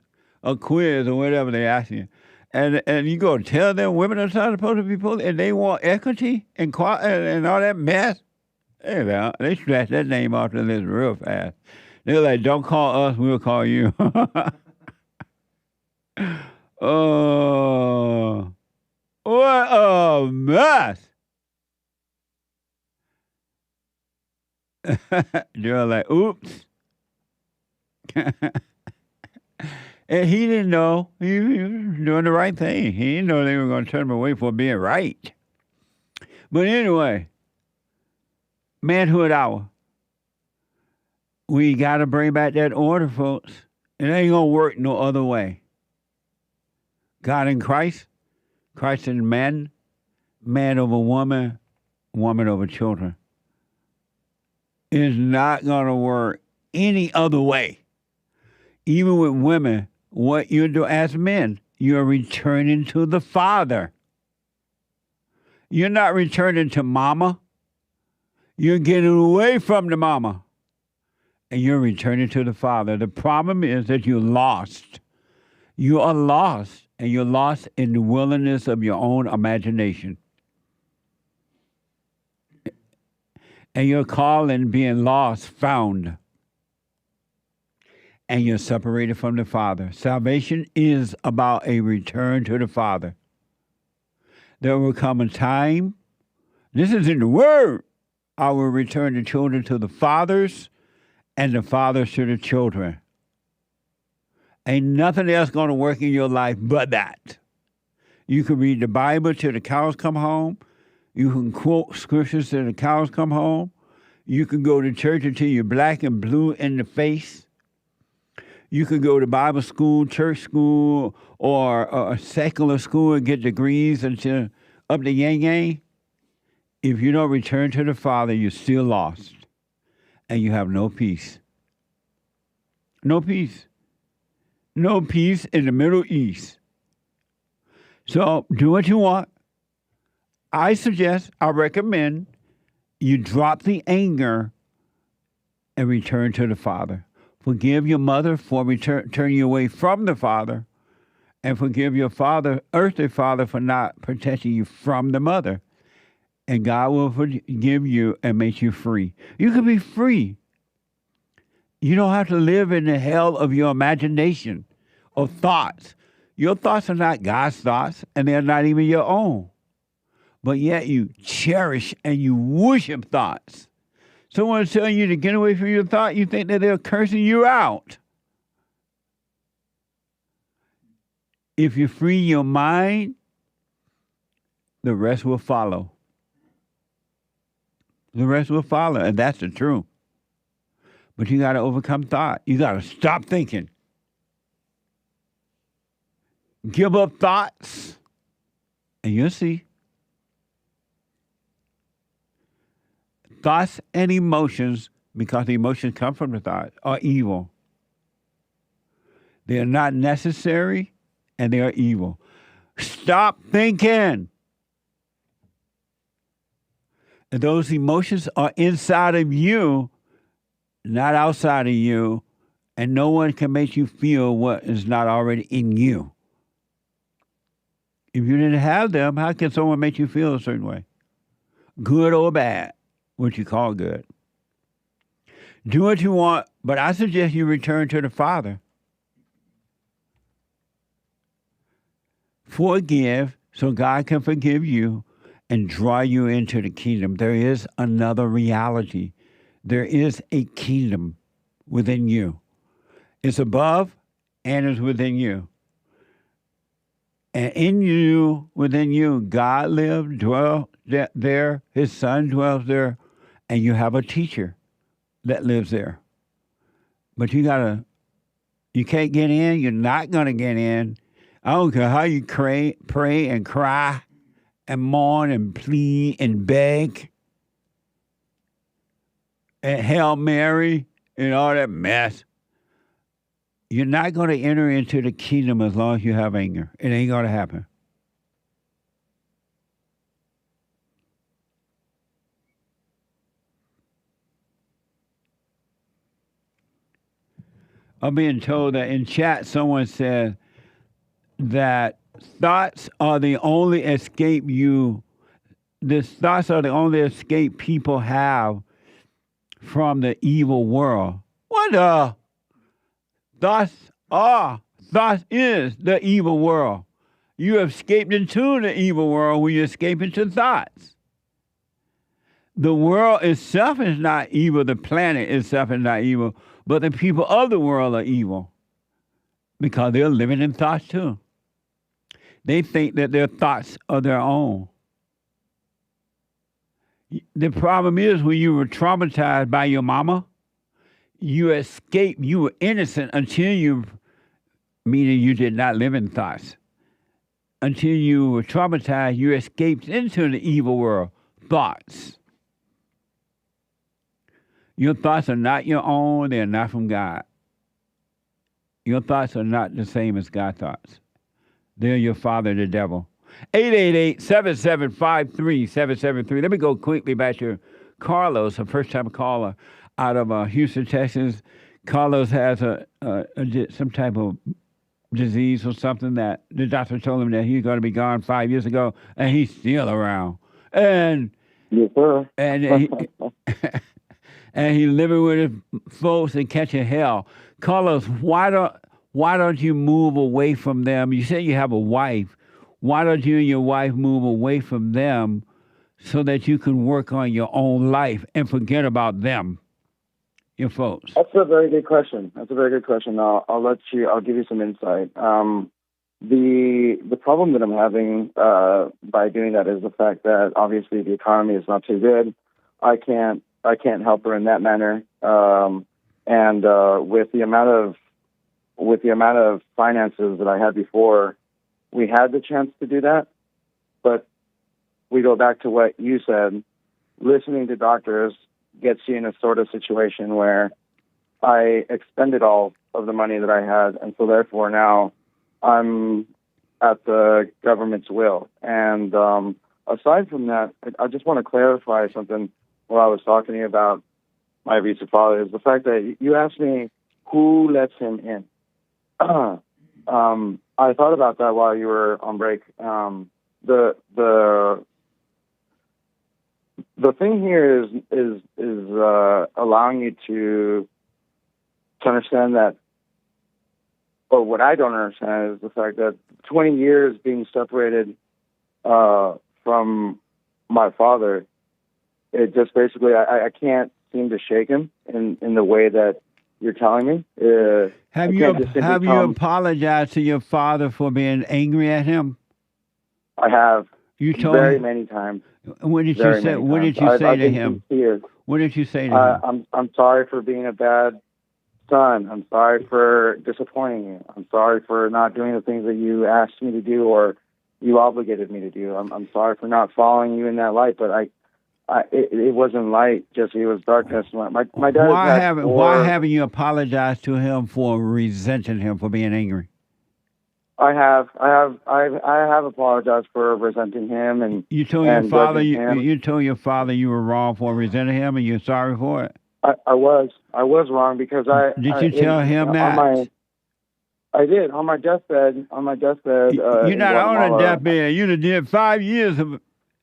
a quiz, or whatever they ask you, and you go tell them women are not supposed to be police, and they want equity and all that mess. Hey, well, they scratch that name off the list real fast. They're like, don't call us, we'll call you. Oh, what a mess. You're like, oops. And he didn't know. He was doing the right thing. He didn't know they were going to turn him away for being right. But anyway, Manhood Hour. We got to bring back that order, folks. It ain't going to work no other way. God in Christ, Christ in man, man over woman, woman over children. It's not going to work any other way. Even with women, what you do as men, you're returning to the Father. You're not returning to mama. You're getting away from the mama. And you're returning to the Father. The problem is that you're lost. You are lost, and you're lost in the wilderness of your own imagination. And you're calling being lost found. And you're separated from the Father. Salvation is about a return to the Father. There will come a time, this is in the Word, I will return the children to the fathers and the fathers to the children. Ain't nothing else going to work in your life but that. You can read the Bible till the cows come home. You can quote scriptures till the cows come home. You can go to church until you're black and blue in the face. You can go to Bible school, church school, or a secular school and get degrees until up the yang-yang. If you don't return to the Father, you're still lost. And you have no peace. No peace. No peace in the Middle East. So do what you want. I recommend you drop the anger and return to the Father. Forgive your mother for turning you away from the Father, and forgive your father, earthly father, for not protecting you from the mother. And God will forgive you and make you free. You can be free. You don't have to live in the hell of your imagination, of thoughts. Your thoughts are not God's thoughts, and they're not even your own. But yet you cherish and you worship thoughts. Someone's telling you to get away from your thought, you think that they're cursing you out. If you free your mind, the rest will follow. The rest will follow, and that's the truth. But you got to overcome thought. You got to stop thinking. Give up thoughts, and you'll see. Thoughts and emotions, because the emotions come from the thought, are evil. They are not necessary, and they are evil. Stop thinking. And those emotions are inside of you, not outside of you, and no one can make you feel what is not already in you. If you didn't have them, how can someone make you feel a certain way? Good or bad, what you call good. Do what you want, but I suggest you return to the Father. Forgive so God can forgive you and draw you into the kingdom. There is another reality. There is a kingdom within you. It's above and it's within you. And in you, within you, God lives, dwells there. His Son dwells there. And you have a teacher that lives there. But you can't get in. You're not going to get in. I don't care how you pray and cry and mourn and plead and beg and Hail Mary and all that mess. You're not going to enter into the kingdom as long as you have anger. It ain't going to happen. I'm being told that in chat someone said that thoughts are the only escape thoughts are the only escape people have from the evil world. What the? Thoughts is the evil world. You escaped into the evil world when you escape into thoughts. The world itself is not evil. The planet itself is not evil. But the people of the world are evil because they're living in thoughts too. They think that their thoughts are their own. The problem is when you were traumatized by your mama, you escaped, you were innocent until you, meaning you did not live in thoughts. Until you were traumatized, you escaped into the evil world, thoughts. Your thoughts are not your own, they're not from God. Your thoughts are not the same as God's thoughts. They're your father, the devil. 888-7753-773. Let me go quickly back to Carlos, a first-time caller out of Houston, Texas. Carlos has some type of disease or something that the doctor told him that he's going to be gone 5 years ago, and he's still around. And yes, sir. And he's living with his folks and catching hell. Carlos, why don't you move away from them? You say you have a wife. Why don't you and your wife move away from them so that you can work on your own life and forget about them, your folks? That's a very good question. I'll give you some insight. The problem that I'm having by doing that is the fact that obviously the economy is not too good. I can't help her in that manner. And with the amount of finances that I had before, we had the chance to do that. But we go back to what you said. Listening to doctors gets you in a sort of situation where I expended all of the money that I had, and so therefore now I'm at the government's will. And aside from that, I just want to clarify something while I was talking to you about my abusive father, is the fact that you asked me who lets him in. I thought about that while you were on break. The thing here is allowing you to understand that, or what I don't understand is the fact that 20 years being separated from my father, it just basically, I can't seem to shake him in the way that you're telling me. Have you apologized to your father for being angry at him? I have. You told him many times. What did you say? What did you say to him? What did you say to him? I'm sorry for being a bad son. I'm sorry for disappointing you. I'm sorry for not doing the things that you asked me to do or you obligated me to do. I'm sorry for not following you in that light, but it wasn't light, just it was darkness. My dad. Why haven't you apologized to him for resenting him for being angry? I have apologized for resenting him, and you told your father you told your father you were wrong for resenting him, and you're sorry for it. I was wrong because Did you tell him that? I did on my deathbed. You're not on a deathbed. You did 5 years of.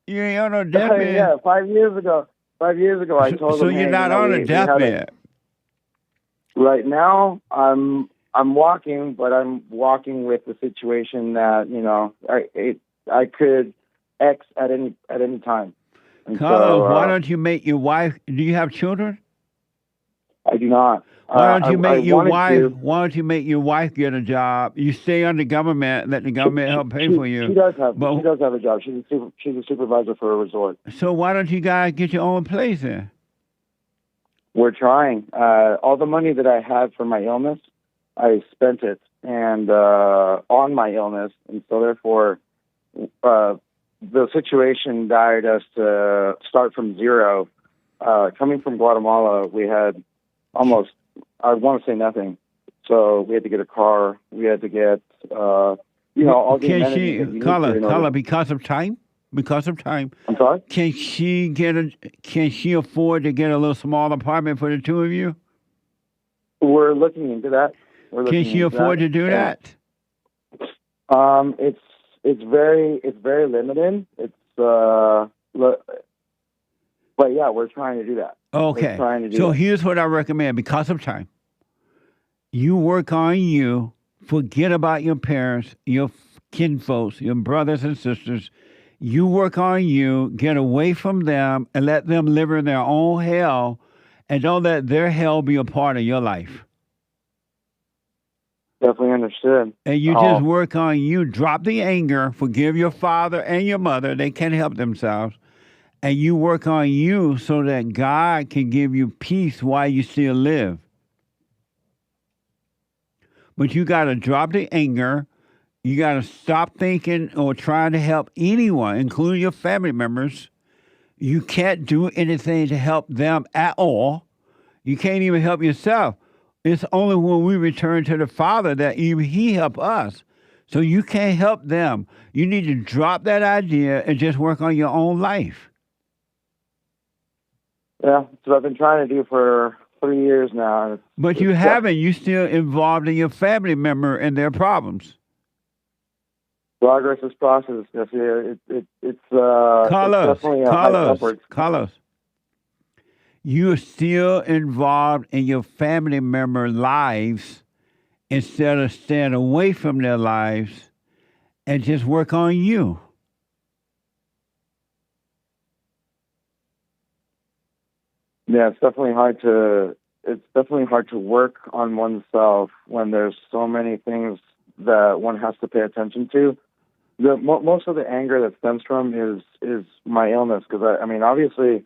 You ain't on a deathbed. Yeah, 5 years ago. 5 years ago, I told him. So you're not on a deathbed. Right now, I'm walking, but I'm walking with the situation that I could X at any time. And Carlos, why don't you make your wife? Do you have children? I do not. Why don't you make your wife? Why don't you make your wife get a job? You stay under government. Let the government help pay for you. She does have a job. She's a supervisor for a resort. So why don't you guys get your own place then? We're trying. All the money that I had for my illness, I spent it and on my illness, and so therefore, the situation dired us to start from zero. Coming from Guatemala, we had almost, I want to say nothing. So we had to get a car. We had to get, all the amenities that you need Carla, because of time? Because of time. I'm sorry? Can she afford to get a little small apartment for the two of you? We're looking into that. Can she afford to do that? It's very limited. But yeah, we're trying to do that. Okay. So here's what I recommend because of time. You work on you. Forget about your parents, your kinfolks, your brothers and sisters. You work on you. Get away from them and let them live in their own hell, and don't let their hell be a part of your life. Definitely understood. And you just work on you. Drop the anger. Forgive your father and your mother. They can't help themselves. And you work on you so that God can give you peace while you still live. But you got to drop the anger. You got to stop thinking or trying to help anyone, including your family members. You can't do anything to help them at all. You can't even help yourself. It's only when we return to the Father that He help us. So you can't help them. You need to drop that idea and just work on your own life. Yeah, that's what I've been trying to do for 3 years now. But you haven't. You're still involved in your family member and their problems. Progress is process. It's definitely upwards. Carlos. You're still involved in your family member lives instead of staying away from their lives and just work on you. Yeah, it's definitely hard to work on oneself when there's so many things that one has to pay attention to. Most of the anger that stems from is my illness, because I mean, obviously,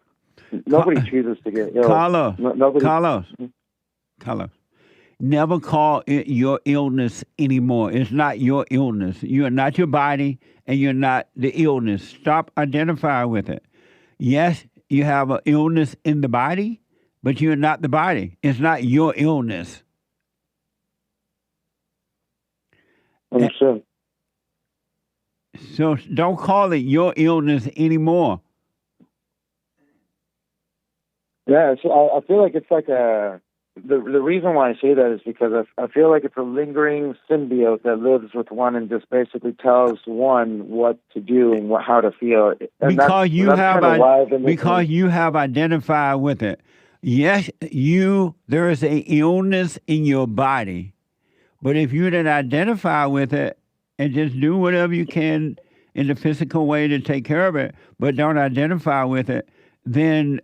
nobody chooses to get ill. Carlos, never call it your illness anymore. It's not your illness. You are not your body, and you're not the illness. Stop identifying with it. Yes, you have an illness in the body, but you're not the body. It's not your illness. Understood. So don't call it your illness anymore. Yeah, I feel like it's like the reason why I say that is because I feel like it's a lingering symbiote that lives with one and just basically tells one what to do and how to feel. And because you have identified with it. Yes, there is an illness in your body, but if you didn't identify with it and just do whatever you can in the physical way to take care of it, but don't identify with it, then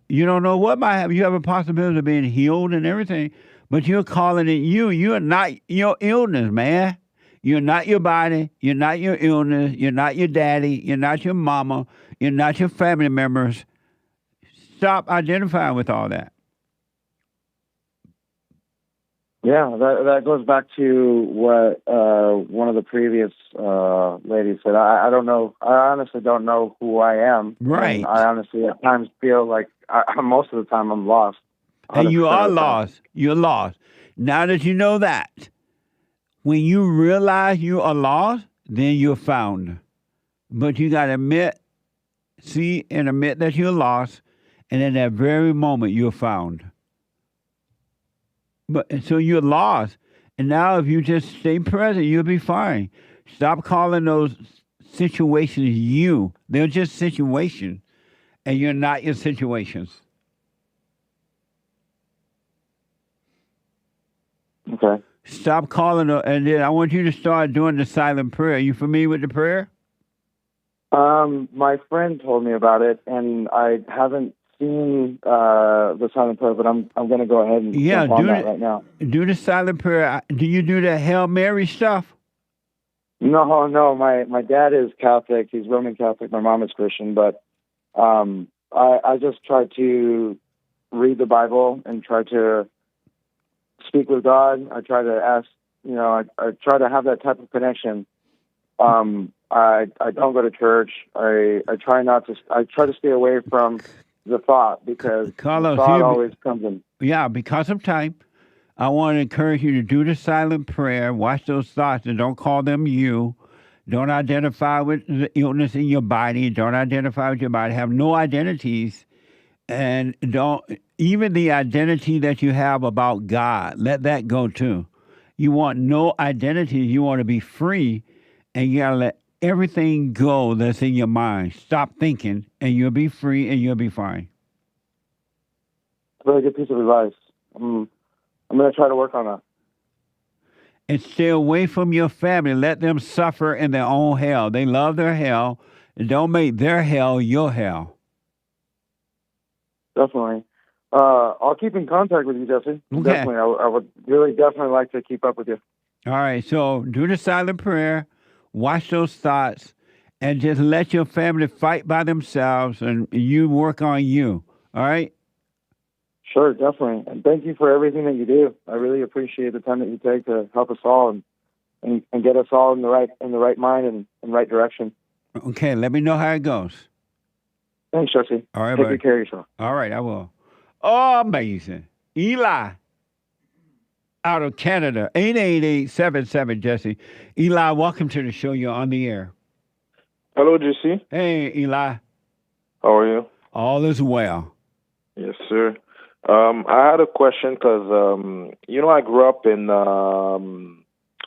you don't know what might happen. You have a possibility of being healed and everything, but you're calling it you. You're not your illness, man. You're not your body. You're not your illness. You're not your daddy. You're not your mama. You're not your family members. Stop identifying with all that. Yeah, that goes back to what one of the previous ladies said. I don't know. I honestly don't know who I am. Right. And I honestly at times feel like most of the time I'm lost. And you are lost. You're lost. Now that you know that, when you realize you are lost, then you're found. But you got to admit that you're lost, and in that very moment you're found. But so you're lost. And now if you just stay present, you'll be fine. Stop calling those situations you. They're just situations. And you're not your situations. Okay. Stop calling them. And then I want you to start doing the silent prayer. Are you familiar with the prayer? My friend told me about it, and I haven't seen the silent prayer, but I'm going to go ahead and jump on that right now. Do the silent prayer. Do you do the Hail Mary stuff? No. My dad is Catholic. He's Roman Catholic. My mom is Christian, but I just try to read the Bible and try to speak with God. I try to ask, I try to have that type of connection. I don't go to church. I try to stay away from the thought, because Carlos, the thought always comes in. Yeah, because of time. I want to encourage you to do the silent prayer. Watch those thoughts and don't call them you. Don't identify with the illness in your body. Don't identify with your body. Have no identities. And don't, even the identity that you have about God, let that go too. You want no identity. You want to be free, and you got to let everything go that's in your mind. Stop thinking, and you'll be free, and you'll be fine. Very good piece of advice. I'm going to try to work on that. And stay away from your family. Let them suffer in their own hell. They love their hell, and don't make their hell your hell. Definitely. I'll keep in contact with you, Jesse. Okay. Definitely. I would really definitely like to keep up with you. All right, so do the silent prayer, watch those thoughts, and just let your family fight by themselves, and you work on you. All right? Sure, definitely. And thank you for everything that you do. I really appreciate the time that you take to help us all and get us all in the right mind and in the right direction. Okay, let me know how it goes. Thanks, Jesse. All right, Take buddy. good care of yourself. All right, I will. Oh, amazing. Eli out of Canada, 888-77, Jesse. Eli, welcome to the show. You're on the air. Hello, Jesse. Hey, Eli. How are you? All is well. Yes, sir. I had a question because, I grew up in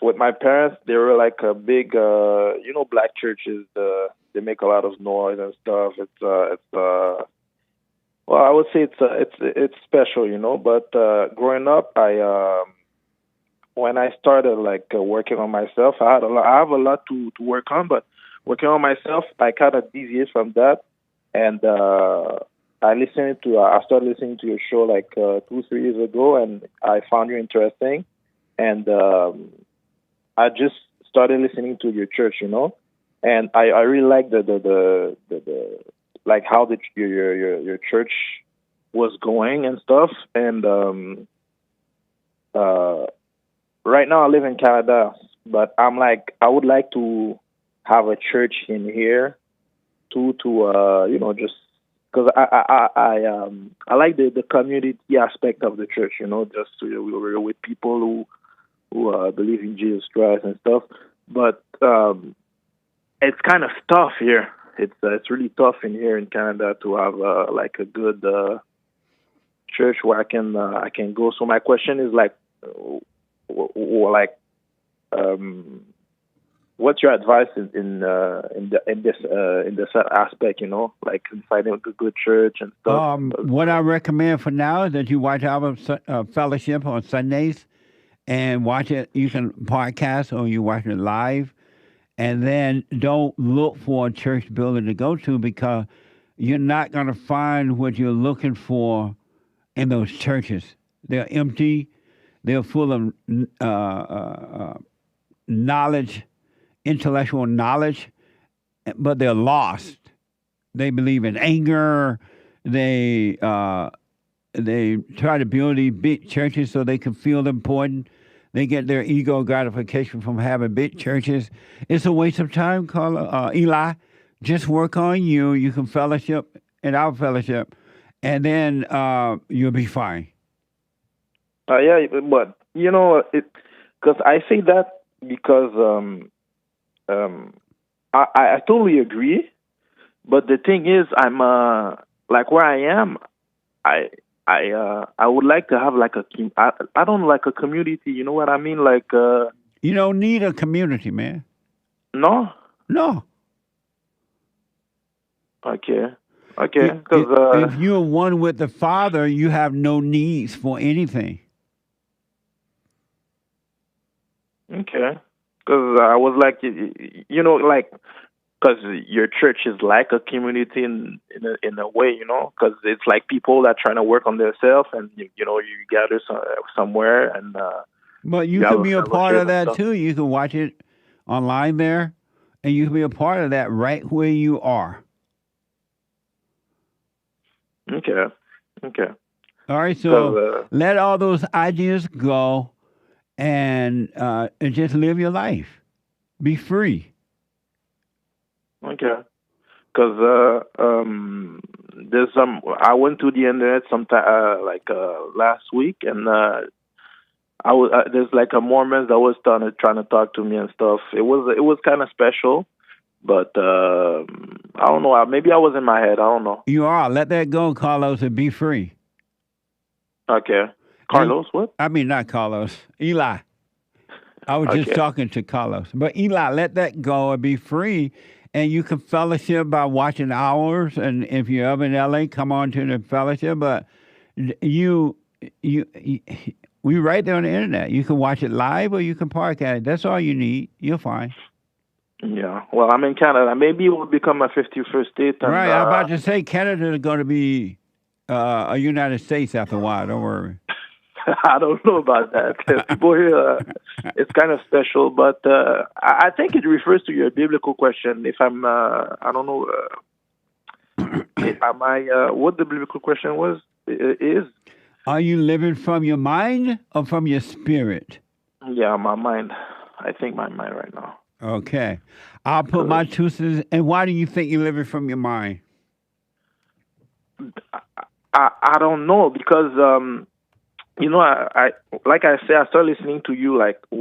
with my parents. They were like a big, black churches. They make a lot of noise and stuff. Well, I would say it's special, But growing up, when I started working on myself, I have a lot to work on. But working on myself, I kind of deviated from that, and I started listening to your show 2-3 years ago, and I found you interesting, and I just started listening to your church, and I really like the how your church was going and stuff, and right now I live in Canada, but I would like to have a church in here to just because I like the community aspect of the church, just we're with people who believe in Jesus Christ and stuff. But it's kind of tough here. It's really tough in here in Canada to have a good church where I can go. So my question is what's your advice in this aspect? Finding a good church and stuff. What I recommend for now is that you watch our fellowship on Sundays, and watch it. You can podcast or you watch it live, and then don't look for a church building to go to, because you're not going to find what you're looking for in those churches. They're empty. They're full of knowledge. Intellectual knowledge, but they're lost. They believe in anger. They try to build these big churches so they can feel important. They get their ego gratification from having big churches. It's a waste of time, Eli. Just work on you. You can fellowship in our fellowship, and then you'll be fine. Yeah, but because I say that because. I totally agree, but the thing is, I'm where I am. I would like to have I don't like a community. You know what I mean? You don't need a community, man. No. Okay. Because if you're one with the Father, you have no needs for anything. Okay. Because I was because your church is like a community in a way, because it's like people that are trying to work on themselves, and you gather somewhere, and but you can be a part of that too. You can watch it online there, and you can be a part of that right where you are. Okay. All right, so let all those ideas go. And just live your life. Be free. Okay. Because there's I went to the internet sometime last week, and there's like a Mormon that was trying to talk to me and stuff. It was kind of special, but I don't know. Maybe I was in my head. I don't know. You are. Let that go, Carlos, and be free. Okay. Carlos, what? I mean, not Carlos. Eli. I was just talking to Carlos. But Eli, let that go and be free. And you can fellowship by watching hours. And if you're ever in LA, come on to the fellowship. But we right there on the internet. You can watch it live or you can park at it. That's all you need. You're fine. Yeah. Well, I'm in Canada. Maybe it will become a 51st state. And, right. I'm about to say Canada is going to be a United States after a while. Don't worry. I don't know about that. People here, it's kind of special, but I think it refers to your biblical question. If I'm, I don't know, am I? What the biblical question is? Are you living from your mind or from your spirit? Yeah, my mind. I think my mind right now. Okay, I'll put my 2 cents. And why do you think you're living from your mind? I don't know because. I like I said, I started listening to you like 2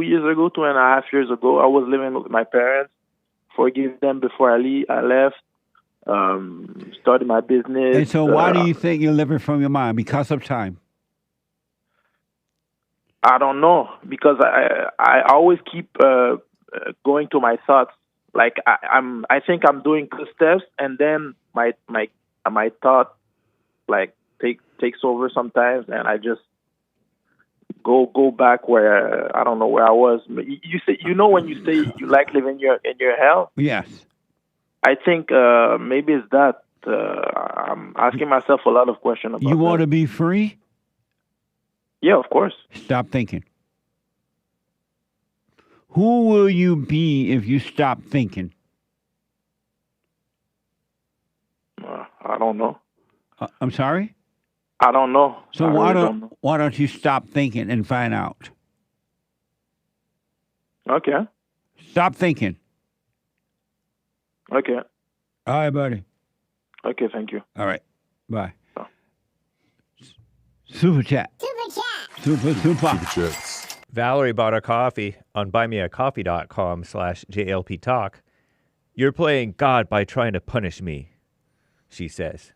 years ago, 2.5 years ago. I was living with my parents, forgave them before I left, started my business. And so why do you think you're living from your mind? Because of time? I don't know, because I always keep going to my thoughts. Like I think I'm doing good steps, and then my thought like takes over sometimes, and I just go back where I don't know where I was. You say, when you say you like living in your hell. Yes. I think maybe it's that. I'm asking myself a lot of questions about. You want to be free? Yeah, of course. Stop thinking. Who will you be if you stop thinking? I don't know. I'm sorry? I don't know. So why don't you stop thinking and find out? Okay. Stop thinking. Okay. All right, buddy. Okay, thank you. All right. Bye. Oh. Super chat. Super chats. Valerie bought a coffee on buymeacoffee.com/JLP Talk. You're playing God by trying to punish me, she says.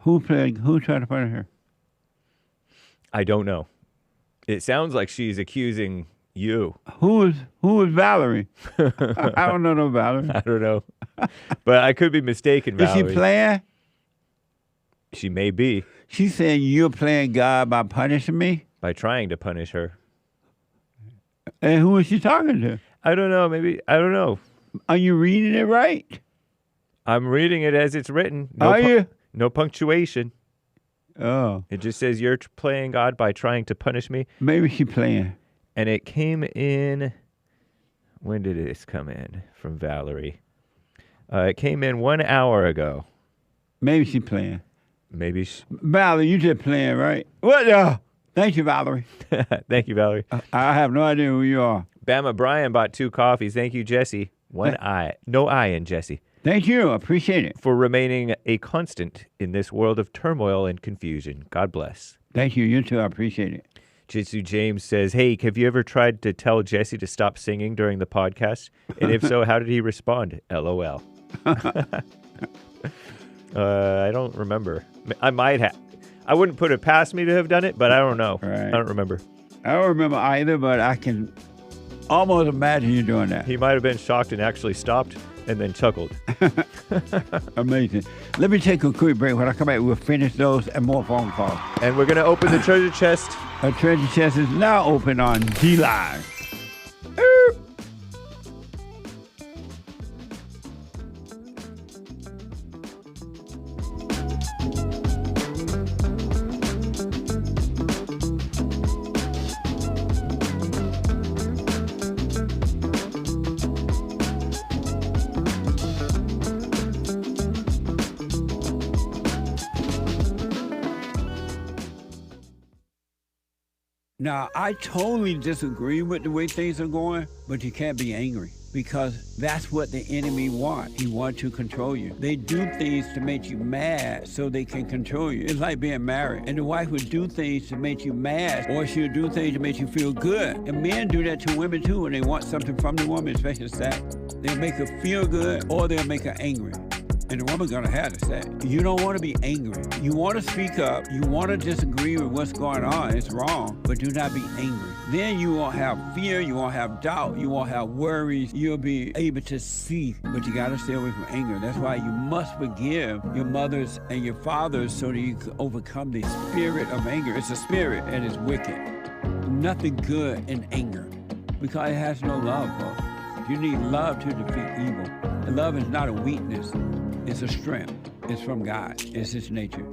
Who tried to punish her? I don't know. It sounds like she's accusing you. Who is Valerie? I don't know no Valerie. I don't know. But I could be mistaken, Valerie. Is she playing? She may be. She's saying you're playing God by punishing me? By trying to punish her. And who is she talking to? I don't know. Maybe. I don't know. Are you reading it right? I'm reading it as it's written. Are you? No punctuation. Oh. It just says you're playing God by trying to punish me. Maybe she's playing. And it came in... When did this come in from Valerie? It came in 1 hour ago. Maybe she's playing. Maybe Valerie, you just playing, right? What? Thank you, Valerie. Thank you, Valerie. I have no idea who you are. Bama Brian bought 2 coffees. Thank you, Jesse. No I in Jesse. Thank you. Appreciate it. For remaining a constant in this world of turmoil and confusion. God bless. Thank you. You too. I appreciate it. Jitsu James says, hey, have you ever tried to tell Jesse to stop singing during the podcast? And if so, how did he respond? LOL. I don't remember. I might have. I wouldn't put it past me to have done it, but I don't know. Right. I don't remember. I don't remember either, but I can almost imagine you doing that. He might have been shocked and actually stopped and then chuckled. Amazing. Let me take a quick break. When I come back, we'll finish those and more phone calls. And we're going to open the treasure chest. Our treasure chest is now open on D-Live. Now, I totally disagree with the way things are going, but you can't be angry. because that's what the enemy wants. He wants to control you. They do things to make you mad so they can control you. It's like being married. And the wife would do things to make you mad, or she'll do things to make you feel good. And men do that to women too when they want something from the woman, especially sex. They'll make her feel good or they'll make her angry. And the woman's gonna have to say, you don't want to be angry. You want to speak up. You want to disagree with what's going on. It's wrong, but do not be angry. Then you won't have fear. You won't have doubt. You won't have worries. You'll be able to see, but you got to stay away from anger. That's why you must forgive your mothers and your fathers so that you can overcome the spirit of anger. It's a spirit and it's wicked. Nothing good in anger because it has no love, folks. You need love to defeat evil. And love is not a weakness. It's a strength. It's from God. It's His nature.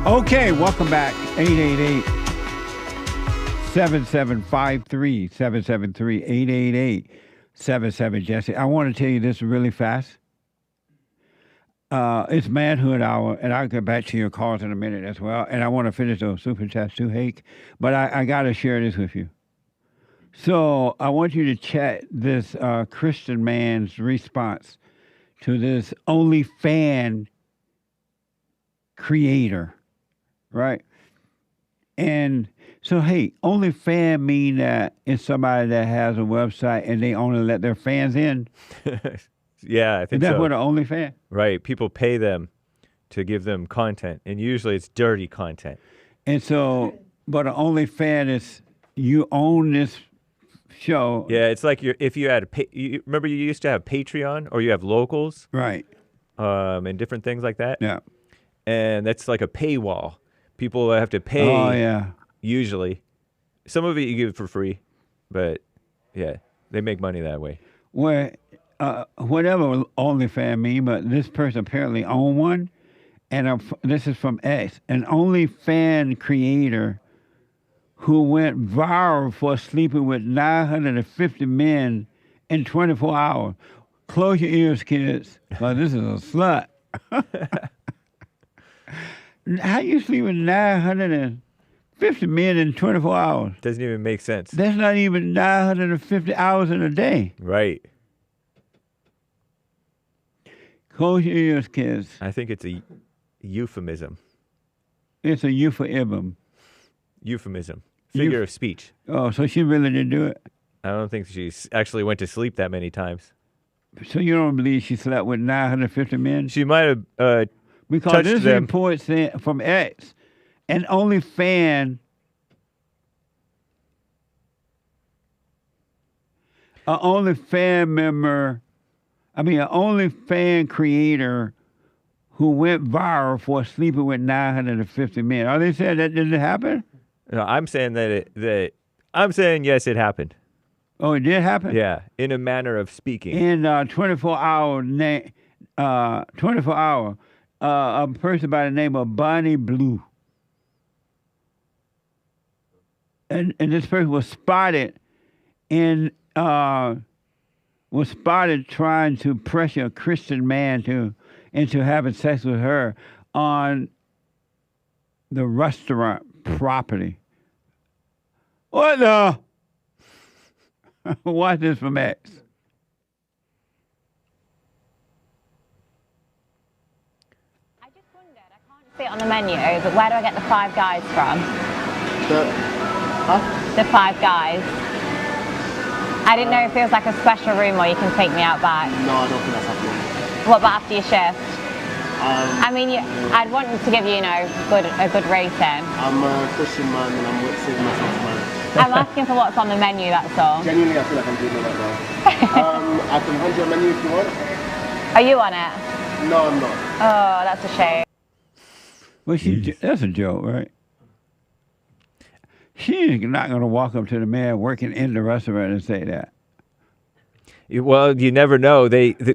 Okay, welcome back. 888-7753, 773-888-77 Jesse. I want to tell you this really fast. It's Manhood Hour, and I'll get back to your calls in a minute as well. And I want to finish those super chats too, Hake. But I got to share this with you. So I want you to chat this Christian man's response to this OnlyFans creator. Right? And so, hey, OnlyFans mean that it's somebody that has a website and they only let their fans in? Yeah, I think Is that so. what an OnlyFans? Right. People pay them to give them content, and usually it's dirty content. And so, but an OnlyFans is you own this show. Yeah, it's like if you had you remember you used to have Patreon or you have locals, right? And different things like that. Yeah, and that's like a paywall. People have to pay. Oh yeah. Usually, some of it you give for free, but yeah, they make money that way. Well, whatever OnlyFans mean, but this person apparently owned one, and this is from X, an OnlyFans creator who went viral for sleeping with 950 men in 24 hours. Close your ears, kids. Well, this is a slut. How you sleep with 950 men in 24 hours? Doesn't even make sense. That's not even 950 hours in a day. Right. Close your ears, kids. I think it's a euphemism. It's a euphemism. Euphemism. Figure of speech. Oh, so she really didn't do it? I don't think she actually went to sleep that many times. So you don't believe she slept with 950 men? She might have because this report said from X, an OnlyFans member, an OnlyFans creator who went viral for sleeping with 950 men. Are they saying that didn't happen? No, I'm saying I'm saying yes, it happened. Oh, it did happen? Yeah, in a manner of speaking. In 24 hour, a person by the name of Bonnie Blue. And this person was spotted trying to pressure a Christian man into having sex with her on the restaurant property. What the? Watch this from X. See it on the menu, but where do I get the Five Guys from? The Five Guys. I didn't know if there was like a special room or you can take me out back. No, I don't think that's happening. What about after your shift? I mean, I'd want to give you, a good rating. I'm a Christian man and I'm saving myself to marriage. I'm asking for what's on the menu, that's all. Genuinely, I feel like I'm doing it right now. I can hand you a menu if you want. Are you on it? No, I'm not. Oh, that's a shame. Well, that's a joke, right? She's not going to walk up to the man working in the restaurant and say that. Well, you never know.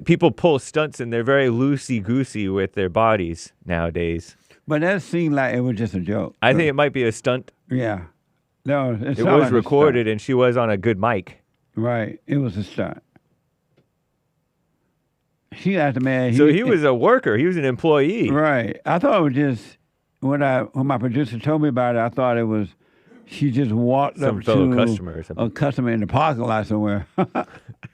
People pull stunts and they're very loosey-goosey with their bodies nowadays. But that seemed like it was just a joke. I think it might be a stunt. Yeah. No, it was recorded and she was on a good mic. Right. It was a stunt. She asked the man. So he was a worker. He was an employee. Right. I thought it was just, when my producer told me about it, I thought it was, she just walked Some up fellow to customer or something. a customer in the parking lot somewhere.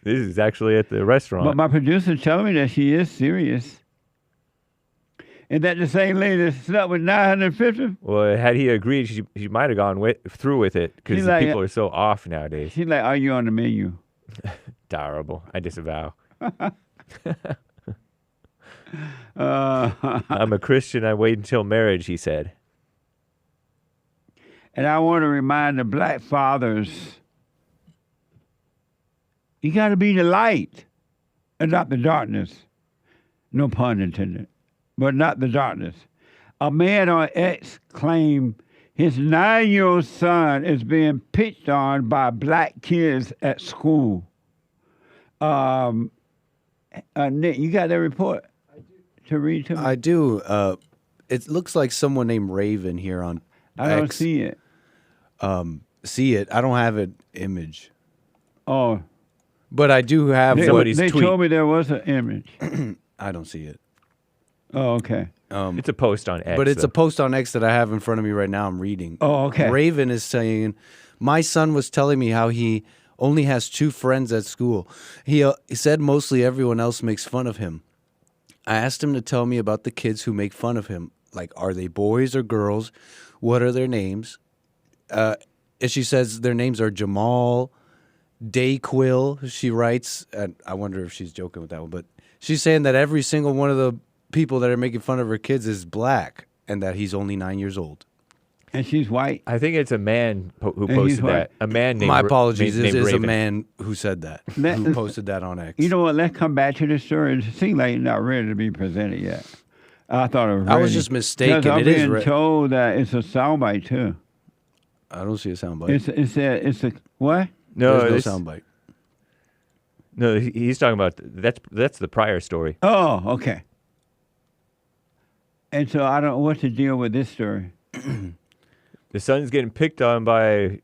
This is actually at the restaurant. But my producer telling me that she is serious. And that the same lady that slept with 950? Well, had he agreed, she might have gone through with it because like, people are so off nowadays. She's like, are you on the menu? Terrible. I disavow. I'm a Christian. I wait until marriage, he said. And I want to remind the black fathers, you got to be the light and not the darkness. No pun intended, but not the darkness. A man on X claimed his 9-year-old son is being picked on by black kids at school. Nick, you got that report to read to me? I do. It looks like someone named Raven here on I don't X. see it. See it. I don't have an image. Oh. But I do have They told me there was an image. I don't see it. Oh, okay. It's a post on X. But it's though. a post on X that I have in front of me right now. I'm reading. Oh, okay. Raven is saying, my son was telling me how he only has 2 friends at school. He said mostly everyone else makes fun of him. I asked him to tell me about the kids who make fun of him. Like, are they boys or girls? What are their names? And she says their names are Jamal, Dayquil, she writes. And I wonder if she's joking with that one. But she's saying that every single one of the people that are making fun of her kids is black and that he's only 9 years old. And she's white. I think it's a man who And he's posted white. that. A man named My apologies. named It is a Raven. man who said that, who posted that on X. You know what? Let's come back to this story. It seems like it's not ready to be presented yet. I thought it was ready. I was just mistaken. Because I'm It is being re- told that it's a soundbite, too. I don't see a soundbite. It's a what? No, There's this- no soundbite. No, he's talking about that's the prior story. Oh, okay. And so I don't know what to deal with this story. The son's getting picked on by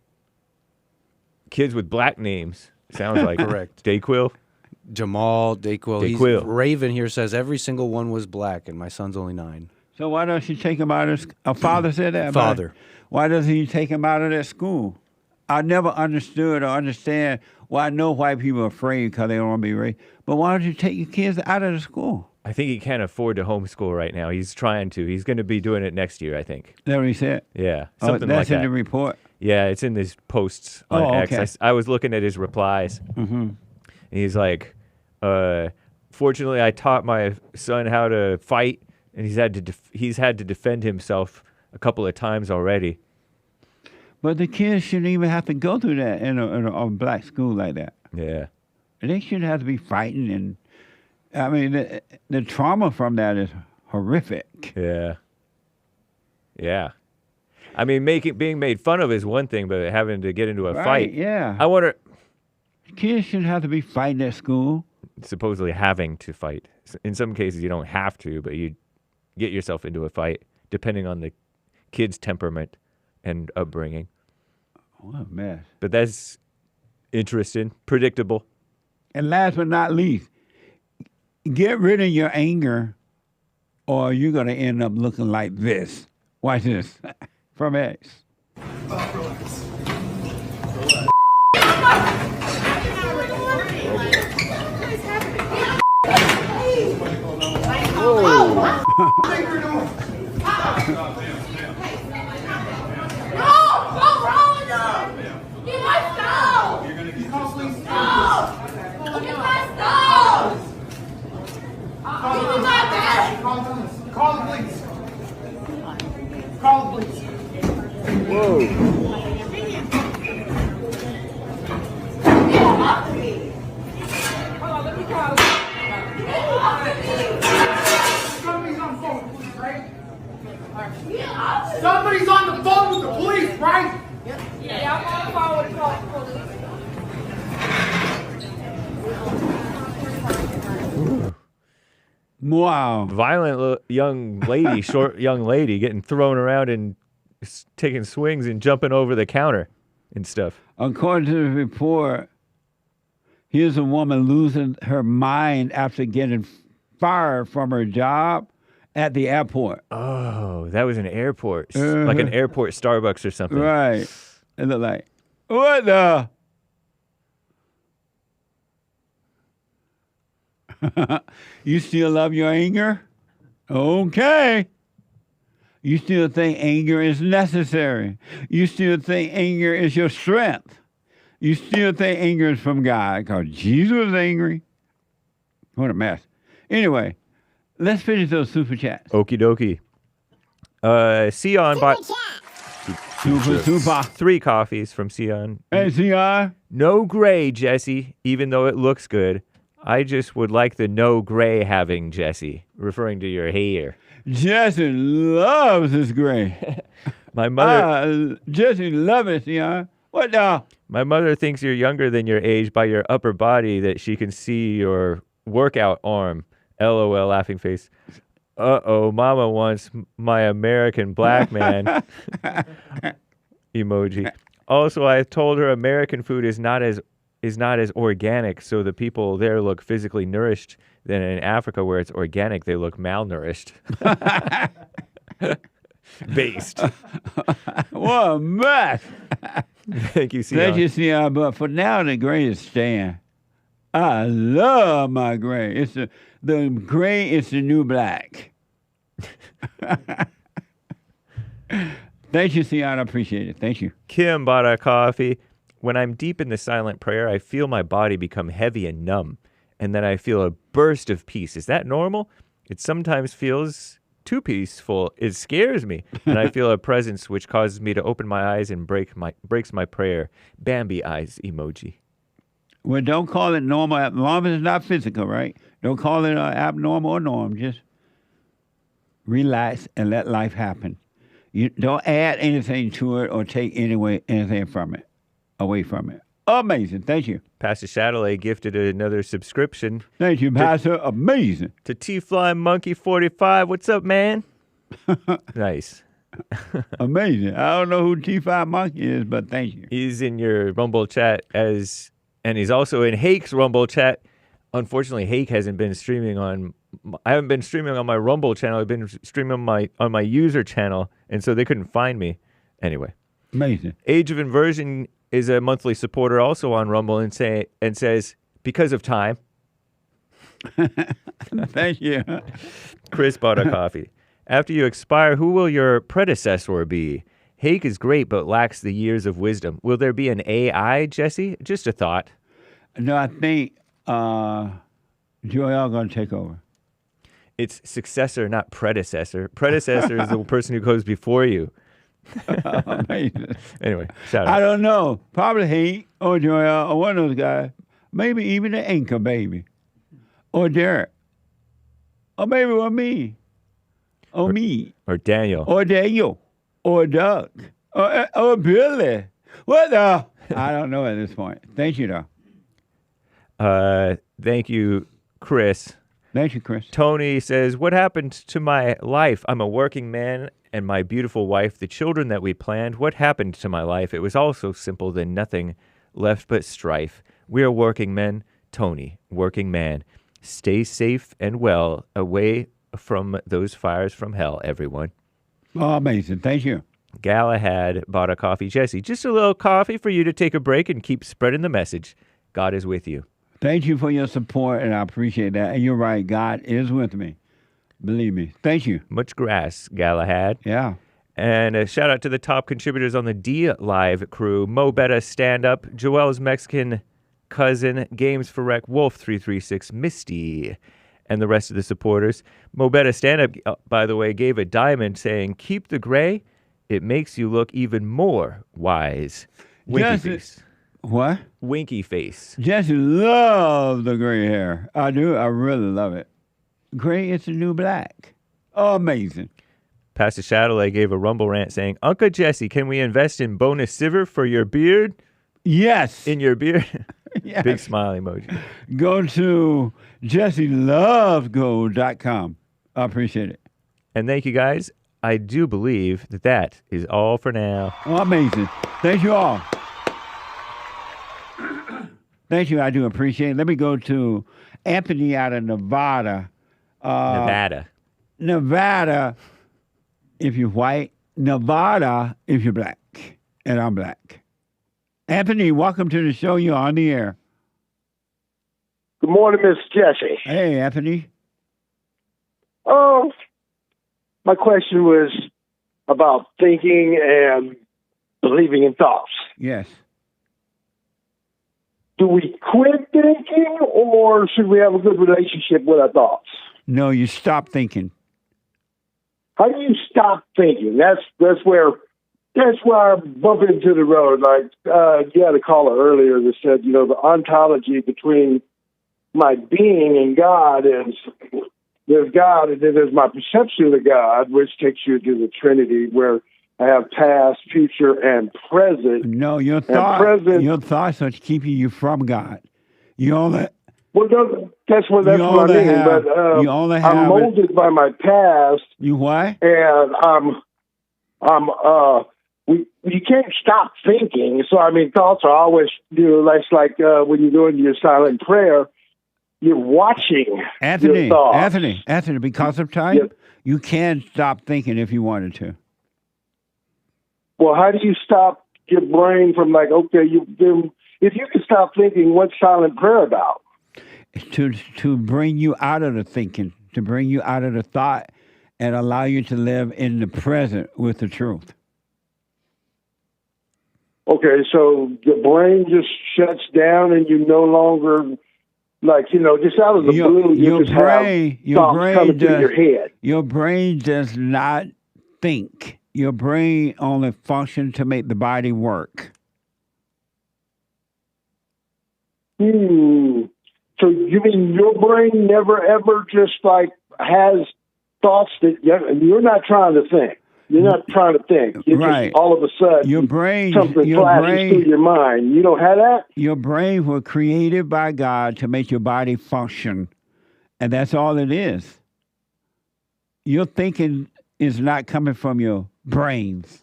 kids with black names. Sounds like Correct. Dayquil. Jamal, Dayquil. Dayquil. Raven here says every single one was black, and my son's only 9. So why don't you take him out of a father said that? about Father. it? Why doesn't he take him out of that school? I never understood or understand why I know white people are afraid because they don't want to be raised. But why don't you take your kids out of the school? I think he can't afford to homeschool right now. He's trying to. He's going to be doing it next year, I think. Is that what he said? Yeah, Oh, something like that's that. in the report? Yeah, it's in his posts on Oh, X. okay. I was looking at his replies. Mhm. And he's like, fortunately, I taught my son how to fight, and he's had to defend himself a couple of times already. But the kids shouldn't even have to go through that in a black school like that. Yeah. They shouldn't have to be fighting. And I mean, the trauma from that is horrific. Yeah. Yeah. I mean, being made fun of is one thing, but having to get into a Right, fight. yeah. I wonder. Kids shouldn't have to be fighting at school. Supposedly having to fight. In some cases, you don't have to, but you get yourself into a fight, depending on the kid's temperament and upbringing. What a mess. But that's interesting, predictable. And last but not least, get rid of your anger or you're going to end up looking like this. Watch this from X. Somebody's on the phone with the police, right? Yeah, I'm on the phone with the police. Wow. Violent young lady, short young lady getting thrown around and taking swings and jumping over the counter and stuff. According to the report, here's a woman losing her mind after getting fired from her job at the airport. Oh, that was an airport. Like an airport Starbucks or something. Right. It looked like, what the? You still love your anger? Okay. You still think anger is necessary. You still think anger is your strength. You still think anger is from God because Jesus was angry. What a mess. Anyway, let's finish those super chats. Okie dokie. Sion bought Super. 3 coffees from Sion. Hey, Sion. No gray, Jesse, even though it looks good. I just would like the no gray having, Jesse, referring to your hair. Jesse loves his gray. My mother... Jesse loves it, Sion. What the? My mother thinks you're younger than your age by your upper body, that she can see your workout arm. LOL, laughing face. Uh-oh, Mama wants my American black man. Emoji. Also, I told her American food is not as organic, so the people there look physically nourished. Then in Africa, where it's organic, they look malnourished. Based. What a mess. Thank you, Sion. Thank you, Sion. But for now, the gray is staying. I love my gray. It's the gray is the new black. Thank you, Sion. I appreciate it. Thank you. Kim bought a coffee. When I'm deep in the silent prayer, I feel my body become heavy and numb, and then I feel a burst of peace. Is that normal? It sometimes feels too peaceful. It scares me, and I feel a presence which causes me to open my eyes and breaks my prayer. Bambi eyes emoji. Well, don't call it normal. Normal is not physical, right? Don't call it abnormal or norm. Just relax and let life happen. You don't add anything to it or take anything from it, away from it. Amazing. Thank you. Pastor Chatelet gifted another subscription. Thank you, Pastor. Amazing. To T-Fly Monkey 45. What's up, man? Nice. Amazing. I don't know who T5 Monkey is, but thank you. He's in your Rumble chat and he's also in Hake's Rumble chat. Unfortunately, Hake hasn't been streaming on. I haven't been streaming on my Rumble channel. I've been streaming on my user channel, and so they couldn't find me. Anyway, amazing. Age of Inversion is a monthly supporter also on Rumble and says because of time. Thank you. Chris bought a coffee. After you expire, who will your predecessor be? Hake is great, but lacks the years of wisdom. Will there be an AI, Jesse? Just a thought. No, I think Joel going to take over. It's successor, not predecessor. Predecessor is the person who goes before you. Amazing. Anyway, shout out. I don't know. Probably Hank or Joel or one of those guys. Maybe even the Anchor baby. Or Derek. Or maybe with me. Or me. Or Daniel. Or Daniel. Or Doug. Or Billy. What the? I don't know at this point. Thank you, though. Thank you, Chris. Thank you, Chris. Tony says, what happened to my life? I'm a working man and my beautiful wife, the children that we planned. What happened to my life? It was all so simple, then nothing left but strife. We are working men. Tony, working man. Stay safe and well away from those fires from hell, everyone. Oh, amazing. Thank you. Galahad bought a coffee. Jesse, just a little coffee for you to take a break and keep spreading the message. God is with you. Thank you for your support, and I appreciate that. And you're right, God is with me. Believe me. Thank you. Much grass, Galahad. Yeah. And a shout out to the top contributors on the D Live crew: Mo Betta Stand Up, Joel's Mexican Cousin, Games for Rec, Wolf336, Misty, and the rest of the supporters. Mo Betta Stand Up, by the way, gave a diamond saying, "Keep the gray. It makes you look even more wise." Winky face. What? Winky face. Jesse loves the gray hair. I do. I really love it. Gray is the new black. Amazing. Pastor Shadowley gave a rumble rant saying, "Uncle Jesse, can we invest in bonus silver for your beard?" Yes. In your beard? Yes. Big smile emoji. Go to jesselovesgold.com. I appreciate it. And thank you, guys. I do believe that is all for now. Oh, amazing. Thank you all. Thank you. I do appreciate it. Let me go to Anthony out of Nevada. Nevada, if you're white. Nevada, if you're black. And I'm black. Anthony, welcome to the show. You're on the air. Good morning, Miss Jessie. Hey, Anthony. Oh, my question was about thinking and believing in thoughts. Yes. Do we quit thinking, or should we have a good relationship with our thoughts? No, you stop thinking. How do you stop thinking? That's where I bump into the road. Like you had a caller earlier that said, the ontology between my being and God is there's God, and then there's my perception of God, which takes you to the Trinity, where I have past, future, and present. No, your thoughts are keeping you from God. You only. Well, that's what I mean. But I'm molded by my past. You what? And you can't stop thinking. So thoughts are always it's like when you're doing your silent prayer, you're watching your thoughts. Anthony, because of time, you can stop thinking if you wanted to. Well, how do you stop your brain from if you can stop thinking, what's silent prayer about? To bring you out of the thinking, to bring you out of the thought, and allow you to live in the present with the truth. Okay, so the brain just shuts down, and you no longer, just out of the blue, you just have thoughts coming to your head. Your brain does not think. Your brain only functions to make the body work. So you mean your brain never ever just has thoughts that you're not trying to think? You're not trying to think. You're right. Just all of a sudden, something flashes through your mind. You don't have that? Your brain was created by God to make your body function, and that's all it is. Your thinking is not coming from your brains.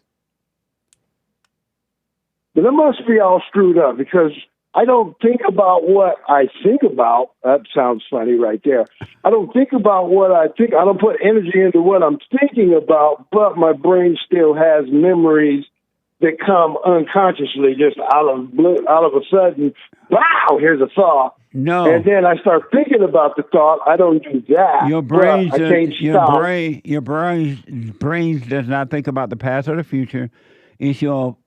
But it must be all screwed up, because I don't think about what I think about. That sounds funny right there. I don't think about what I think. I don't put energy into what I'm thinking about, but my brain still has memories that come unconsciously, just out of a sudden. Wow, here's a thought. No. And then I start thinking about the thought. I don't do that. Your brain does not think about the past or the future. It's your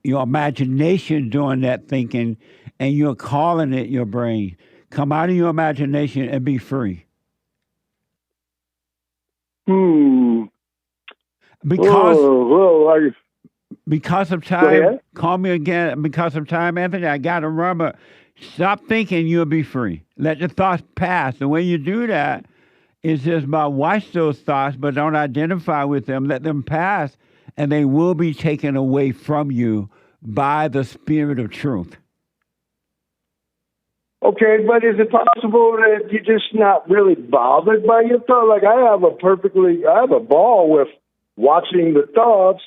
imagination doing that thinking, and you're calling it your brain. Come out of your imagination and be free. Because of time, call me again. Because of time, Anthony, I got to remember, stop thinking, you'll be free. Let the thoughts pass. The way you do that is just by watch those thoughts, but don't identify with them. Let them pass, and they will be taken away from you by the Spirit of truth. Okay, but is it possible that you're just not really bothered by your thoughts? Like I have a ball with watching the thoughts,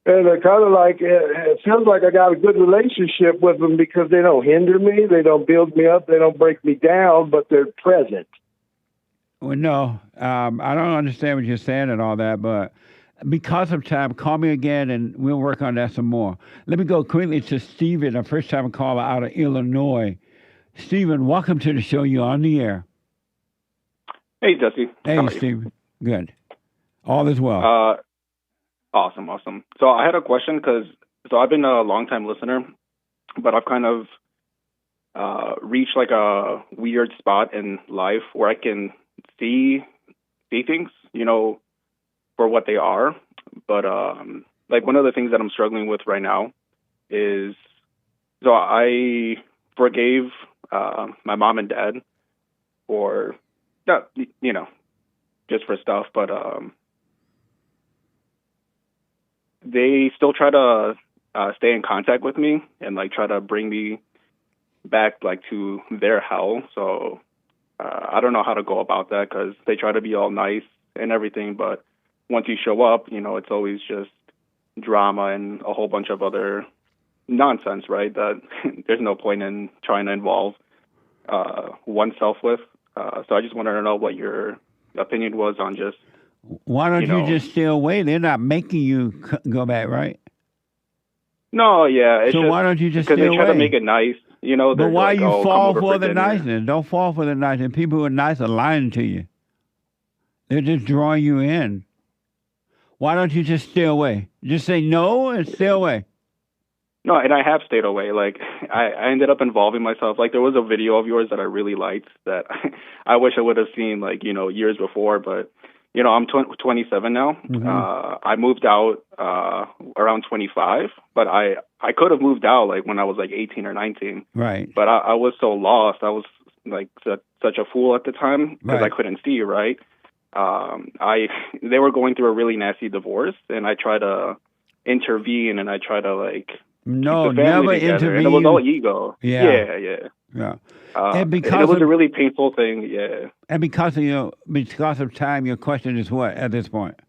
and it kind of it feels like I got a good relationship with them because they don't hinder me, they don't build me up, they don't break me down, but they're present. Well, no, I don't understand what you're saying and all that, but because of time, call me again and we'll work on that some more. Let me go quickly to Stephen, a first-time caller out of Illinois. Stephen, welcome to the show. You're on the air. Hey, Jesse. Hey, Stephen. Good. All is well. Awesome. So I had a question because I've been a long-time listener, but I've kind of reached like a weird spot in life where I can see things, for what they are. But like one of the things that I'm struggling with right now is, so I forgave my mom and dad for, just for stuff, but they still try to stay in contact with me and like try to bring me back like to their hell. So I don't know how to go about that because they try to be all nice and everything, but once you show up, it's always just drama and a whole bunch of other nonsense, right? That there's no point in trying to involve oneself with. So I just wanted to know what your opinion was on just. Why don't you just stay away? They're not making you go back, right? No, yeah. It's so just, why don't you just stay away? Because they try to make it nice, But why like, you fall for the dinner. niceness? Don't fall for the niceness. People who are nice are lying to you. They're just drawing you in. Why don't you just stay away? Just say no and stay away. No, and I have stayed away. Like, I ended up involving myself. Like, there was a video of yours that I really liked that I wish I would have seen, like, years before. But, I'm 27 now. Mm-hmm. I moved out around 25. But I could have moved out, like, when I was, like, 18 or 19. Right. But I was so lost. I was, like, such a fool at the time because I couldn't see, right? They were going through a really nasty divorce, and I tried to intervene, and I tried to, like... No, never intervene. And it was all ego. Yeah. And because it was a really painful thing. Yeah. And because of time, your question is what at this point?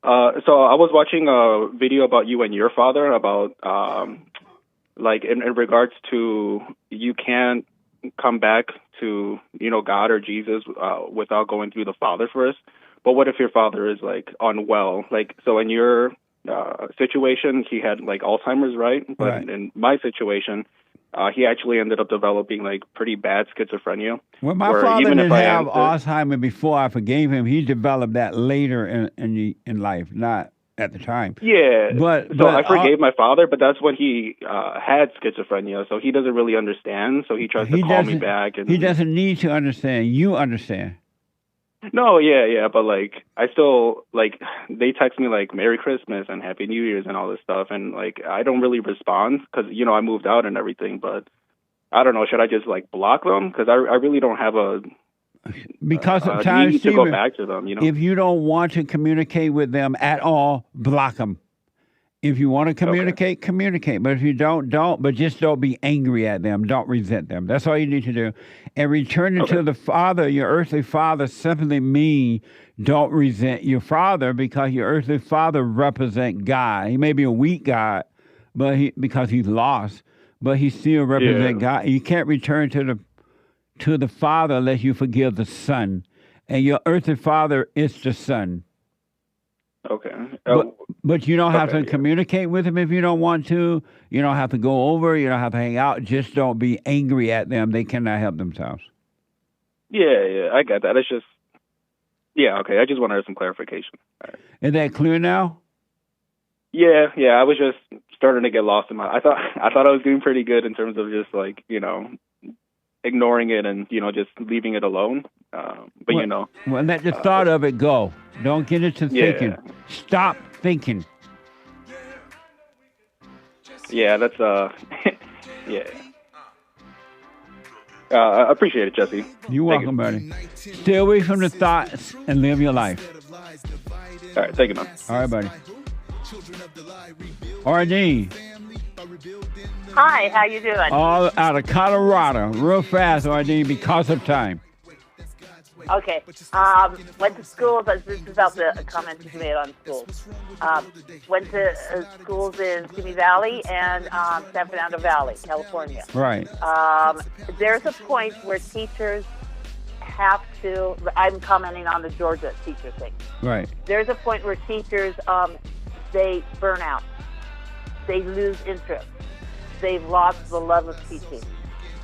So I was watching a video about you and your father about, like in regards to you can't come back to God or Jesus without going through the Father first. But what if your father is like unwell? Like so in your situation, he had like Alzheimer's, right? But in my situation, he actually ended up developing like pretty bad schizophrenia. Well, my father didn't have Alzheimer's before I forgave him. He developed that later in life, not at the time. Yeah, but I forgave my father, but that's when he had schizophrenia, so he doesn't really understand. So he tries to call me back, and he doesn't need to understand. You understand. No, yeah, but like I still like they text me like Merry Christmas and Happy New Year's and all this stuff, and like I don't really respond because I moved out and everything. But I don't know, should I just like block them? Because I really don't have a because of time need to go back to them. If you don't want to communicate with them at all, block them. If you want to communicate, communicate. But if you don't. But just don't be angry at them. Don't resent them. That's all you need to do. And returning to the Father, your earthly father, simply mean don't resent your father because your earthly father represents God. He may be a weak God, but because he's lost, but he still represents God. You can't return to the Father unless you forgive the Son. And your earthly father is the Son. Okay. But you don't have to communicate with them if you don't want to. You don't have to go over. You don't have to hang out. Just don't be angry at them. They cannot help themselves. Yeah, I got that. It's just, okay. I just wanted some clarification. Right. Is that clear now? Yeah. I was just starting to get lost in my. I thought I was doing pretty good in terms of just like ignoring it and just leaving it alone. But well, let the thought of it go. Don't get into thinking. Stop thinking. Yeah, that's yeah. I appreciate it, Jesse. You're welcome, buddy. Stay away from the thoughts and live your life. All right, thank you, man. All right, buddy. RD. Hi, how you doing? All out of Colorado, real fast, RD, because of time. Okay. Went to schools. This is about the comments you made on schools. Went to schools in Simi Valley and San Fernando Valley, California. Right. There's a point where teachers have to, I'm commenting on the Georgia teacher thing. Right. There's a point where teachers, they burn out. They lose interest. They've lost the love of teaching.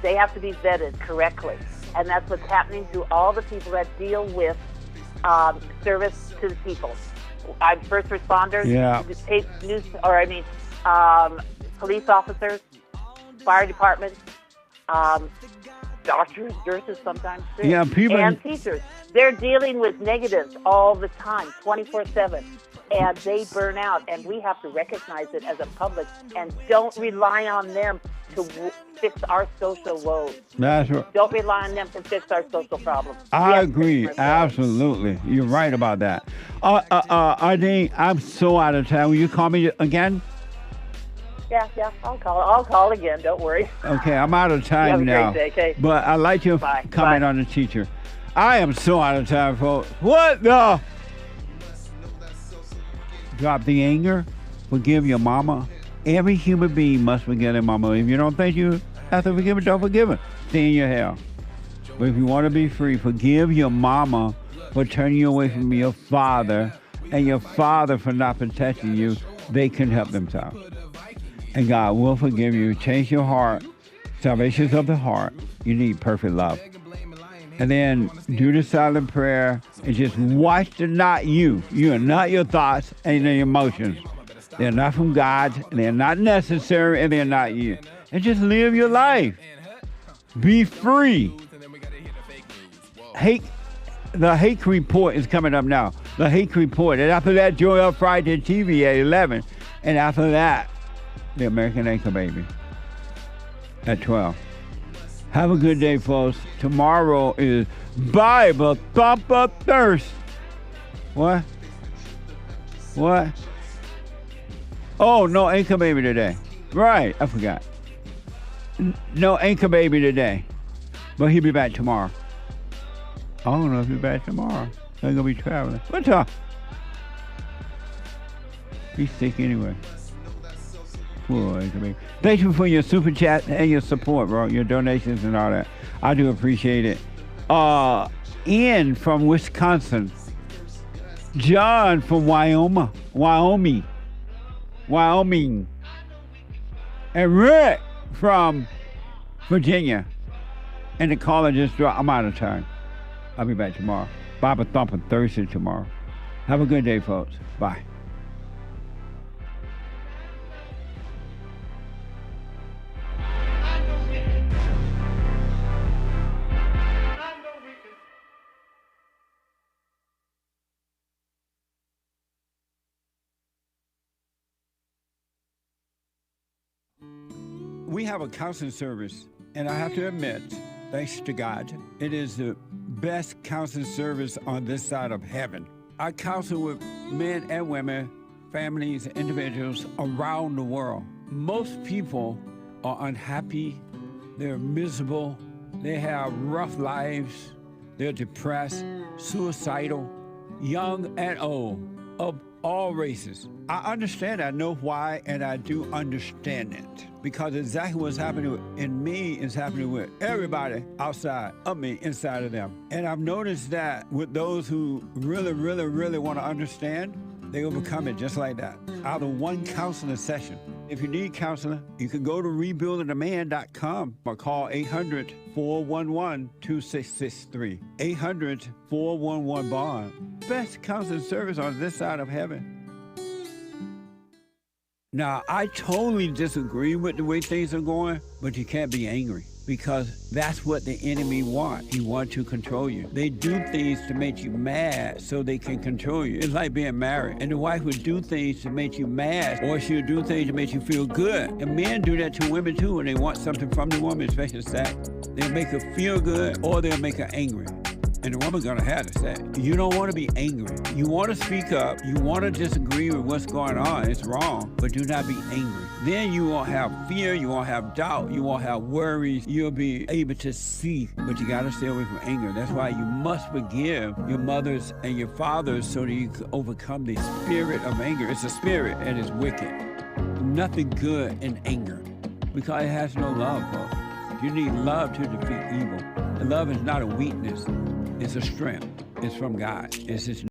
They have to be vetted correctly. And that's what's happening to all the people that deal with service to the people. First responders, police officers, fire departments, doctors, nurses sometimes too, and teachers. They're dealing with negatives all the time, 24/7, and they burn out. And we have to recognize it as a public and don't rely on them to fix our social woes. That's right. Don't rely on them to fix our social problems. I agree. Absolutely. You're right about that. ARDENE, I'm so out of town. Will you call me again? Yeah, I'll call again. Don't worry. Okay, I'm out of time you have a now. Great day, okay? But I like your comment on the teacher. I am so out of time, folks. What the? Drop the anger. Forgive your mama. Every human being must forgive their mama. If you don't think you have to forgive her, don't forgive her. Stay in your hell. But if you want to be free, forgive your mama for turning you away from your father and your father for not protecting you. They can help themselves. And God will forgive you. Change your heart. Salvation is of the heart. You need perfect love. And then do the silent prayer and just watch the not you. You are not your thoughts and your emotions. They're not from God. They're not necessary, and they're not you. And just live your life. Be free. The hate report is coming up now. The hate report. And after that, Joy Up Friday TV at 11. And after that, the American Anchor Baby at 12. Have a good day, folks. Tomorrow is Bible Thumper Thirst. What? Oh, no Anchor Baby today. Right, I forgot. No Anchor Baby today. But he'll be back tomorrow. I don't know if he'll be back tomorrow. They're going to be traveling. What's up? He's sick anyway. Poor Anchor Baby. Thank you for your super chat and your support, bro. Your donations and all that. I do appreciate it. Ian from Wisconsin. John from Wyoming. And Rick from Virginia. And the caller just dropped. I'm out of time. I'll be back tomorrow. Bible Thumper Thursday tomorrow. Have a good day, folks. Bye. We have a counseling service, and I have to admit, thanks to God, it is the best counseling service on this side of heaven. I counsel with men and women, families, individuals around the world. Most people are unhappy, they're miserable, they have rough lives, they're depressed, suicidal, young and old, of all races. I understand, I know why, and I do understand it. Because exactly what's happening in me is happening with everybody outside of me, inside of them. And I've noticed that with those who really want to understand, they overcome it just like that, out of one counseling session. If you need counseling, you can go to rebuildingaman.com or call 800-411-2663. 800-411-BOND. Best counseling service on this side of heaven. Now, I totally disagree with the way things are going, but you can't be angry because that's what the enemy wants. He wants to control you. They do things to make you mad so they can control you. It's like being married, and the wife would do things to make you mad, or she'll do things to make you feel good. And men do that to women too when they want something from the woman, especially sex. They'll make her feel good, or they'll make her angry. And the woman's gonna have to say, you don't want to be angry. You want to speak up. You want to disagree with what's going on. It's wrong, but do not be angry. Then you won't have fear. You won't have doubt. You won't have worries. You'll be able to see, but you got to stay away from anger. That's why you must forgive your mothers and your fathers so that you can overcome the spirit of anger. It's a spirit and it's wicked. Nothing good in anger because it has no love, folks. You need love to defeat evil. And love is not a weakness. It's a strength. It's from God. It's His